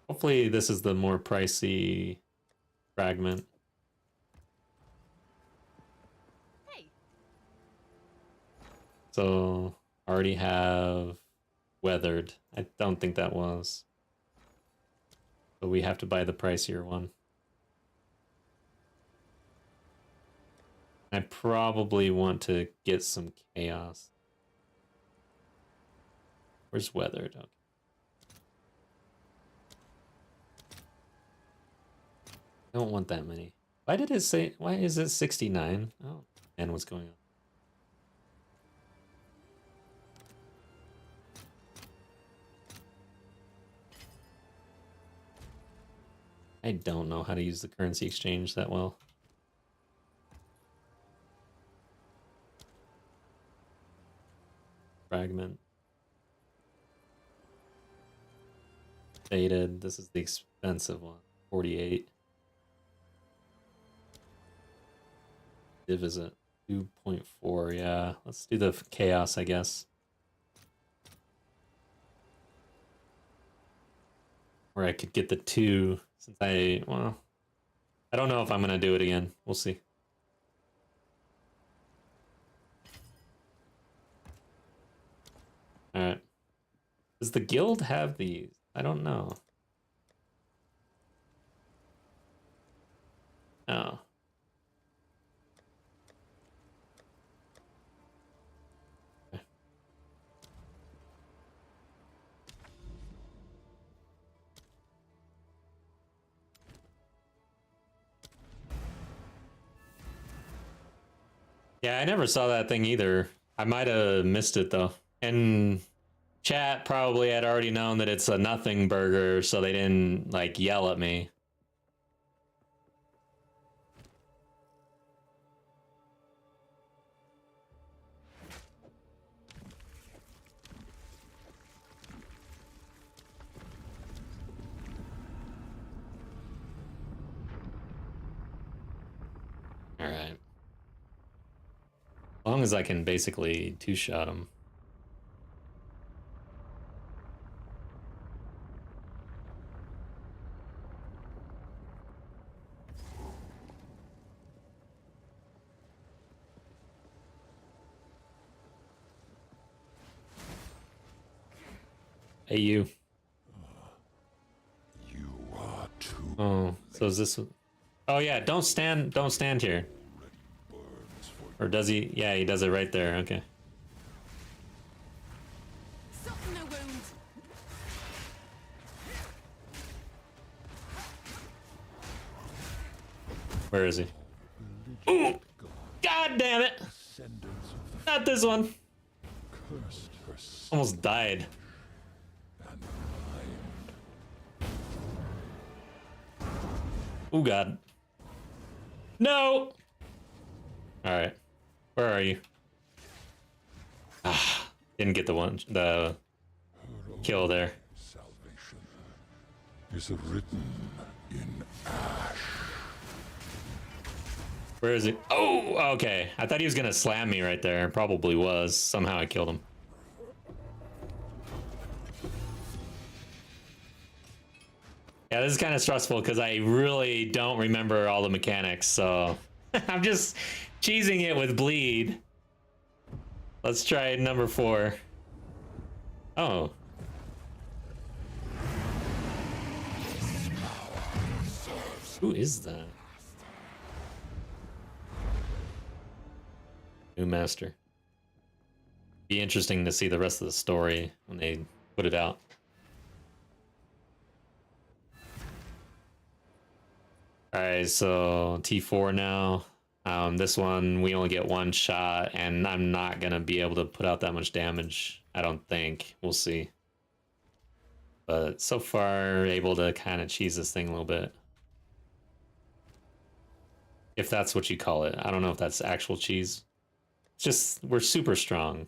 Hopefully this is the more pricey fragment. Hey. So, already have weathered. I don't think that was. So we have to buy the pricier one. I probably want to get some chaos. Where's weathered? Okay. I don't want that many. Why did it say, why is it 69? Oh, and what's going on? I don't know how to use the currency exchange that well. Fragment. Faded. This is the expensive one. 48. Div is it? 2.4. Yeah. Let's do the chaos, I guess. Or I could get the 2 since well, I don't know if I'm going to do it again. We'll see. Does the guild have these? I don't know. Oh. Yeah, I never saw that thing either. I might have missed it though. And chat probably had already known that it's a nothing burger, so they didn't like yell at me. All right. As long as I can basically two-shot him. Hey, you. You are too Oh, so is this? Oh yeah, don't stand here. burns for Or does he? Yeah, he does it right there. Okay. Soften the wound. Where is he? Ooh! God damn it! descendants of Not this one. the cursed her Almost died. and Oh god. No! Alright. Where are you? Ah, didn't get the kill there. salvation is written in ash. Where is he? Oh, okay. I thought he was gonna slam me right there. Probably was. Somehow I killed him. Yeah, this is kind of stressful because I really don't remember all the mechanics, so I'm just cheesing it with bleed. Let's try number 4. Oh. Who is that? New master. Be interesting to see the rest of the story when they put it out. Alright, so T4 now. This one, we only get one shot, and I'm not going to be able to put out that much damage. I don't think. We'll see. But so far, able to kind of cheese this thing a little bit. If that's what you call it. I don't know if that's actual cheese. It's just, we're super strong.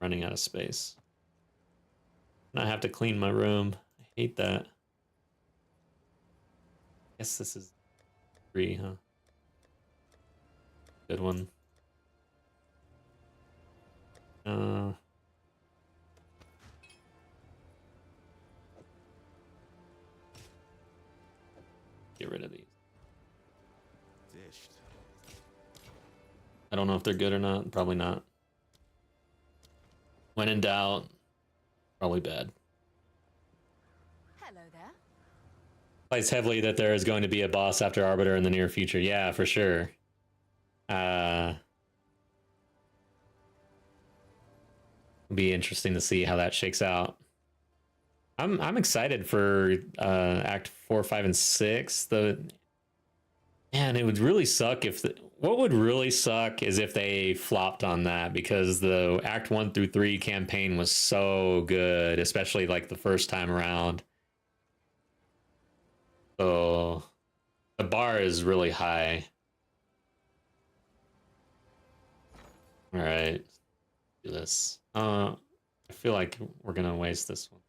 Running out of space. And I have to clean my room. I hate that. Guess this is 3, huh? Good one. Get rid of these. Dished. I don't know if they're good or not. Probably not. When in doubt, probably bad. Hello there. Plays heavily that there is going to be a boss after Arbiter in the near future. Yeah, for sure. It'll be interesting to see how that shakes out. I'm excited for Act 4, 5, and 6. Man, it would really suck if what would really suck is if they flopped on that, because the Act 1 through 3 campaign was so good, especially like the first time around. So the bar is really high. All right, do this. I feel like we're gonna waste this one.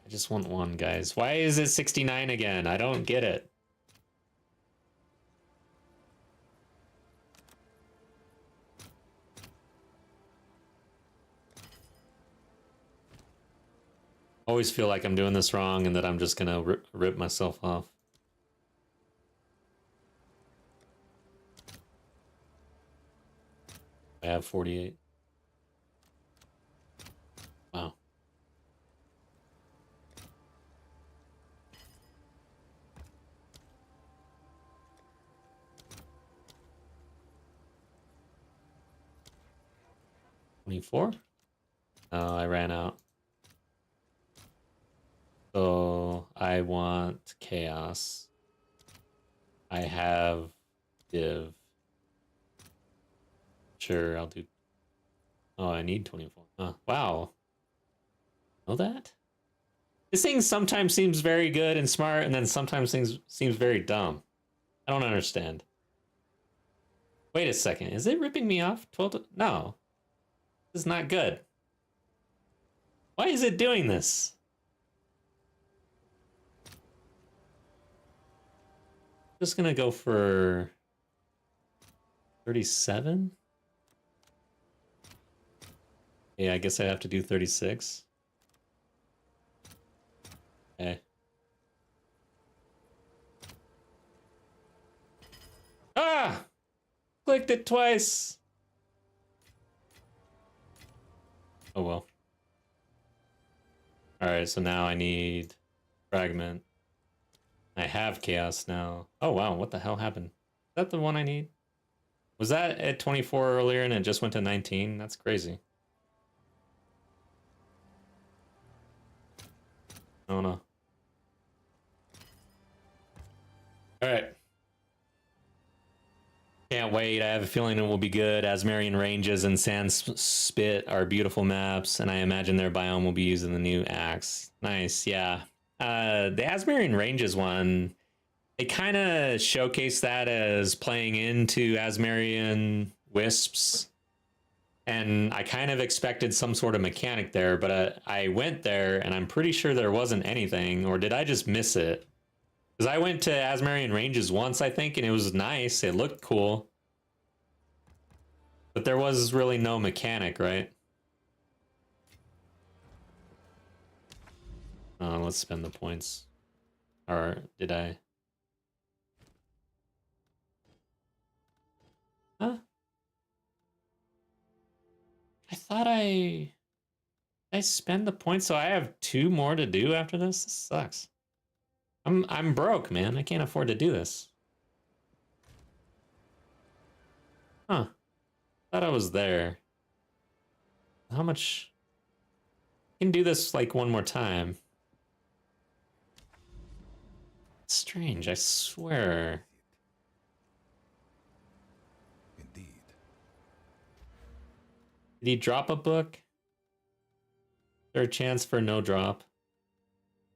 I just want one, guys. Why is it 69 again? I don't get it. Always feel like I'm doing this wrong and that I'm just gonna rip myself off. I have 48. Wow. $24? Oh, I ran out. So I want chaos. I have div. Sure, I'll do. Oh, I need 24. Wow. Know that? This thing sometimes seems very good and smart, and then sometimes things seems very dumb. I don't understand. Wait a second. Is it ripping me off? 12? No. This is not good. Why is it doing this? Just gonna go for 37. Yeah, I guess I have to do 36. Okay. Ah! Clicked it twice. Oh well. Alright, so now I need fragment. I have chaos now. Oh wow, what the hell happened? Is that the one I need? Was that at 24 earlier and it just went to 19? That's crazy. Oh no. Alright. Can't wait. I have a feeling it will be good. Asmarian Ranges and Sand Spit are beautiful maps, and I imagine their biome will be used in the new axe. Nice, yeah. The Asmarian Ranges one, they kind of showcase that as playing into Asmarian Wisps, and I kind of expected some sort of mechanic there, but I went there, and I'm pretty sure there wasn't anything, or did I just miss it? Because I went to Asmarian Ranges once, I think, and it was nice. It looked cool. But there was really no mechanic, right? Let's spend the points. Or did I? Huh? I thought I spend the points, so I have 2 more to do after this? This sucks. I'm broke, man. I can't afford to do this. Huh. Thought I was there. How much? I can do this like one more time. It's strange, I swear. Indeed. Did he drop a book? Is there a chance for no drop?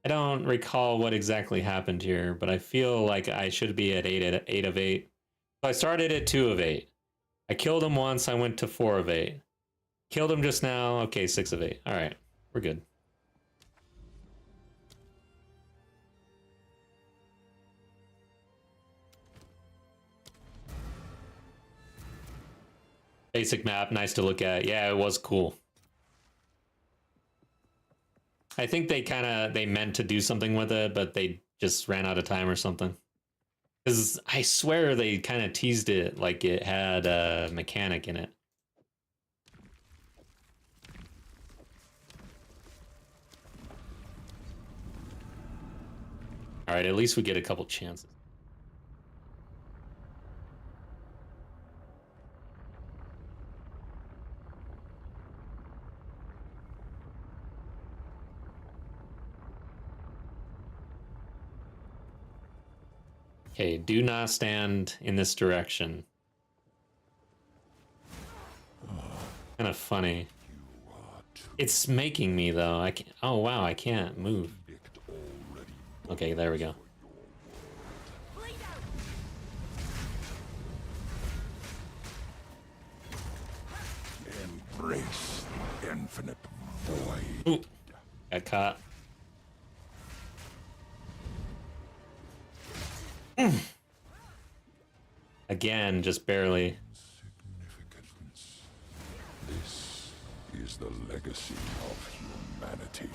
I don't recall what exactly happened here, but I feel like I should be at 8 of 8. So I started at 2 of 8. I killed him once, I went to 4 of 8. Killed him just now, okay, 6 of 8. Alright, we're good. Basic map, nice to look at. Yeah, it was cool. I think they meant to do something with it, but they just ran out of time or something. Because I swear they kind of teased it like it had a mechanic in it. Alright, at least we get a couple chances. Okay, do not stand in this direction. Kind of funny. It's making me though. I can't. Oh wow, I can't move. Okay, there we go. Embrace the infinite void. Ooh, got caught. Again, just barely. Significance. This is the legacy of humanity.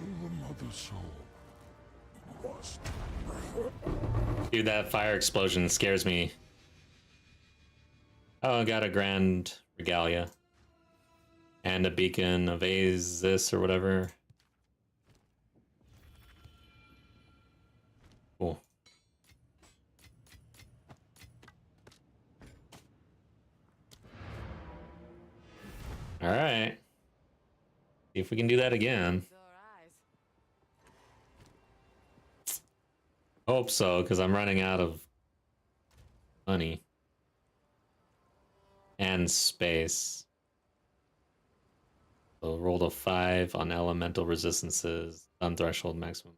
The mother soul must. Dude, that fire explosion scares me. Oh, I got a Grand Regalia. And a Beacon of Aziz or whatever. Cool. Alright. See if we can do that again. Sore eyes. Hope so, because I'm running out of money. And space. So rolled a 5 on elemental resistances, on threshold maximum.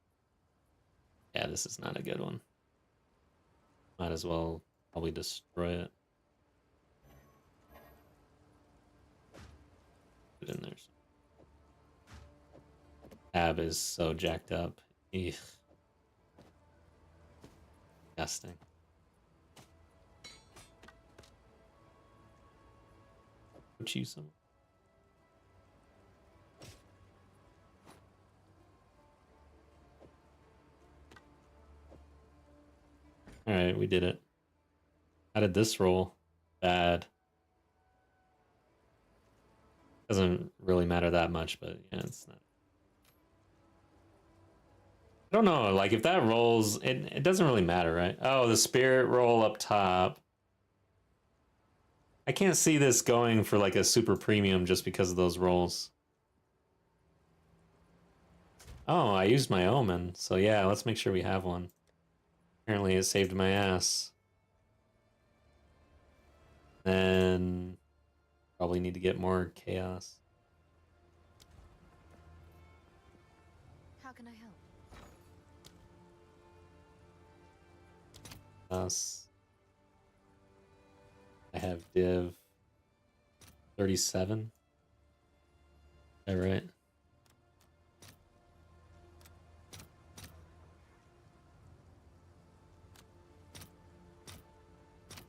Yeah, this is not a good one. Might as well probably destroy it. Put it in there. Tab is so jacked up. Eugh. Disgusting. Put you some. Alright, we did it. How did this roll? Bad. Doesn't really matter that much, but yeah, it's not. I don't know, like if that rolls, it doesn't really matter, right? Oh, the spirit roll up top. I can't see this going for like a super premium just because of those rolls. Oh, I used my omen. So yeah, let's make sure we have one. Apparently it saved my ass. Then probably need to get more chaos. How can I help? Us. I have div 37. Is that right?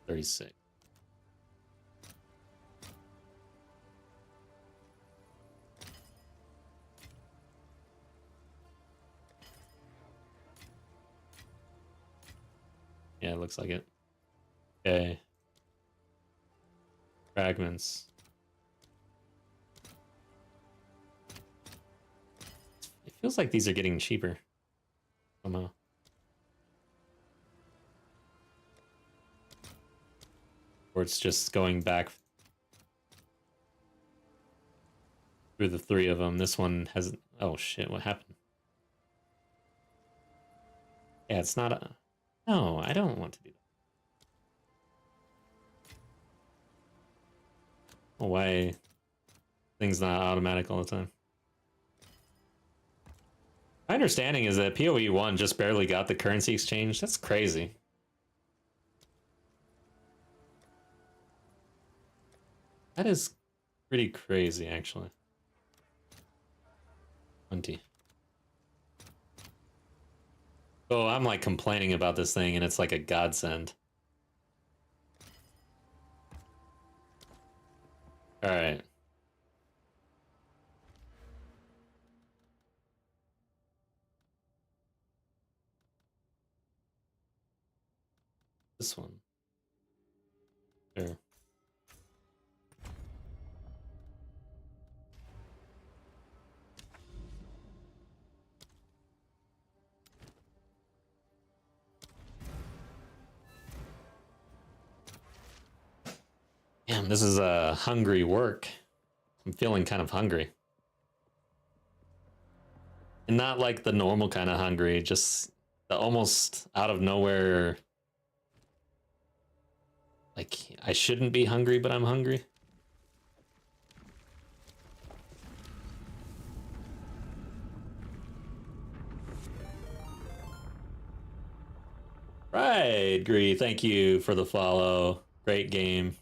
$36. Yeah, it looks like it. Okay. Fragments. It feels like these are getting cheaper somehow. Or it's just going back through the 3 of them. This one hasn't. Oh shit, what happened? Yeah, it's not a. No, I don't want to do that. Oh, why things not automatic all the time? My understanding is that PoE 1 just barely got the currency exchange. That's crazy. That is pretty crazy, actually. 20. Oh, I'm like complaining about this thing and it's like a godsend. Alright. This one. Sure. Damn, this is a hungry work. I'm feeling kind of hungry. And not like the normal kind of hungry, just the almost out of nowhere. Like, I shouldn't be hungry, but I'm hungry. Right, Gree, thank you for the follow. Great game.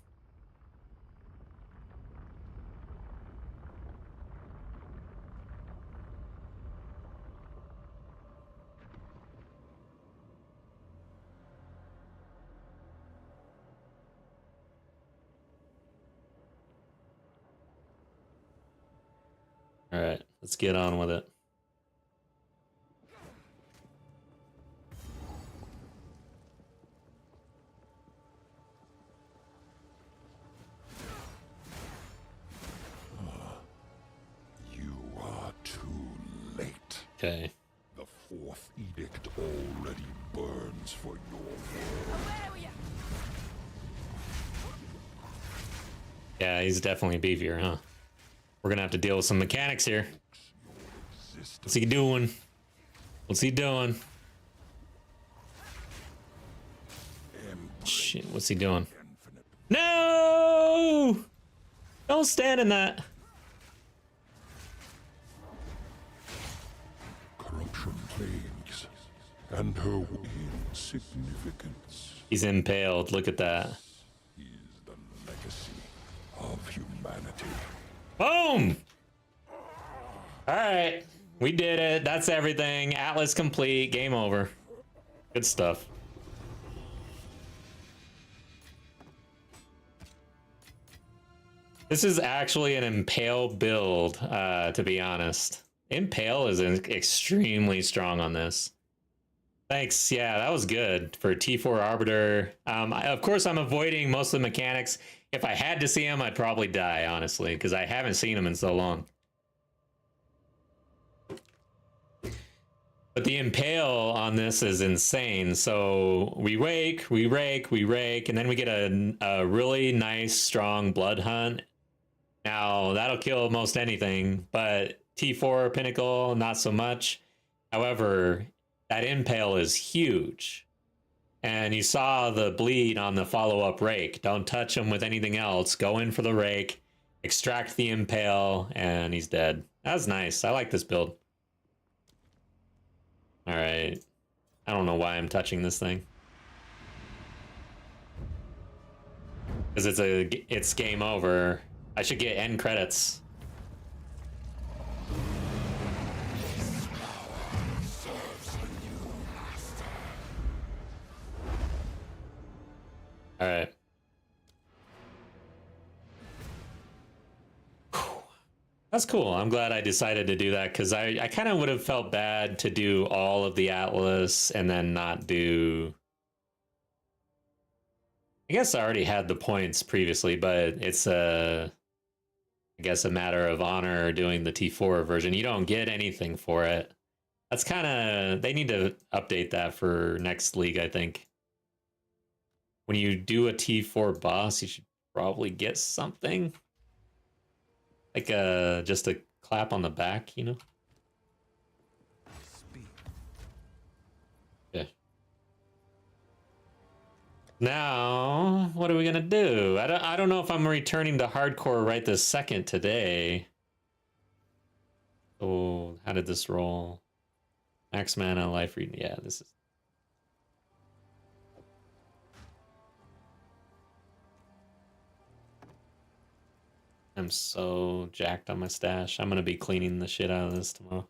All right, let's get on with it. Okay. The fourth edict already burns for your world. Yeah, he's definitely beefier, huh? We're gonna have to deal with some mechanics here. What's he doing? What's he doing? Shit, what's he doing? No! Don't stand in that. Corruption plagues, and her insignificance He's impaled. Look at that. is the legacy of humanity. Boom! Alright. We did it. That's everything. Atlas complete. Game over. Good stuff. This is actually an Impale build, to be honest. Impale is extremely strong on this. Thanks. Yeah, that was good for T4 Arbiter. Of course, I'm avoiding most of the mechanics. If I had to see him, I'd probably die, honestly, because I haven't seen him in so long. But the Impale on this is insane. So we rake, and then we get a really nice, strong Blood Hunt. Now, that'll kill most anything, but T4 Pinnacle, not so much. However, that Impale is huge. And you saw the bleed on the follow-up rake. Don't touch him with anything else. Go in for the rake, extract the Impale, and he's dead. That was nice. I like this build. All right. I don't know why I'm touching this thing. Because it's game over. I should get end credits. All right. That's cool. I'm glad I decided to do that because I kind of would have felt bad to do all of the Atlas and then not do... I guess I already had the points previously, but it's I guess a matter of honor doing the T4 version. You don't get anything for it. That's kind of... They need to update that for next league, I think. When you do a T4 boss, you should probably get something. Like just a clap on the back, you know? Yeah. Now, what are we gonna do? I don't know if I'm returning to hardcore right this second today. Oh, how did this roll? Max mana, life read. Yeah, this is... I'm so jacked on my stash. I'm gonna be cleaning the shit out of this tomorrow.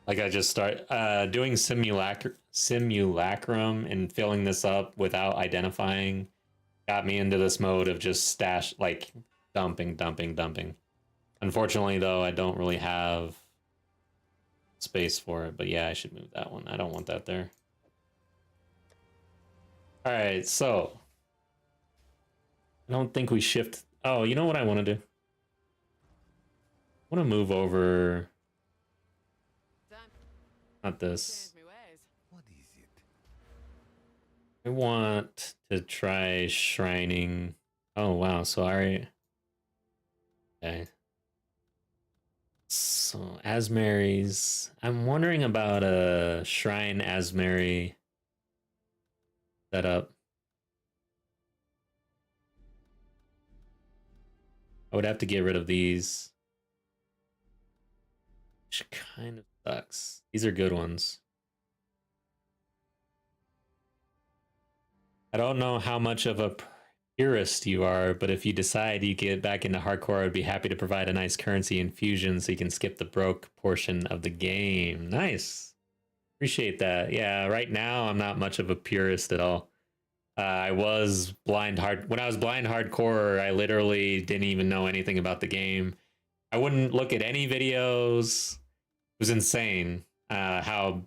Like I just start doing simulacrum and filling this up without identifying got me into this mode of just stash, like dumping. Unfortunately though, I don't really have space for it, but yeah, I should move that one. I don't want that there. All right, so I don't think we shift. Oh, you know what I want to do? I want to move over. Not this. What is it? I want to try shrining. Oh wow, so I already... Okay. So Asmary's... I'm wondering about a Shrine Asmary setup. I would have to get rid of these. Which kind of sucks. These are good ones. I don't know how much of a purist you are, but if you decide you get back into hardcore, I'd be happy to provide a nice currency infusion so you can skip the broke portion of the game. Nice. Appreciate that. Yeah, right now I'm not much of a purist at all. I was when I was blind hardcore, I literally didn't even know anything about the game. I wouldn't look at any videos. It was insane how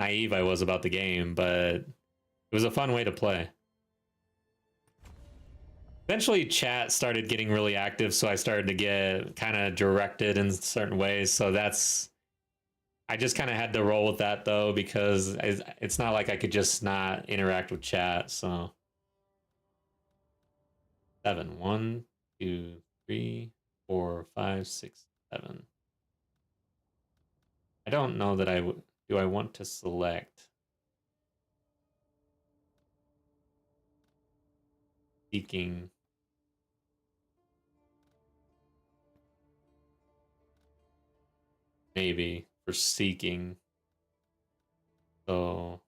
naive I was about the game, but it It was a fun way to play. Eventually, chat started getting really active, so I started to get kind of directed in certain ways. So I just kind of had to roll with that though, because it's not like I could just not interact with chat. So 7, 1, 2, 3, 4, 5, 6, 7. I don't know that do I want to select seeking. Maybe for seeking. So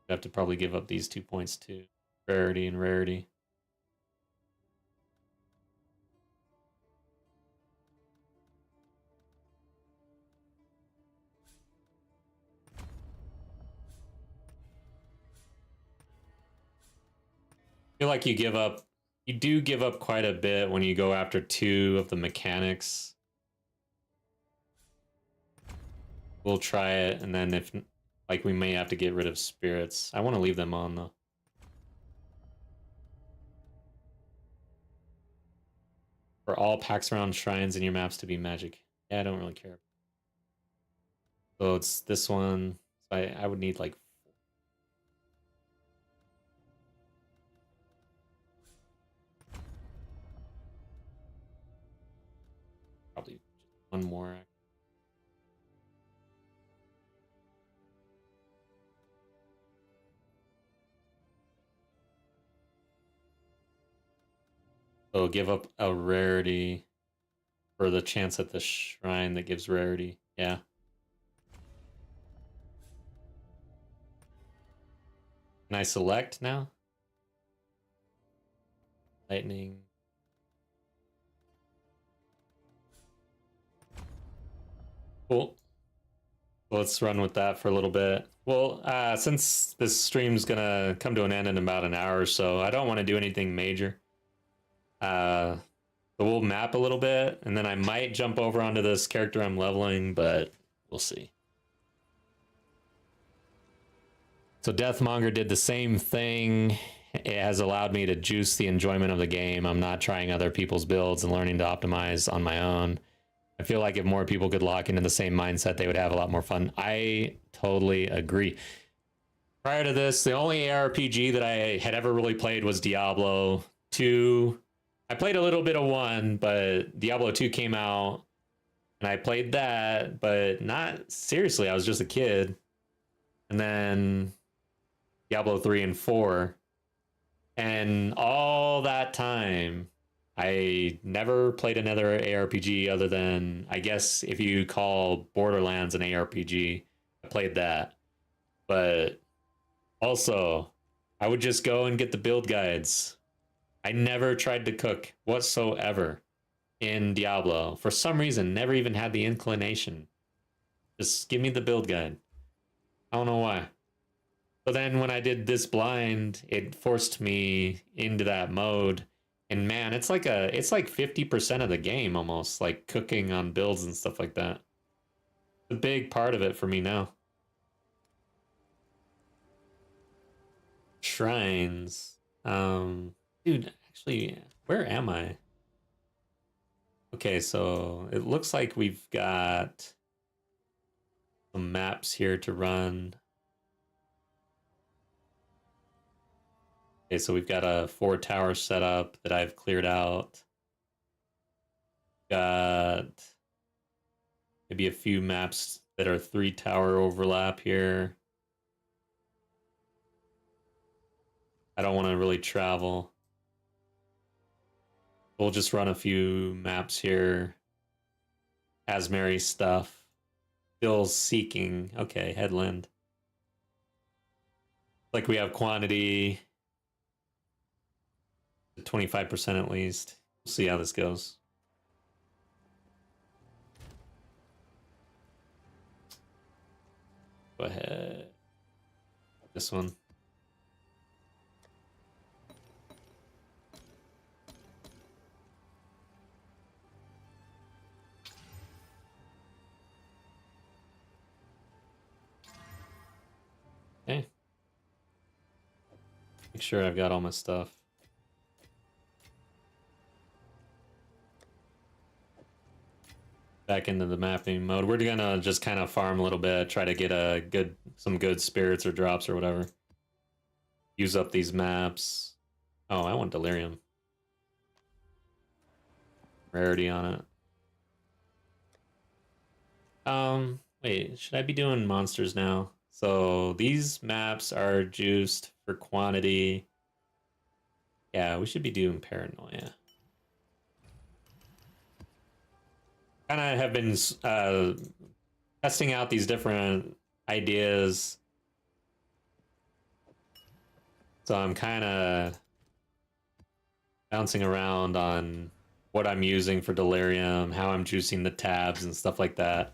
I have to probably give up these 2 points too. Rarity and rarity. I feel like you do give up quite a bit when you go after 2 of the mechanics. We'll try it, and then if, like, we may have to get rid of spirits. I want to leave them on though. For all packs around shrines in your maps to be magic. Yeah, I don't really care. So it's this one. So I would need like probably just one more. So give up a rarity for the chance at the shrine that gives rarity. Yeah. Can I select now? Lightning. Cool. Let's run with that for a little bit. Well, since this stream's gonna come to an end in about an hour or so, I don't want to do anything major. So we'll map a little bit, and then I might jump over onto this character I'm leveling, but we'll see. So Deathmonger did the same thing. It has allowed me to juice the enjoyment of the game. I'm not trying other people's builds and learning to optimize on my own. I feel like if more people could lock into the same mindset, they would have a lot more fun. I totally agree. Prior to this, the only ARPG that I had ever really played was Diablo 2. I played a little bit of 1, but Diablo 2 came out, and I played that, but not seriously. I was just a kid. And then Diablo 3 and 4. And all that time, I never played another ARPG other than, I guess, if you call Borderlands an ARPG, I played that. But also, I would just go and get the build guides. I never tried to cook whatsoever in Diablo. For some reason, never even had the inclination. Just give me the build guide. I don't know why. But then when I did this blind, it forced me into that mode. And man, it's like 50% of the game almost, like cooking on builds and stuff like that. It's a big part of it for me now. Shrines. Dude, actually, where am I? Okay, so it looks like we've got some maps here to run. Okay, so we've got a 4 tower setup that I've cleared out. Got maybe a few maps that are 3 tower overlap here. I don't want to really travel. We'll just run a few maps here. Asmary stuff. Still seeking. Okay, headland. Like we have quantity. 25% at least. We'll see how this goes. Go ahead. This one. Make sure I've got all my stuff. Back into the mapping mode. We're gonna just kind of farm a little bit, try to get some good spirits or drops or whatever. Use up these maps. Oh, I want Delirium. Rarity on it. Wait, should I be doing monsters now? So these maps are juiced for quantity. Yeah, we should be doing Paranoia. Kind of have been testing out these different ideas. So I'm kind of bouncing around on what I'm using for Delirium, how I'm juicing the tabs and stuff like that.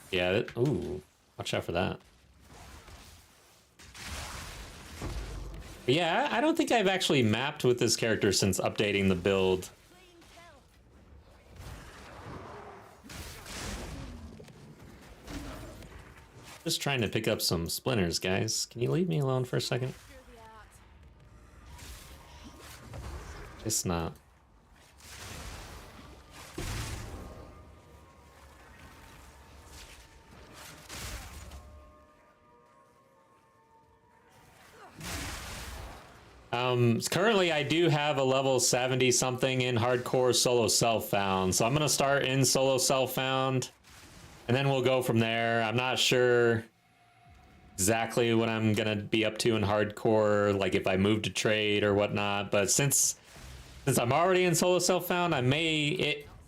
Yeah, ooh, watch out for that. But yeah, I don't think I've actually mapped with this character since updating the build. Just trying to pick up some splinters, guys. Can you leave me alone for a second? It's not. Currently I do have a level 70 something in hardcore solo self-found, so I'm gonna start in solo self-found and then we'll go from there. I'm not sure exactly what I'm gonna be up to in hardcore, like if I move to trade or whatnot, but since I'm already in solo self-found,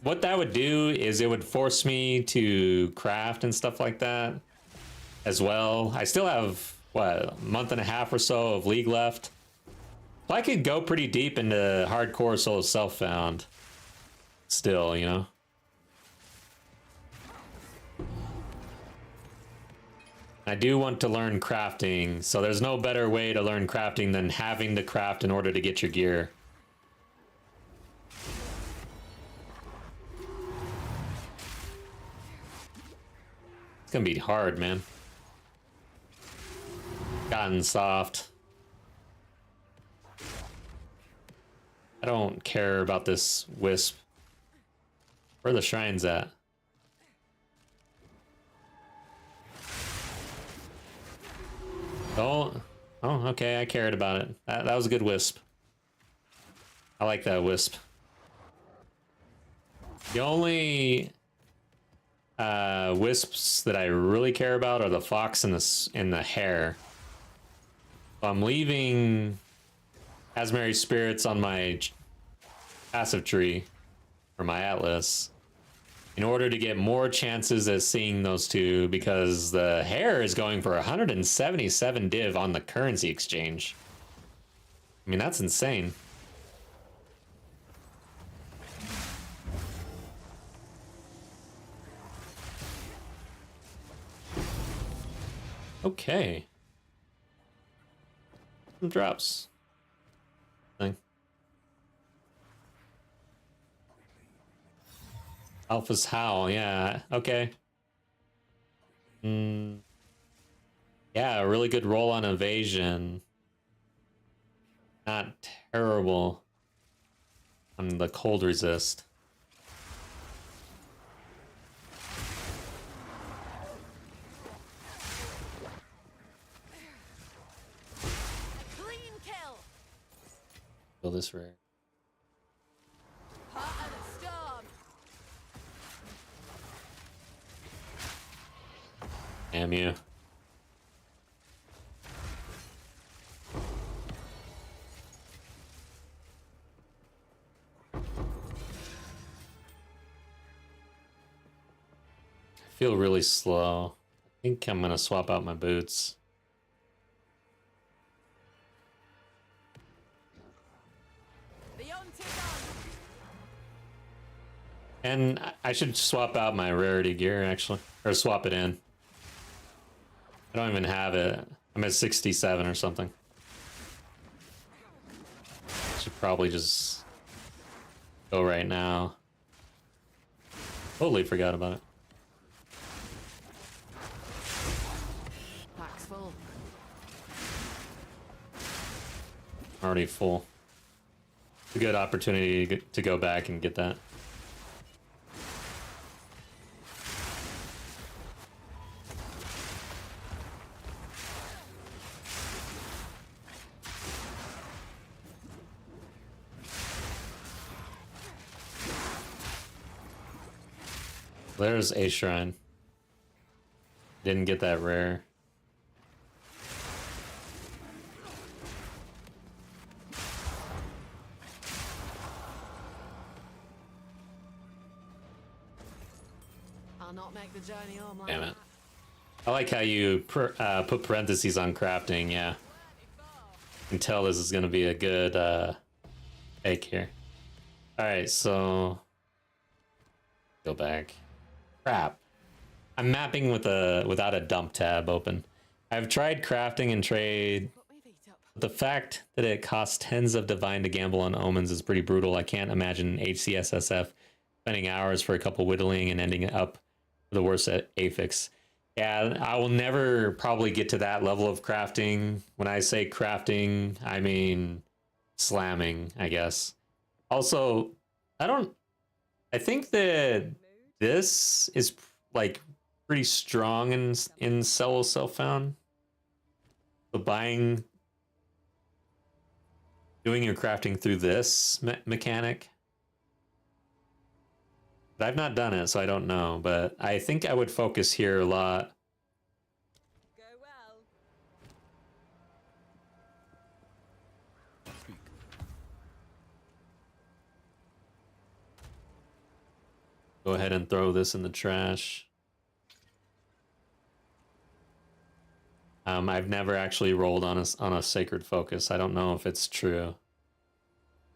what that would do is it would force me to craft and stuff like that as well. I still have, what, a month and a half or so of League left. So I could go pretty deep into hardcore solo self-found still, you know? I do want to learn crafting, so there's no better way to learn crafting than having to craft in order to get your gear. It's gonna be hard, man. Gotten soft. I don't care about this wisp. Where are the shrines at? Oh, okay, I cared about it. That was a good wisp. I like that wisp. The only wisps that I really care about are the fox and the hare. So I'm leaving Asmary spirits on my passive tree for my atlas in order to get more chances at seeing those two, because the hare is going for 177 div on the currency exchange. I mean, that's insane. Okay. Some drops. Thing. Alpha's Howl, yeah, okay. Yeah, a really good roll on evasion. Not terrible on the cold resist. Clean kill. Feel this rare. Part of the storm. Damn you. I feel really slow. I think I'm gonna swap out my boots. Beyond Tigon. And I should swap out my rarity gear, actually. Or swap it in. I don't even have it. I'm at 67 or something. Should probably just go right now. Totally forgot about it. Pack's full. Already full. It's a good opportunity to go back and get that. There's a shrine. Didn't get that rare. I'll not make the journey home like Damn it. that. I like how you put parentheses on crafting, yeah. You can tell this is going to be a good take here. Alright, so... Go back. Crap. I'm mapping with without a dump tab open. I've tried crafting and trade. Put me feet up. The fact that it costs tens of divine to gamble on omens is pretty brutal. I can't imagine HCSSF spending hours for a couple whittling and ending up with the worst affix. Yeah, I will never probably get to that level of crafting. When I say crafting, I mean slamming, I guess. Also, I think that this is like pretty strong in solo self-found. The doing your crafting through this mechanic. But I've not done it, so I don't know. But I think I would focus here a lot. Go well. Go ahead and throw this in the trash. I've never actually rolled on a sacred focus. I don't know if it's true.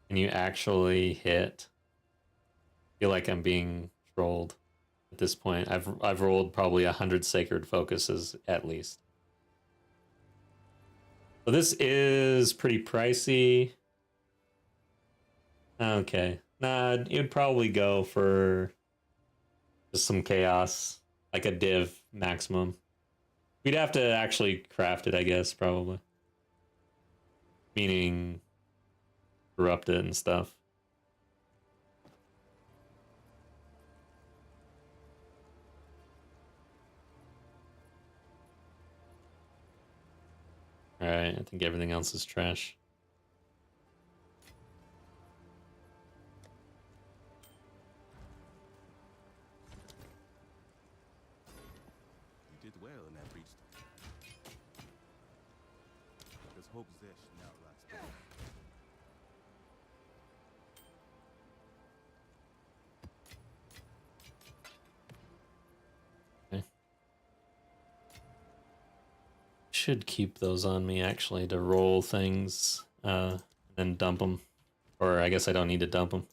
Can you actually hit? I feel like I'm being trolled at this point. I've rolled probably 100 sacred focuses at least. So this is pretty pricey. Okay. Nah, it would probably go for just some chaos, like a div maximum. We'd have to actually craft it, I guess, probably. Meaning corrupt it and stuff. Alright, I think everything else is trash. You did well in that breach. Because Hope Zesh now lies bare. Should keep those on me actually to roll things and then dump them. Or I guess I don't need to dump them.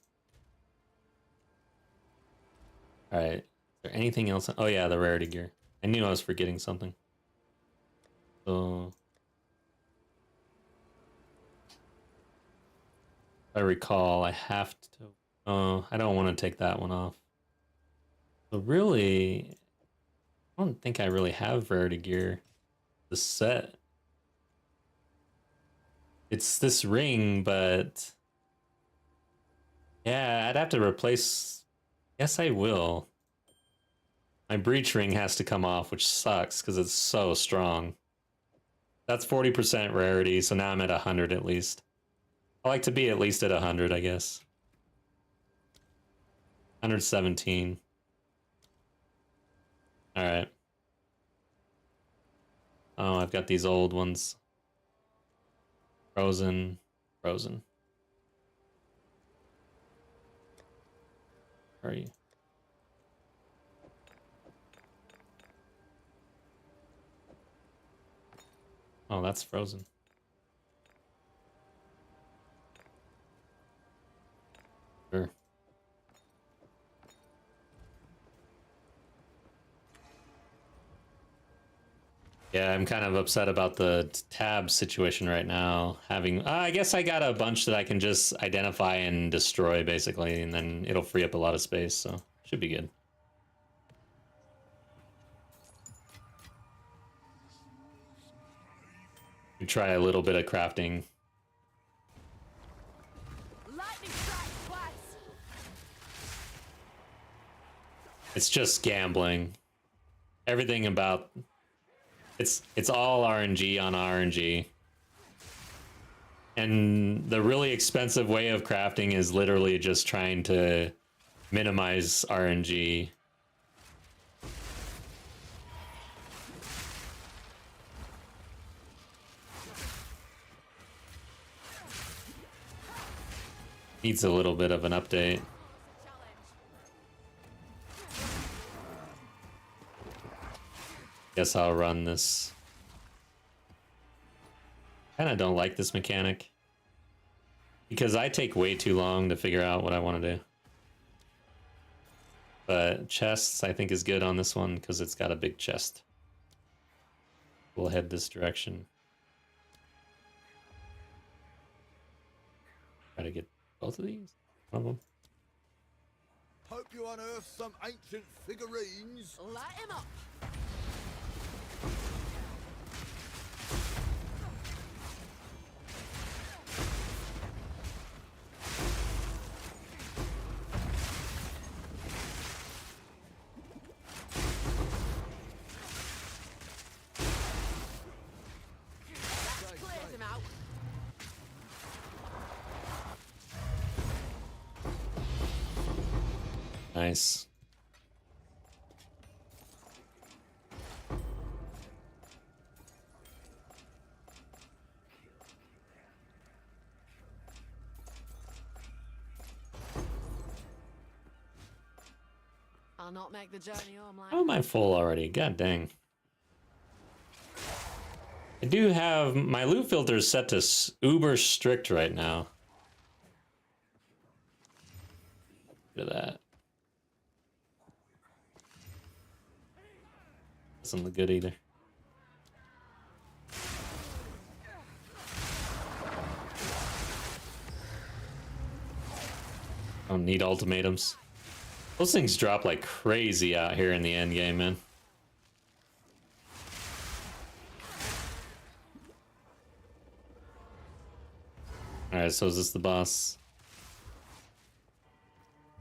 Alright. Is there anything else? Oh yeah, the rarity gear. I knew I was forgetting something. So if I recall, I have to... Oh, I don't want to take that one off. So really, I don't think I really have rarity gear. The set. It's this ring, but... Yeah, I'd have to replace... Yes, I will. My breach ring has to come off, which sucks because it's so strong. That's 40% rarity, so now I'm at 100 at least. I like to be at least at 100, I guess. 117. Alright. Oh, I've got these old ones. Frozen. Frozen. Where are you? Oh, that's frozen. Sure. Yeah, I'm kind of upset about the tab situation right now. Having, I guess I got a bunch that I can just identify and destroy basically, and then it'll free up a lot of space, so should be good. We try a little bit of crafting. Lightning strike twice. It's just gambling. Everything about it's all RNG on RNG. And the really expensive way of crafting is literally just trying to minimize RNG. Needs a little bit of an update. Guess I'll run this. Kinda don't like this mechanic. Because I take way too long to figure out what I want to do. But chests, I think, is good on this one because it's got a big chest. We'll head this direction. Try to get both of these? One of them. Hope you unearth some ancient figurines. Light him up. That clears him out. Nice. I'll not make the journey home like How am I full already? God dang. I do have my loot filters set to uber strict right now. Look at that. Doesn't look good either. Don't need ultimatums. Those things drop like crazy out here in the end game, man. Alright, so is this the boss?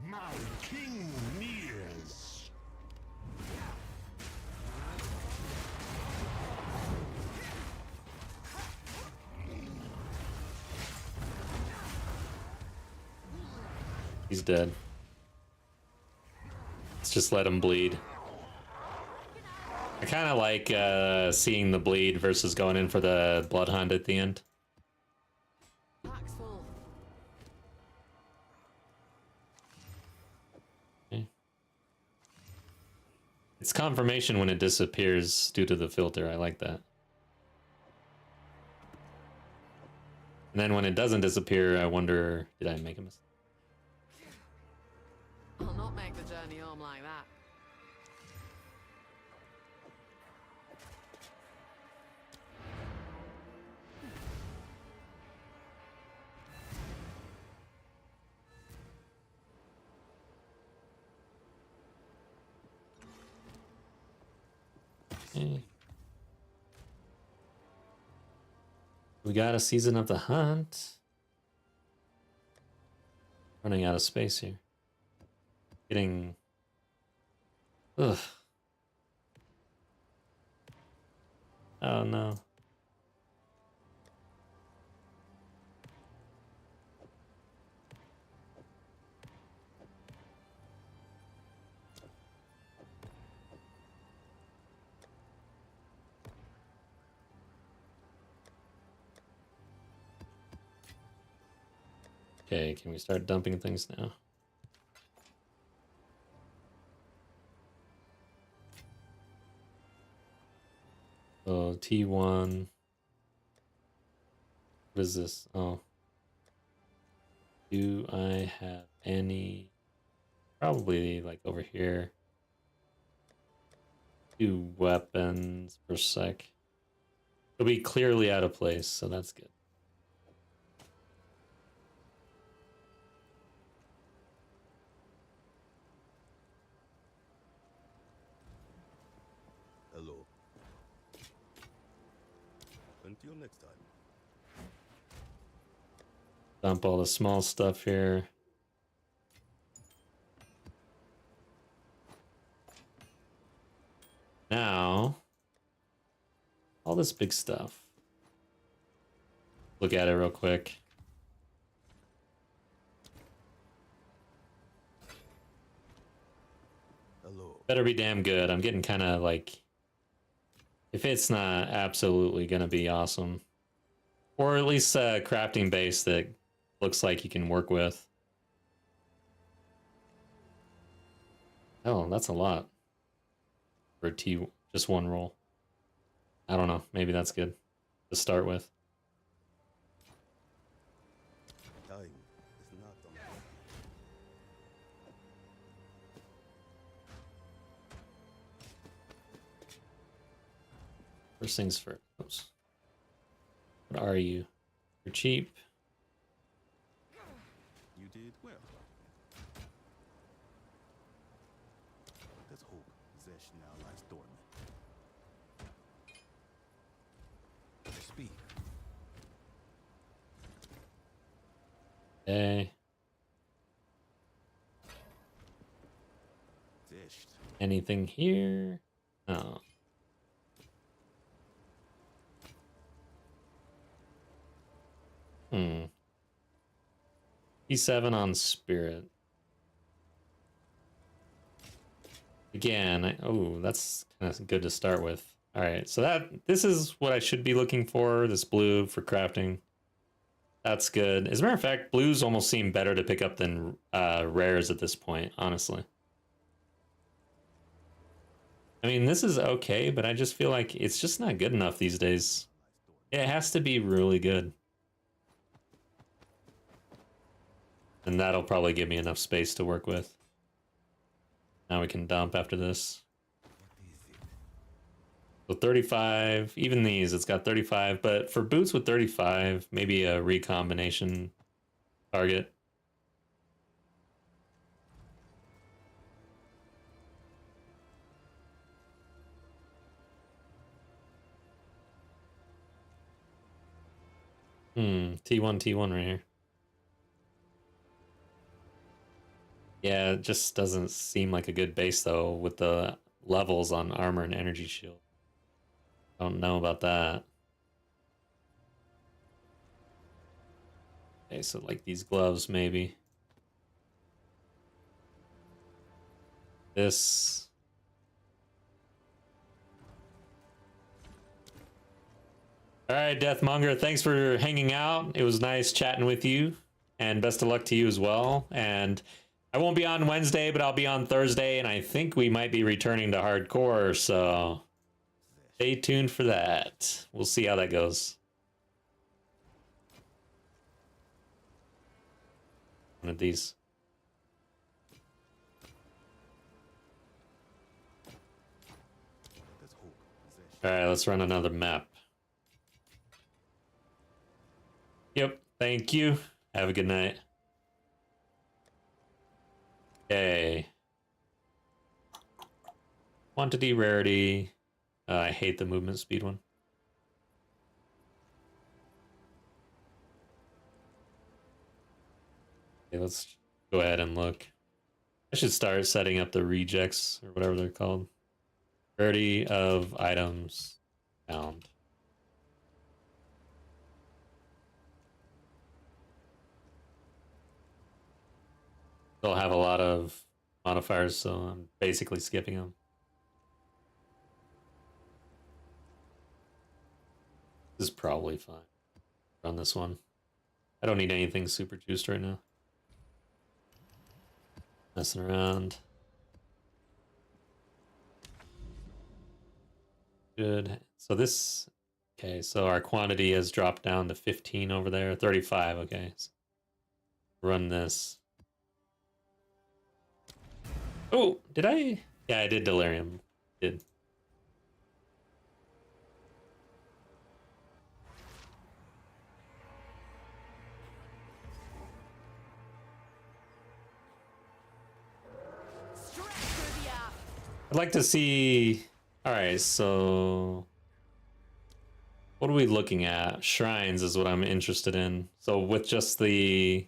My king nears. He's dead. Let's just let him bleed. I kind of like seeing the bleed versus going in for the blood hunt at the end. pack's full. Okay. It's confirmation when it disappears due to the filter. I like that. And then when it doesn't disappear, I wonder, did I make a mistake? I'll not make the journey home like that. Okay. We got a season of the hunt. Running out of space here. Getting... Ugh. Oh no. Okay, can we start dumping things now? Oh, T1. What is this? Oh. Do I have any? Probably like over here. 2 weapons per sec. It'll be clearly out of place, so that's good. Hello. Until next time. Dump all the small stuff here. Now, all this big stuff. Look at it real quick. Hello. Better be damn good. I'm getting kind of like, if it's not absolutely gonna be awesome, or at least a crafting base that looks like you can work with. Oh, that's a lot for a T, just one roll. I don't know. Maybe that's good to start with. Time is not on my side. First things first. Oops. What are you? You're cheap. You did well. Let's hope Zesh now lies dormant. Speak. Okay. Zesh. Anything here? Oh. E7 on spirit. Again, oh, that's kind of good to start with. All right, so this is what I should be looking for, this blue for crafting. That's good. As a matter of fact, blues almost seem better to pick up than rares at this point, honestly. I mean, this is okay, but I just feel like it's just not good enough these days. It has to be really good. And that'll probably give me enough space to work with. Now we can dump after this. So 35, even these, it's got 35, but for boots with 35, maybe a recombination target. T1 right here. Yeah, it just doesn't seem like a good base though with the levels on armor and energy shield. I don't know about that. Okay, so like these gloves maybe. This. All right, Deathmonger, thanks for hanging out. It was nice chatting with you, and best of luck to you as well. And I won't be on Wednesday, but I'll be on Thursday, and I think we might be returning to hardcore, so stay tuned for that. We'll see how that goes. One of these. Let's hope Zesh. All right, let's run another map. Yep, thank you. Have a good night. Okay. Quantity, rarity. I hate the movement speed one. Okay, let's go ahead and look. I should start setting up the rejects or whatever they're called. Rarity of items found. They'll have a lot of modifiers, so I'm basically skipping them. This is probably fine. Run this one. I don't need anything super juiced right now. Messing around. Good. So this, okay, so our quantity has dropped down to 15 over there, 35, okay. So run this. Oh, did I? Yeah, I did delirium. Did. I'd like to see. All right, so what are we looking at? Shrines is what I'm interested in. So with just the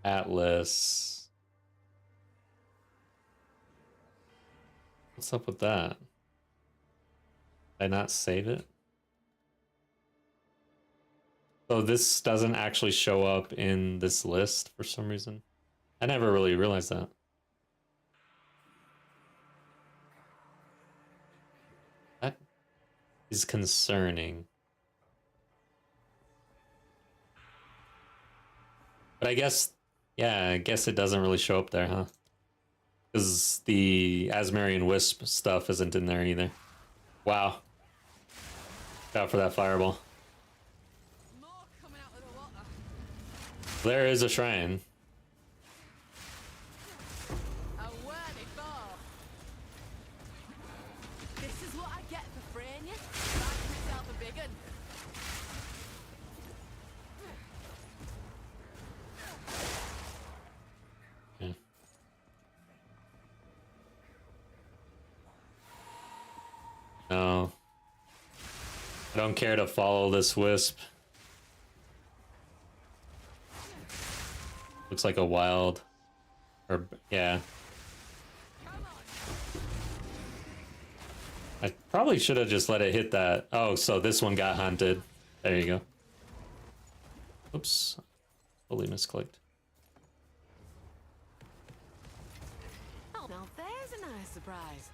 Atlas, what's up with that? Did I not save it? So this doesn't actually show up in this list for some reason. I never really realized that. That is concerning. But I guess, yeah, I guess it doesn't really show up there, huh? Because the Asmarian Wisp stuff isn't in there either. Wow. Look out for that fireball. More coming out of the water. There is a shrine. A worthy foe. This is what I get for freeing you. Find myself a big un. Yeah. No. I don't care to follow this wisp. Looks like a wild. Or, yeah. I probably should have just let it hit that. Oh, so this one got hunted. There you go. Oops. Totally misclicked. Oh, now there's a nice surprise.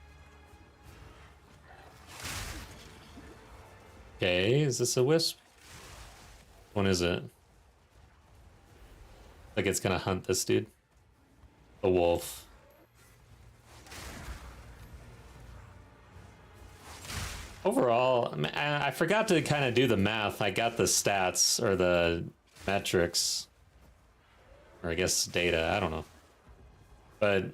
Okay, is this a wisp? What is it? Like it's gonna hunt this dude. A wolf. Overall, I forgot to kind of do the math. I got the stats or the metrics, or I guess data, I don't know. But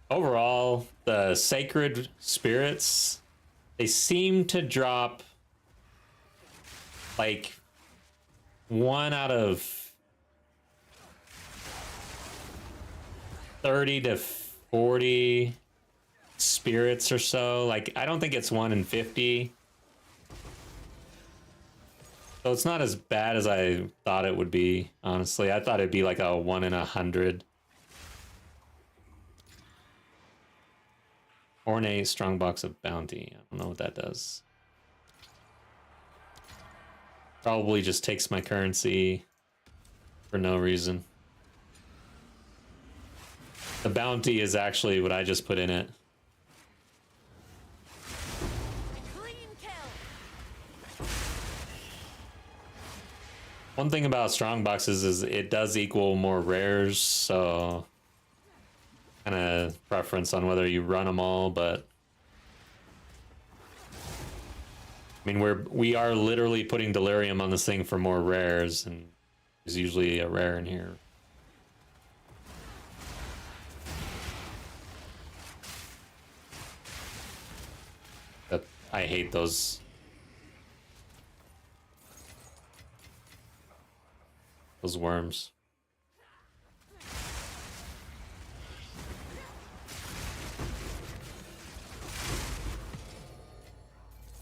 overall, the sacred spirits, they seem to drop like 1 out of 30 to 40 spirits or so. Like, I don't think it's 1 in 50. So it's not as bad as I thought it would be, honestly. I thought it'd be like a 1 in 100. Ornate strongbox of bounty. I don't know what that does. Probably just takes my currency for no reason. The bounty is actually what I just put in it. Clean kill. One thing about strong boxes is it does equal more rares, so kind of preference on whether you run them all, but I mean we are literally putting delirium on this thing for more rares, and there's usually a rare in here. But I hate those worms.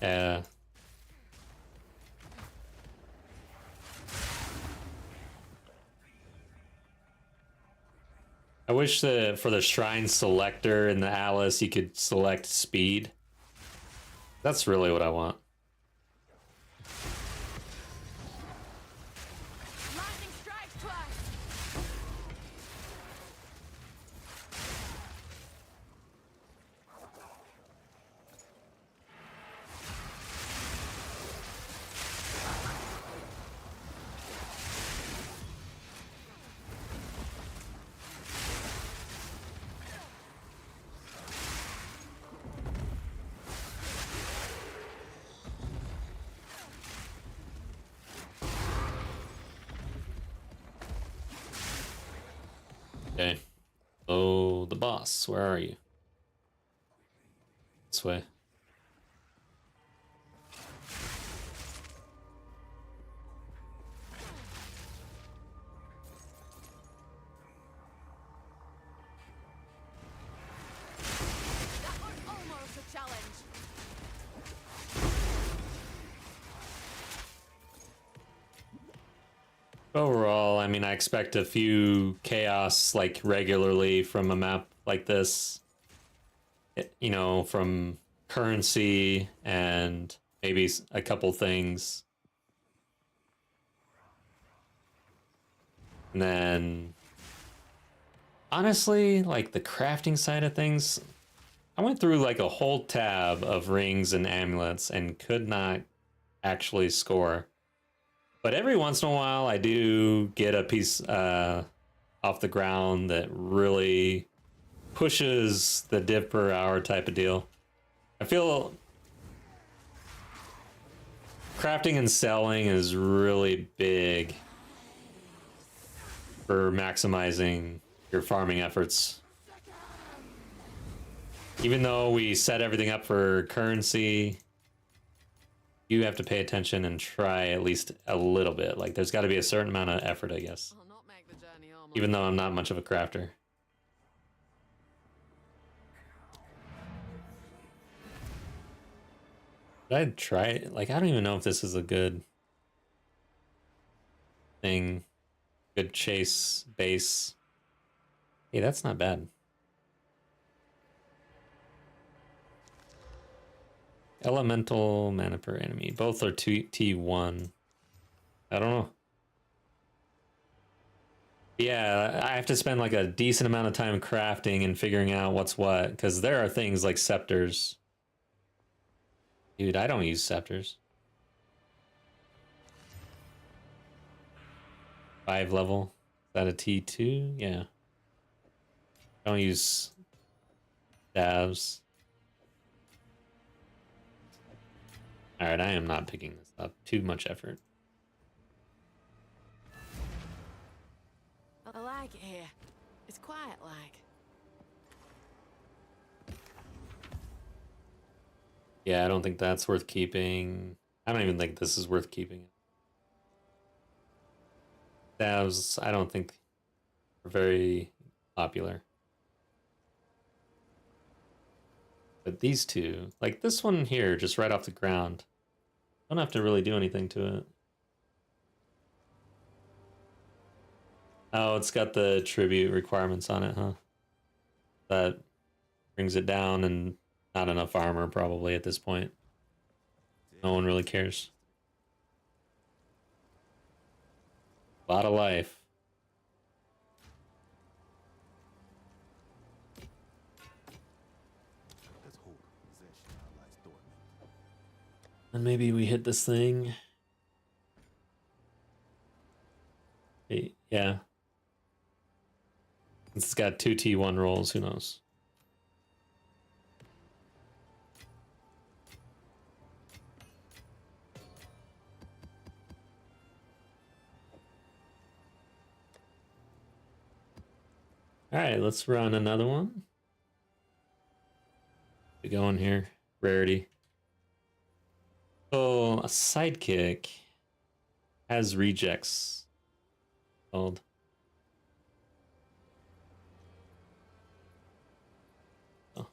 Yeah. I wish that for the shrine selector in the Atlas you could select speed. That's really what I want. Lightning strikes twice. Okay. Oh, the boss. Where are you? This way. Overall, I mean, I expect a few chaos like regularly from a map like this. You know, from currency and maybe a couple things. And then, honestly, like the crafting side of things, I went through like a whole tab of rings and amulets and could not actually score. But every once in a while, I do get a piece off the ground that really pushes the div per hour type of deal. I feel crafting and selling is really big for maximizing your farming efforts. Even though we set everything up for currency, you have to pay attention and try at least a little bit. Like, there's got to be a certain amount of effort, I guess. I'll not make the journey home. Even though I'm not much of a crafter. I'd try it. Like, I don't even know if this is a good thing. Good chase base. Hey, that's not bad. Elemental mana per enemy. Both are T1. I don't know. Yeah, I have to spend like a decent amount of time crafting and figuring out what's what, because there are things like scepters. Dude, I don't use scepters. 5 level. Is that a T2? Yeah. Don't use staves. Alright, I am not picking this up. Too much effort. I like it here. It's quiet like. Yeah, I don't think that's worth keeping. I don't even think this is worth keeping. Staves, I don't think are very popular. But these two, like this one here, just right off the ground, don't have to really do anything to it. Oh, it's got the tribute requirements on it, huh? That brings it down, and not enough armor probably at this point. No one really cares. A lot of life. Let's hold possession while lies dormant. And maybe we hit this thing. Yeah. It's got 2 T1 rolls, who knows? All right, let's run another one. We going here. Rarity. So a sidekick has rejects. Called. Oh. Is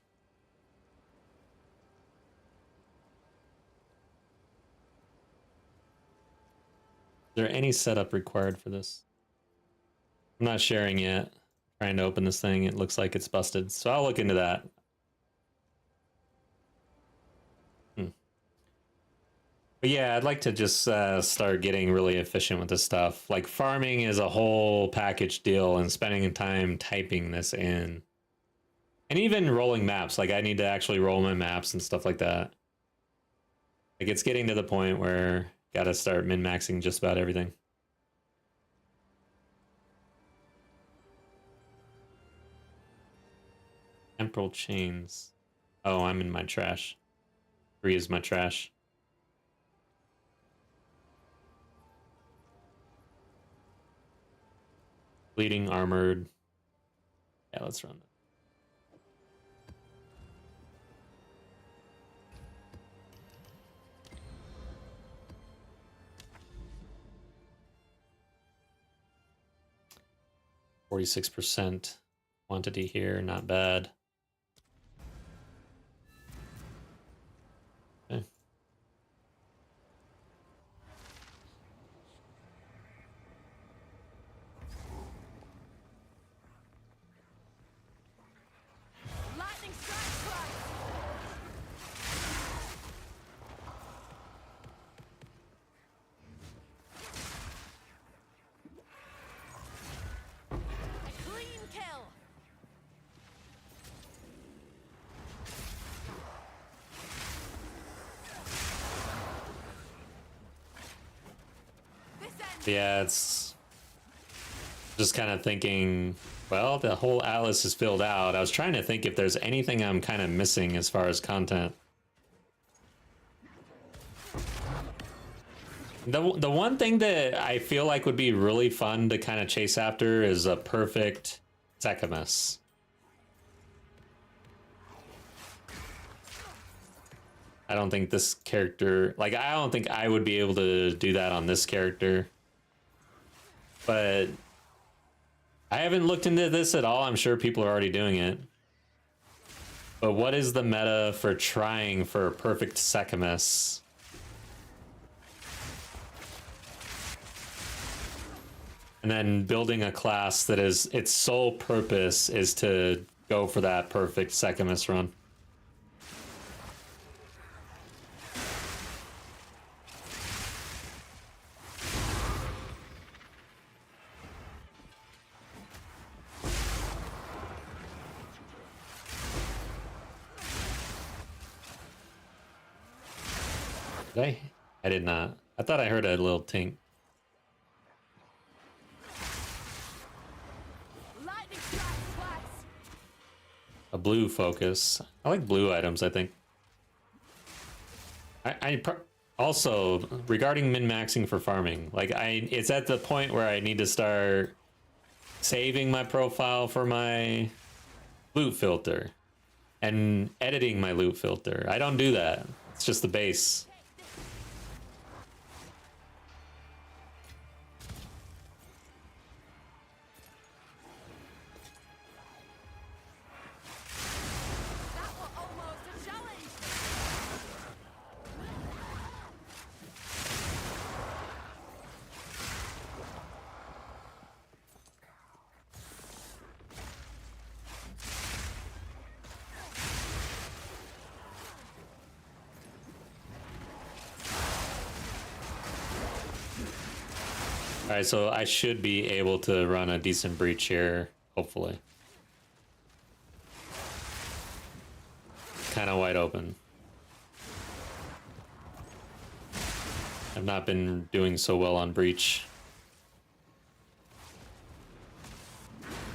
there any setup required for this? I'm not sharing yet. Trying to open this thing, it looks like it's busted. So I'll look into that. But yeah, I'd like to just start getting really efficient with this stuff. Like farming is a whole package deal, and spending time typing this in. And even rolling maps. Like I need to actually roll my maps and stuff like that. Like it's getting to the point where gotta start min-maxing just about everything. Temporal chains. Oh, I'm in my trash. 3 is my trash. Bleeding armored. Yeah, let's run that. %46% quantity here, not bad. Okay. Yeah, it's just kind of thinking, well, the whole atlas is filled out. I was trying to think if there's anything I'm kind of missing as far as content. The one thing that I feel like would be really fun to kind of chase after is a perfect Secamus. I don't think this character, like, I don't think I would be able to do that on this character. But I haven't looked into this at all. I'm sure people are already doing it. But what is the meta for trying for a perfect Secamus? And then building a class that is, its sole purpose is to go for that perfect Secamus run. Did I did not. I thought I heard a little tink. Lightning strike twice. A blue focus. I like blue items, I think. Also, regarding min-maxing for farming, like, it's at the point where I need to start saving my profile for my loot filter and editing my loot filter. I don't do that. It's just the base. That was almost a challenge. Alright, so I should be able to run a decent breach here, hopefully. Kind of wide open. I've not been doing so well on breach.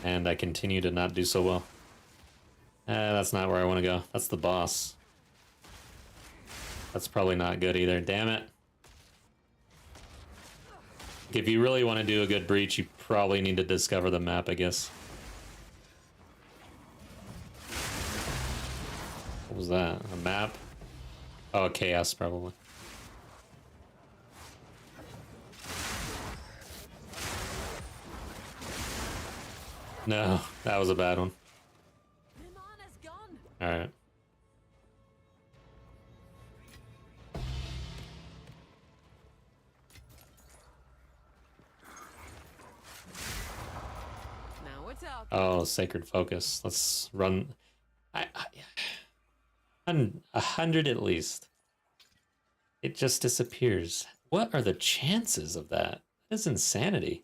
And I continue to not do so well. That's not where I want to go. That's the boss. That's probably not good either. Damn it. If you really want to do a good breach, you probably need to discover the map, I guess. What was that? A map? Oh, chaos, probably. No, that was a bad one. The mana's gone. Alright. Now we're talking. Oh, sacred focus. Let's run. 100 at least. It just disappears. What are the chances of that? That is insanity.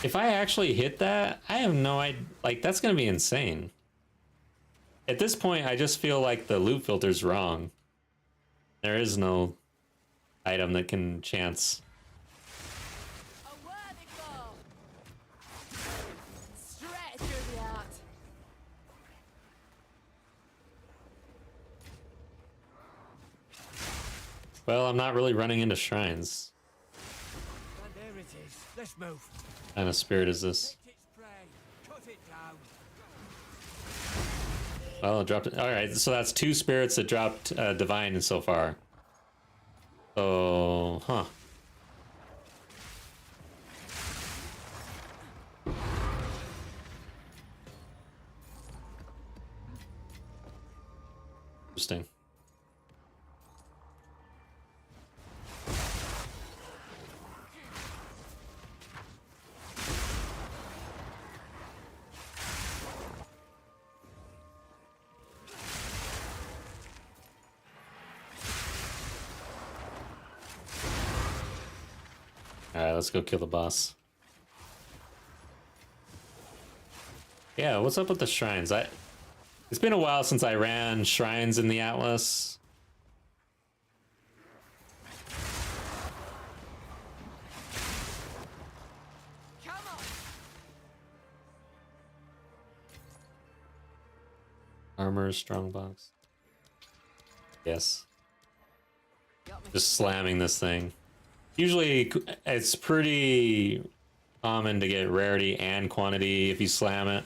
If I actually hit that, I have no idea. Like, that's gonna be insane. At this point, I just feel like the loot filter's wrong. There is no item that can chance. A worthy foe. Straight through the heart. Well, I'm not really running into shrines. And there it is. Let's move. What kind of spirit is this? Its prey. Cut it down. Well, it dropped it. Alright, so that's 2 spirits that dropped divine so far. So, huh. Interesting. Alright, let's go kill the boss. Yeah, what's up with the shrines? It's been a while since I ran shrines in the Atlas. Come on. Armor, strongbox. Yes. Got me. Just slamming this thing. Usually it's pretty common to get rarity and quantity if you slam it.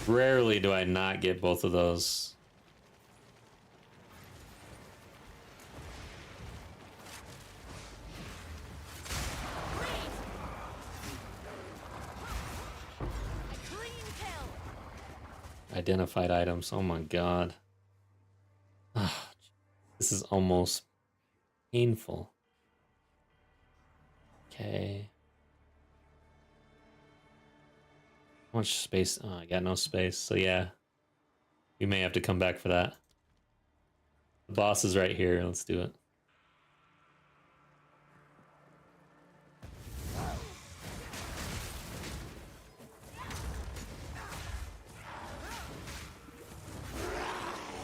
Rarely do I not get both of those. A clean kill. Identified items. Oh my god. This is almost painful. Okay. How much space? Oh, I got no space. So yeah, we may have to come back for that. The boss is right here. Let's do it.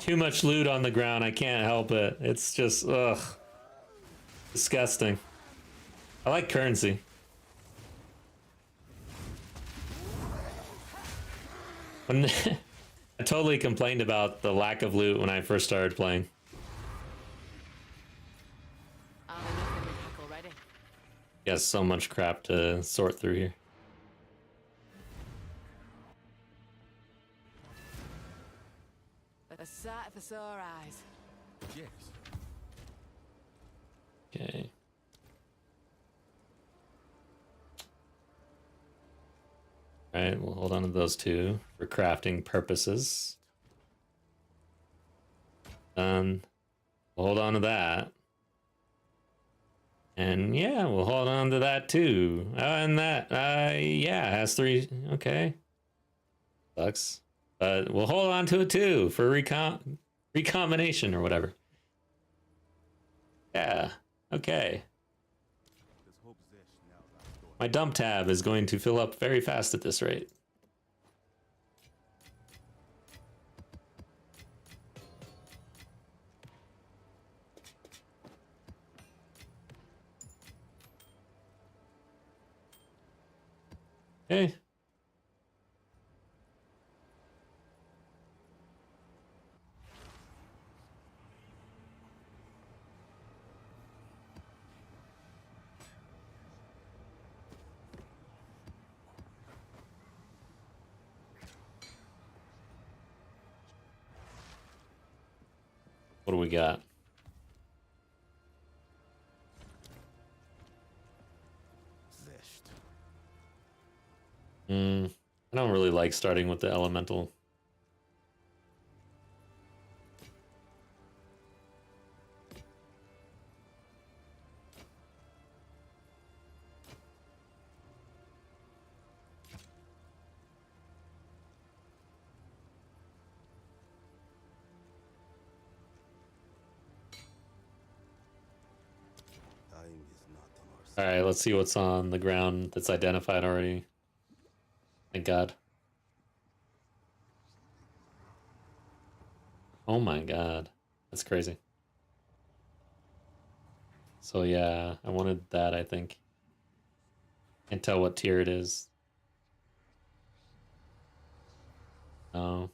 Too much loot on the ground. I can't help it. It's just, ugh. Disgusting. I like currency. When I totally complained about the lack of loot when I first started playing. I'm enough in the pack already. Got so much crap to sort through here. A sight for sore eyes. Yes. Okay. All right, we'll hold on to those two for crafting purposes. We'll hold on to that. And yeah, we'll hold on to that too. And that, yeah, has 3. Okay. Sucks. But we'll hold on to it too for recombination or whatever. Yeah. Okay. There's hope Zesh now that door. My dump tab is going to fill up very fast at this rate. Okay. What do we got? Zesht. I don't really like starting with the elemental. Dying is not on our side. All right, let's see what's on the ground that's identified already. Thank God. Oh my God. That's crazy. So yeah, I wanted that, I think. Can't tell what tier it is. No.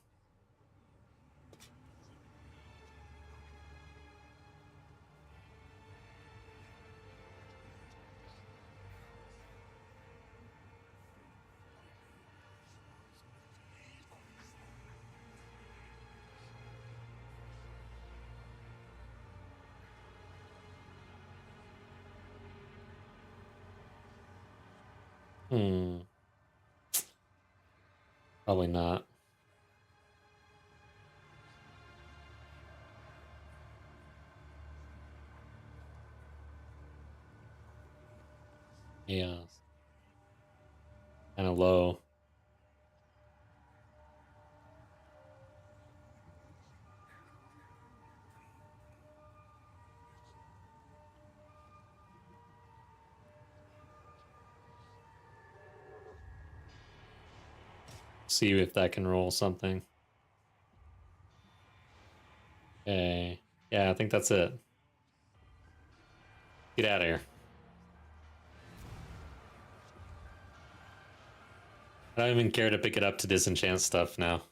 Probably not. Yeah. Kind of low. See if that can roll something. Yeah, I think that's it. Get out of here. I don't even care to pick it up to disenchant stuff now.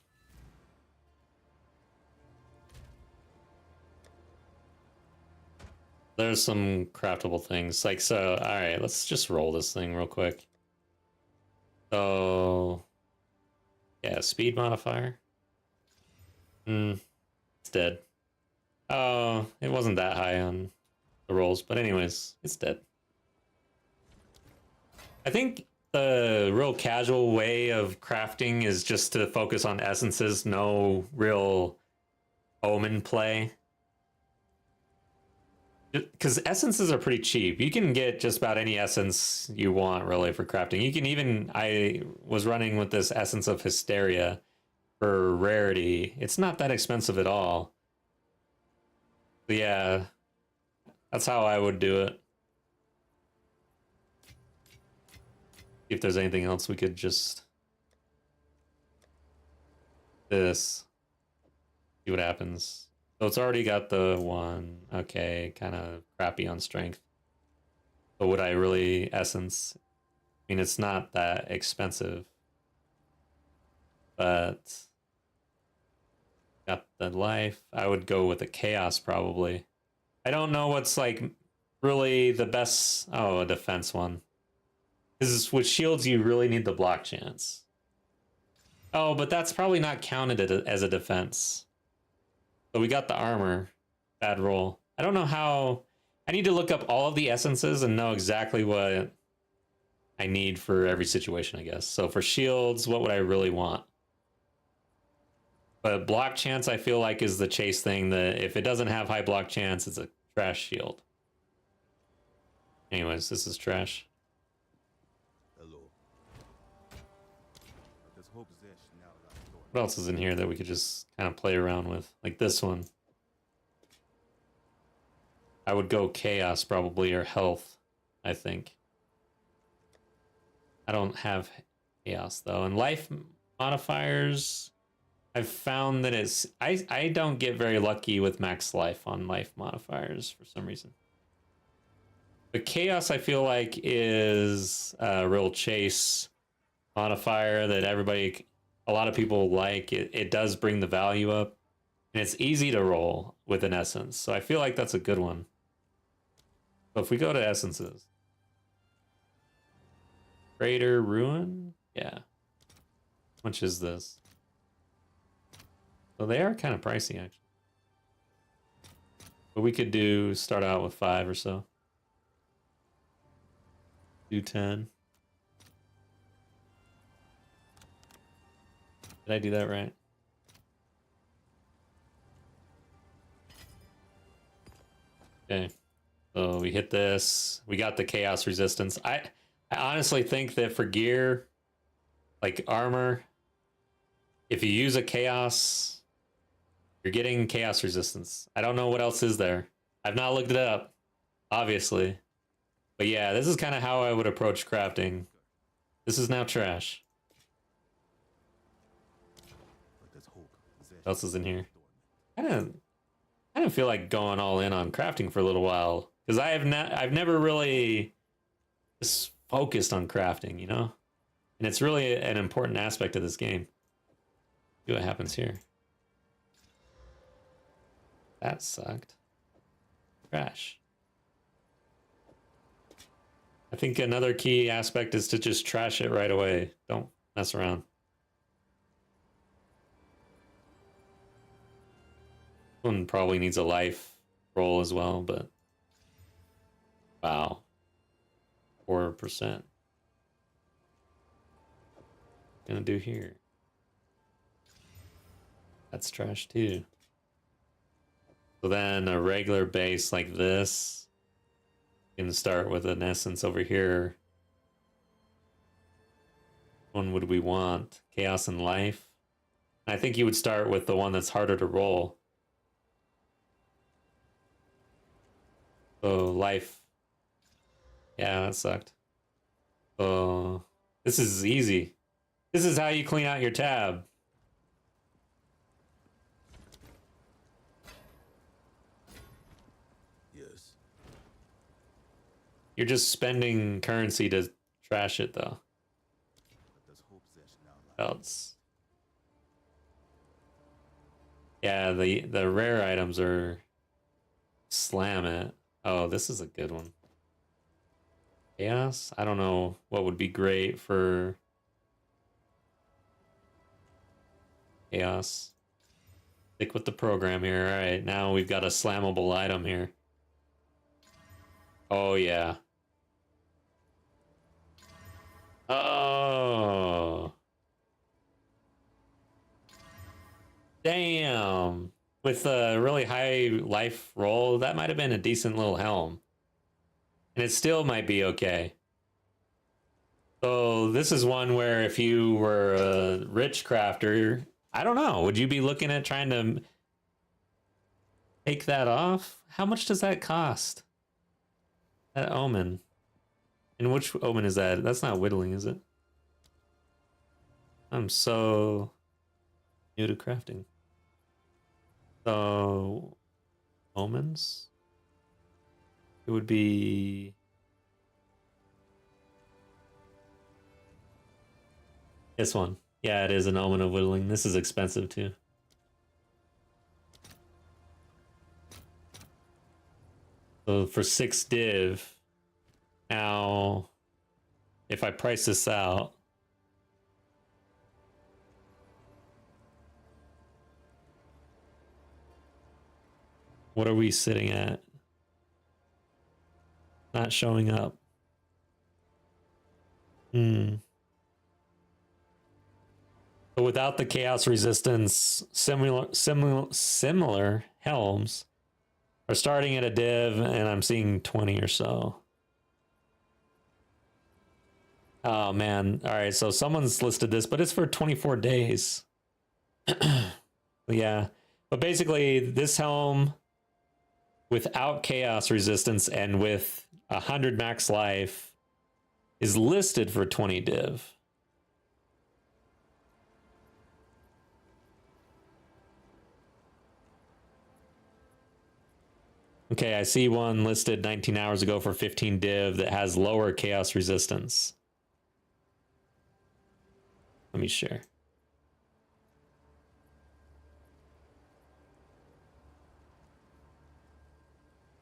There's some craftable things. Like, so, alright, let's just roll this thing real quick. So, yeah, speed modifier. It's dead. Oh, it wasn't that high on the rolls, but anyways, it's dead. I think the real casual way of crafting is just to focus on essences, no real omen play. Because essences are pretty cheap. You can get just about any essence you want, really, for crafting. You can even... I was running with this Essence of Hysteria for rarity. It's not that expensive at all. But yeah, that's how I would do it. See if there's anything else we could just... This. See what happens. So it's already got the one. Okay, kind of crappy on strength. But would I really essence? I mean, it's not that expensive. But got the life. I would go with a chaos probably. I don't know what's like really the best. Oh, a defense one. Because with shields, you really need the block chance. Oh, but that's probably not counted as a defense. So we got the armor. Bad roll. I don't know how... I need to look up all of the essences and know exactly what I need for every situation, I guess. So for shields, what would I really want? But block chance, I feel like, is the chase thing. That if it doesn't have high block chance, it's a trash shield. Anyways, this is trash. Hello. There's hope is there now that I thought. What else is in here that we could just kind of play around with? Like this one. I would go chaos probably, or health, I think. I don't have chaos though. And life modifiers, I've found that it's... I don't get very lucky with max life on life modifiers for some reason. But chaos, I feel like, is a real chase modifier that everybody... A lot of people like. It does bring the value up. And it's easy to roll with an essence. So I feel like that's a good one. So if we go to essences. Greater Ruin? Yeah. How much is this? So they are kind of pricey, actually. But we could start out with 5 or so. Do 10. Did I do that right? Okay. So we hit this. We got the chaos resistance. I honestly think that for gear, like armor, if you use a chaos, you're getting chaos resistance. I don't know what else is there. I've not looked it up, obviously. But yeah, this is kind of how I would approach crafting. This is now trash. What else is in here? I don't feel like going all in on crafting for a little while, because I've never really just focused on crafting, you know? And it's really an important aspect of this game. See what happens here. That sucked. Trash. I think another key aspect is to just trash it right away. Don't mess around. One probably needs a life roll as well, but wow, 4%. Gonna do here. That's trash too. So then a regular base like this, you can start with an essence over here. Which one would we want? Chaos and life. I think you would start with the one that's harder to roll. So life. Yeah, that sucked. So this is easy. This is how you clean out your tab. You're just spending currency to trash it, though. But does hope Zesh now lie? Else. Yeah, the rare items are slam it. Oh, this is a good one. Chaos? I don't know what would be great for Chaos. Stick with the program here. All right, now we've got a slammable item here. Oh, yeah. Oh. Damn. With a really high life roll, that might have been a decent little helm. And it still might be okay. So this is one where if you were a rich crafter, I don't know, would you be looking at trying to take that off? How much does that cost? That omen. And which omen is that? That's not whittling, is it? I'm so new to crafting. So, omens? It would be... this one. Yeah, it is an omen of whittling. This is expensive too. So for 6 div, now if I price this out, what are we sitting at? Not showing up. So without the chaos resistance, similar helms are starting at a div, and I'm seeing 20 or so. Oh man! All right, so someone's listed this, but it's for 24 days. Yeah, but basically this helm without chaos resistance and with 100 max life is listed for 20 div. Okay, I see one listed 19 hours ago for 15 div that has lower chaos resistance. Let me share.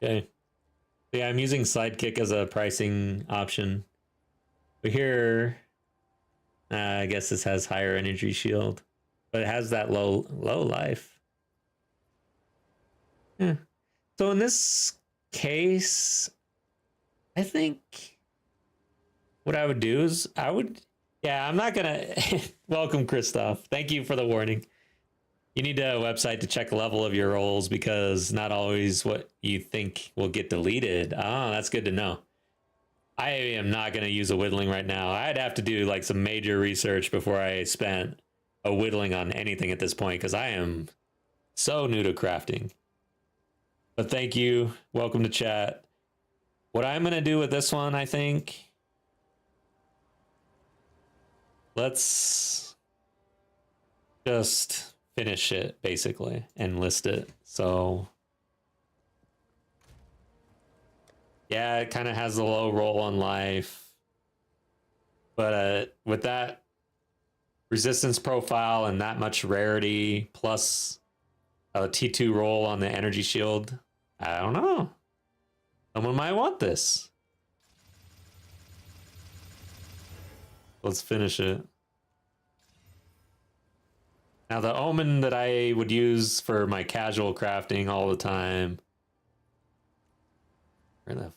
Okay. Yeah, I'm using Sidekick as a pricing option. But here, I guess this has higher energy shield, but it has that low life. Yeah. So in this case, I think what I would do is yeah, I'm not gonna, welcome Christoph. Thank you for the warning. You need a website to check the level of your rolls because not always what you think will get deleted. Oh, that's good to know. I am not gonna use a whittling right now. I'd have to do like some major research before I spent a whittling on anything at this point because I am so new to crafting. But thank you. Welcome to chat. What I'm going to do with this one, I think, let's just finish it, basically, and list it. So, yeah, it kind of has a low roll on life. But with that resistance profile and that much rarity, plus a T2 roll on the energy shield, I don't know. Someone might want this. Let's finish it. Now the omen that I would use for my casual crafting all the time, where the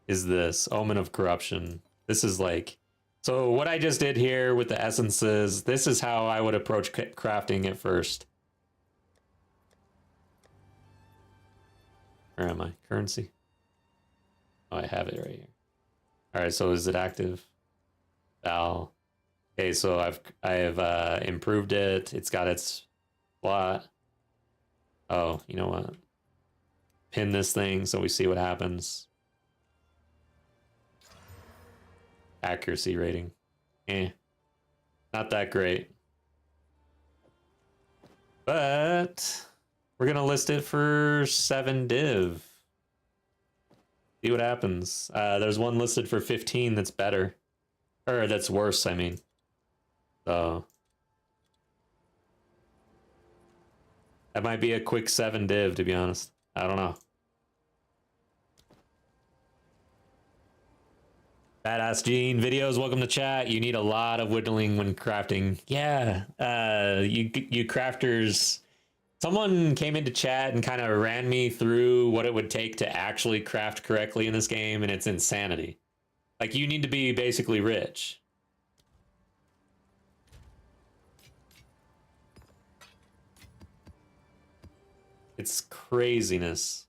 is this? Omen of Corruption. This is like, so what I just did here with the essences, this is how I would approach crafting at first. Where am I? Currency. Oh, I have it right here. All right, so is it active? Val. Okay, so I have improved it. It's got its slot. Oh, you know what? Pin this thing so we see what happens. Accuracy rating. Not that great. But we're gonna list it for 7 div. See what happens. There's one listed for 15 that's better. Or that's worse, I mean. So that might be a quick 7 div, to be honest. I don't know. Badass Gene videos, welcome to chat. You need a lot of whittling when crafting. Yeah, you crafters. Someone came into chat and kind of ran me through what it would take to actually craft correctly in this game, and it's insanity. Like, you need to be basically rich. It's craziness.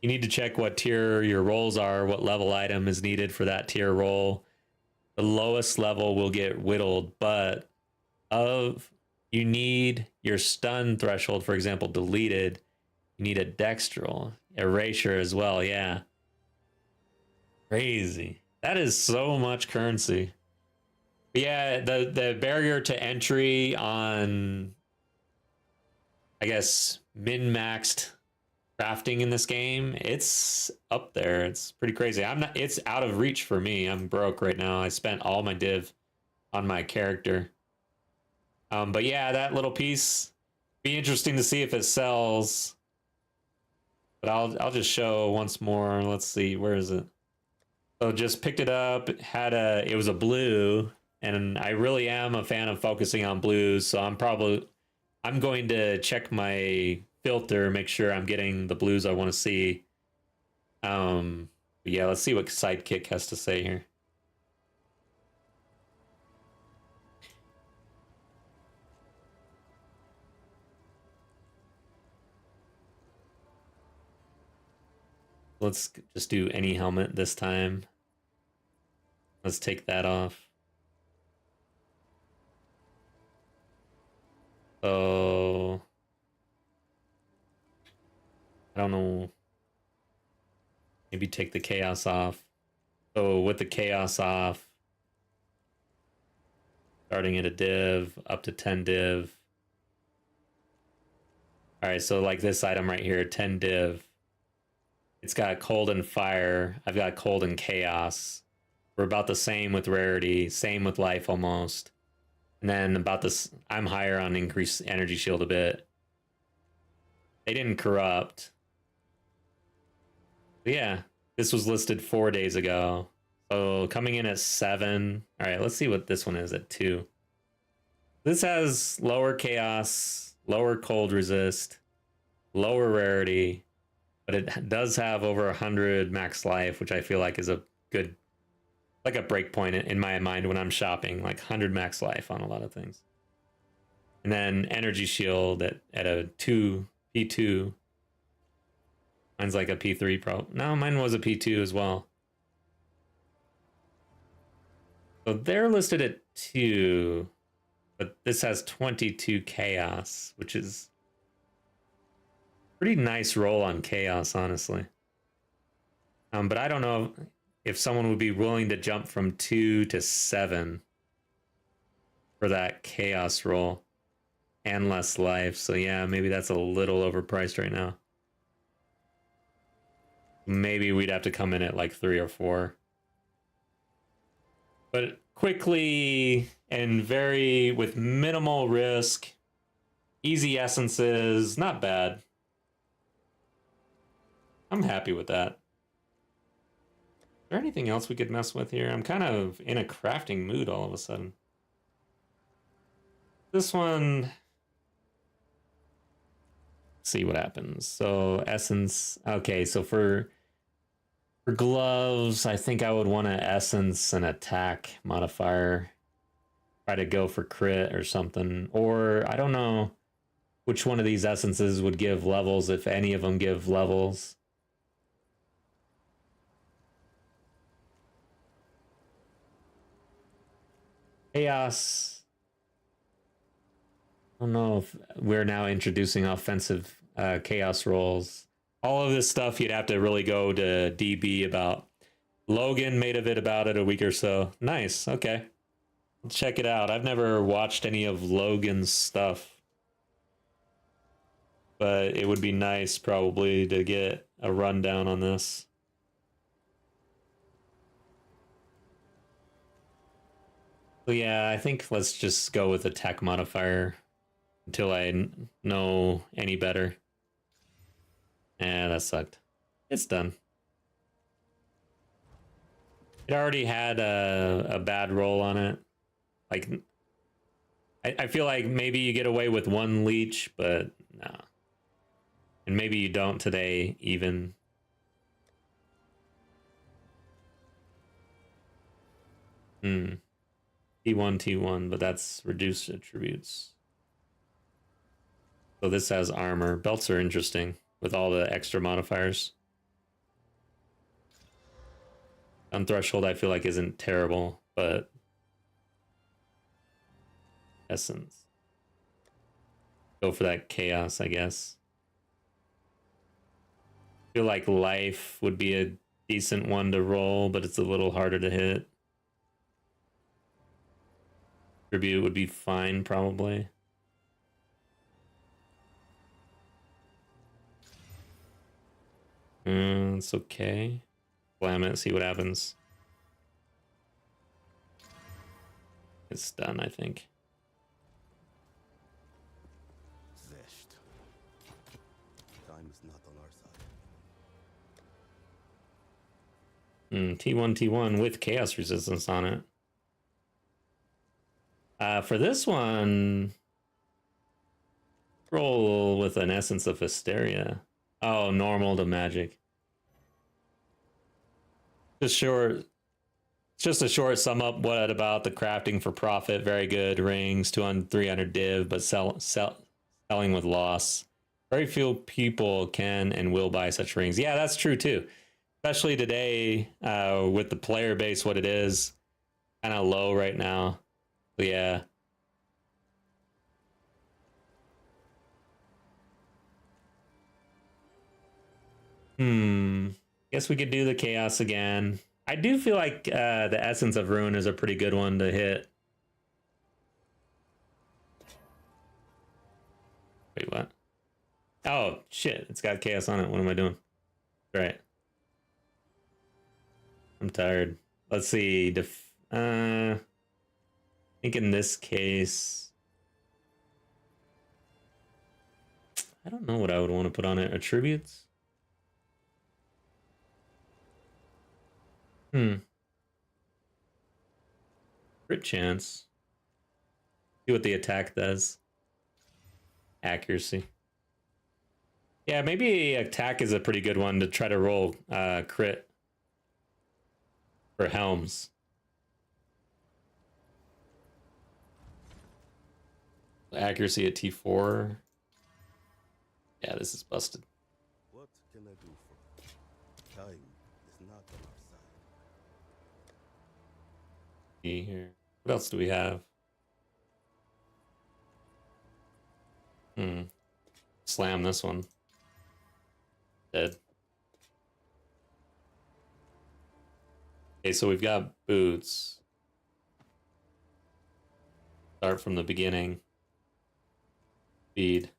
You need to check what tier your rolls are, what level item is needed for that tier roll. The lowest level will get whittled, but you need your stun threshold, for example, deleted. You need a dextral erasure as well. Yeah. Crazy. That is so much currency. But yeah, the barrier to entry on, I guess, min-maxed crafting in this game, it's up there. It's pretty crazy. It's out of reach for me. I'm broke right now. I spent all my div on my character. But yeah, that little piece, be interesting to see if it sells. But I'll just show once more. Let's see, where is it? So just picked it up, it was a blue, and I really am a fan of focusing on blues, so I'm going to check my filter, make sure I'm getting the blues I want to see. Yeah, let's see what Sidekick has to say here. Let's just do any helmet this time. Let's take that off. So I don't know. Maybe take the chaos off. So with the chaos off, starting at a div, up to 10 div. All right, so like this item right here, 10 div. It's got cold and fire. I've got cold and chaos. We're about the same with rarity, same with life almost. And then about this, I'm higher on increased energy shield a bit. They didn't corrupt. But yeah, this was listed 4 days ago. So coming in at 7. All right, let's see what this one is at 2. This has lower chaos, lower cold resist, lower rarity, but it does have over 100 max life, which I feel like is a good, like a break point in my mind when I'm shopping, like 100 max life on a lot of things. And then energy shield at a 2, P2. Mine's like a P3 pro. No, mine was a P2 as well. So they're listed at 2, but this has 22 chaos, which is pretty nice roll on chaos, honestly. But I don't know if someone would be willing to jump from 2 to 7 for that chaos roll and less life. So yeah, maybe that's a little overpriced right now. Maybe we'd have to come in at like 3 or 4. But quickly and with minimal risk, easy essences, not bad. I'm happy with that. Is there anything else we could mess with here? I'm kind of in a crafting mood all of a sudden. This one, see what happens. So essence, okay, so for gloves, I think I would want to essence an attack modifier. Try to go for crit or something. Or I don't know which one of these essences would give levels, if any of them give levels. Chaos. I don't know if we're now introducing offensive chaos rolls. All of this stuff you'd have to really go to DB about. Logan made a vid about it a week or so. Nice, okay. I'll check it out. I've never watched any of Logan's stuff. But it would be nice probably to get a rundown on this. So yeah, I think let's just go with attack modifier until I know any better. Yeah, that sucked. It's done. It already had a bad roll on it. Like, I feel like maybe you get away with one leech, but no. And maybe you don't today even. T1, T1, but that's reduced attributes. So this has armor. Belts are interesting with all the extra modifiers. On threshold, I feel like isn't terrible, but essence. Go for that chaos, I guess. Feel like life would be a decent one to roll, but it's a little harder to hit. Tribute would be fine, probably. It's okay. Slam it, see what happens. It's done, I think. Zest. Time is not on our side. T1, T1 with chaos resistance on it. For this one, roll with an essence of hysteria. Oh, normal to magic. Just a short sum up. What about the crafting for profit? Very good. Rings, 200, 300 div, but selling with loss. Very few people can and will buy such rings. Yeah, that's true too. Especially today with the player base, what it is. Kind of low right now. But yeah. Guess we could do the chaos again. I do feel like the essence of ruin is a pretty good one to hit. Wait, what? Oh shit! It's got chaos on it. What am I doing? Right. I'm tired. Let's see. I think in this case, I don't know what I would want to put on it. Attributes. Crit chance. See what the attack does. Accuracy. Yeah, maybe attack is a pretty good one to try to roll crit for helms. Accuracy at T4. Yeah, this is busted. What can I do for you? Time is not on our side. See here. What else do we have? Slam this one. Dead. Okay, so we've got boots. Start from the beginning. Speed.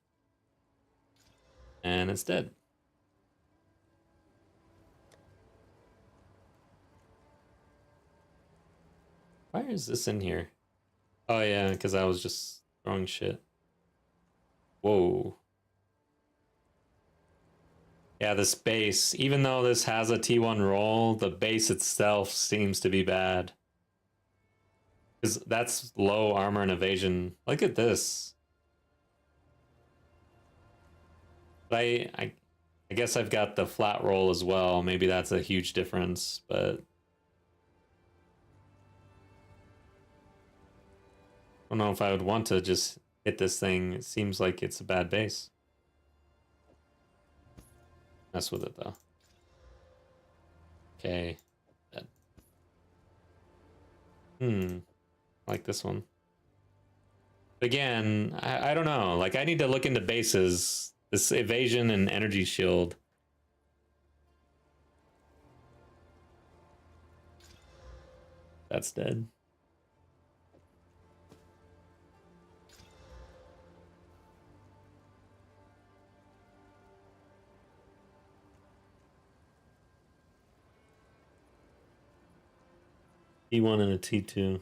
And it's dead. Why is this in here? Oh yeah, because I was just throwing shit. Whoa. Yeah, this base, even though this has a T1 roll, the base itself seems to be bad. Because that's low armor and evasion. Look at this. But I guess I've got the flat roll as well. Maybe that's a huge difference, but I don't know if I would want to just hit this thing. It seems like it's a bad base. Mess with it though. Okay. Like this one. But again, I don't know. Like I need to look into bases. This evasion and energy shield. That's dead. T1 and a T2.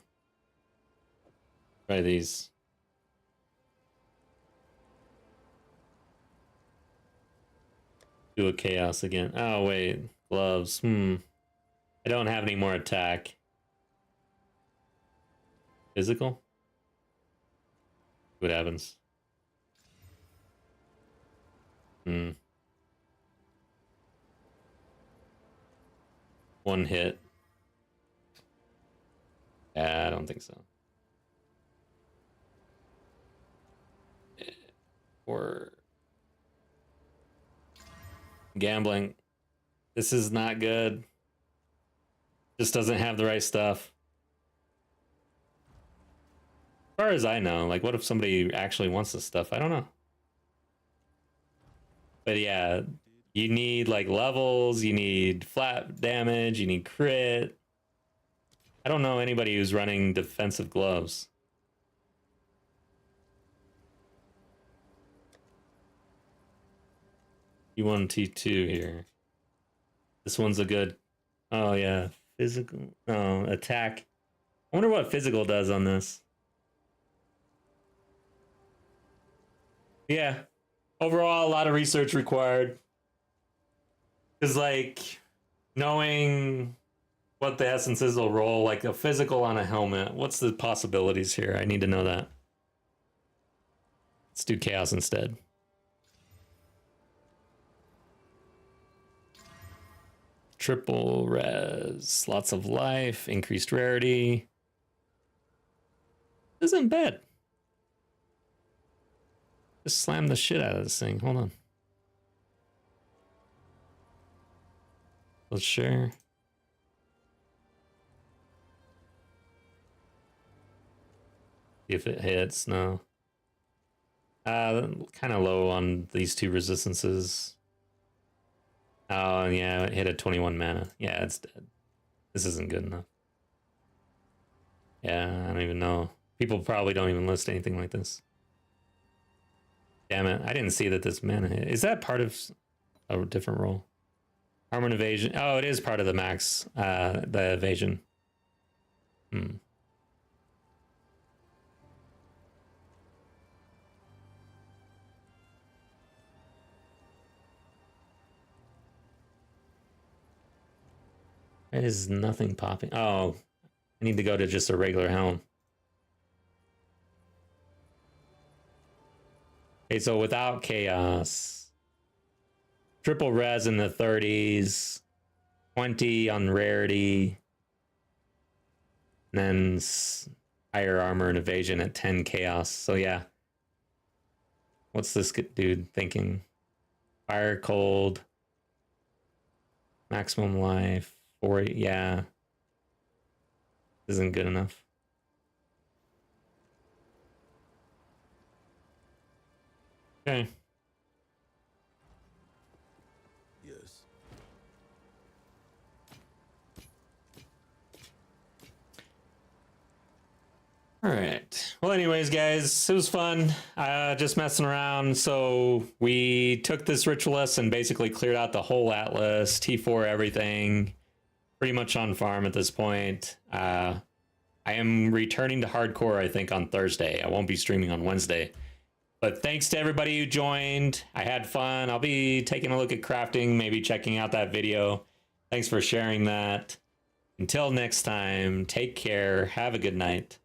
Try these. Do a chaos again. Oh wait, gloves. I don't have any more attack. Physical? What happens? One hit. Yeah, I don't think so. Or gambling. This is not good. Just doesn't have the right stuff. As far as I know, like, what if somebody actually wants this stuff? I don't know. But yeah, you need like levels, you need flat damage, you need crit. I don't know anybody who's running defensive gloves. T1, T2 here. This one's a good. Oh yeah, physical. Oh, attack. I wonder what physical does on this. Yeah. Overall, a lot of research required. Because, like, knowing what the essences will roll, like a physical on a helmet, what's the possibilities here? I need to know that. Let's do chaos instead. Triple res, lots of life, increased rarity. Isn't bad. Just slam the shit out of this thing. Hold on. Let's share. See if it hits. No. Kind of low on these two resistances. Oh, yeah, it hit at 21 mana. Yeah, it's dead. This isn't good enough. Yeah, I don't even know. People probably don't even list anything like this. Damn it, I didn't see that this mana hit. Is that part of a different role? Armor and evasion. Oh, it is part of the max, the evasion. There is nothing popping. Oh, I need to go to just a regular helm. Okay, so without chaos, triple res in the 30s, 20 on rarity, and then higher armor and evasion at 10 chaos. So yeah. What's this dude thinking? Fire, cold, maximum life, 40, yeah. Isn't good enough. Okay. Yes. All right. Well, anyways, guys, it was fun. Just messing around. So we took this ritualist and basically cleared out the whole atlas, T4 everything, pretty much on farm at this point. I am returning to hardcore, I think, on Thursday. I won't be streaming on Wednesday. But thanks to everybody who joined. I had fun. I'll be taking a look at crafting, maybe checking out that video. Thanks for sharing that. Until next time, take care. Have a good night.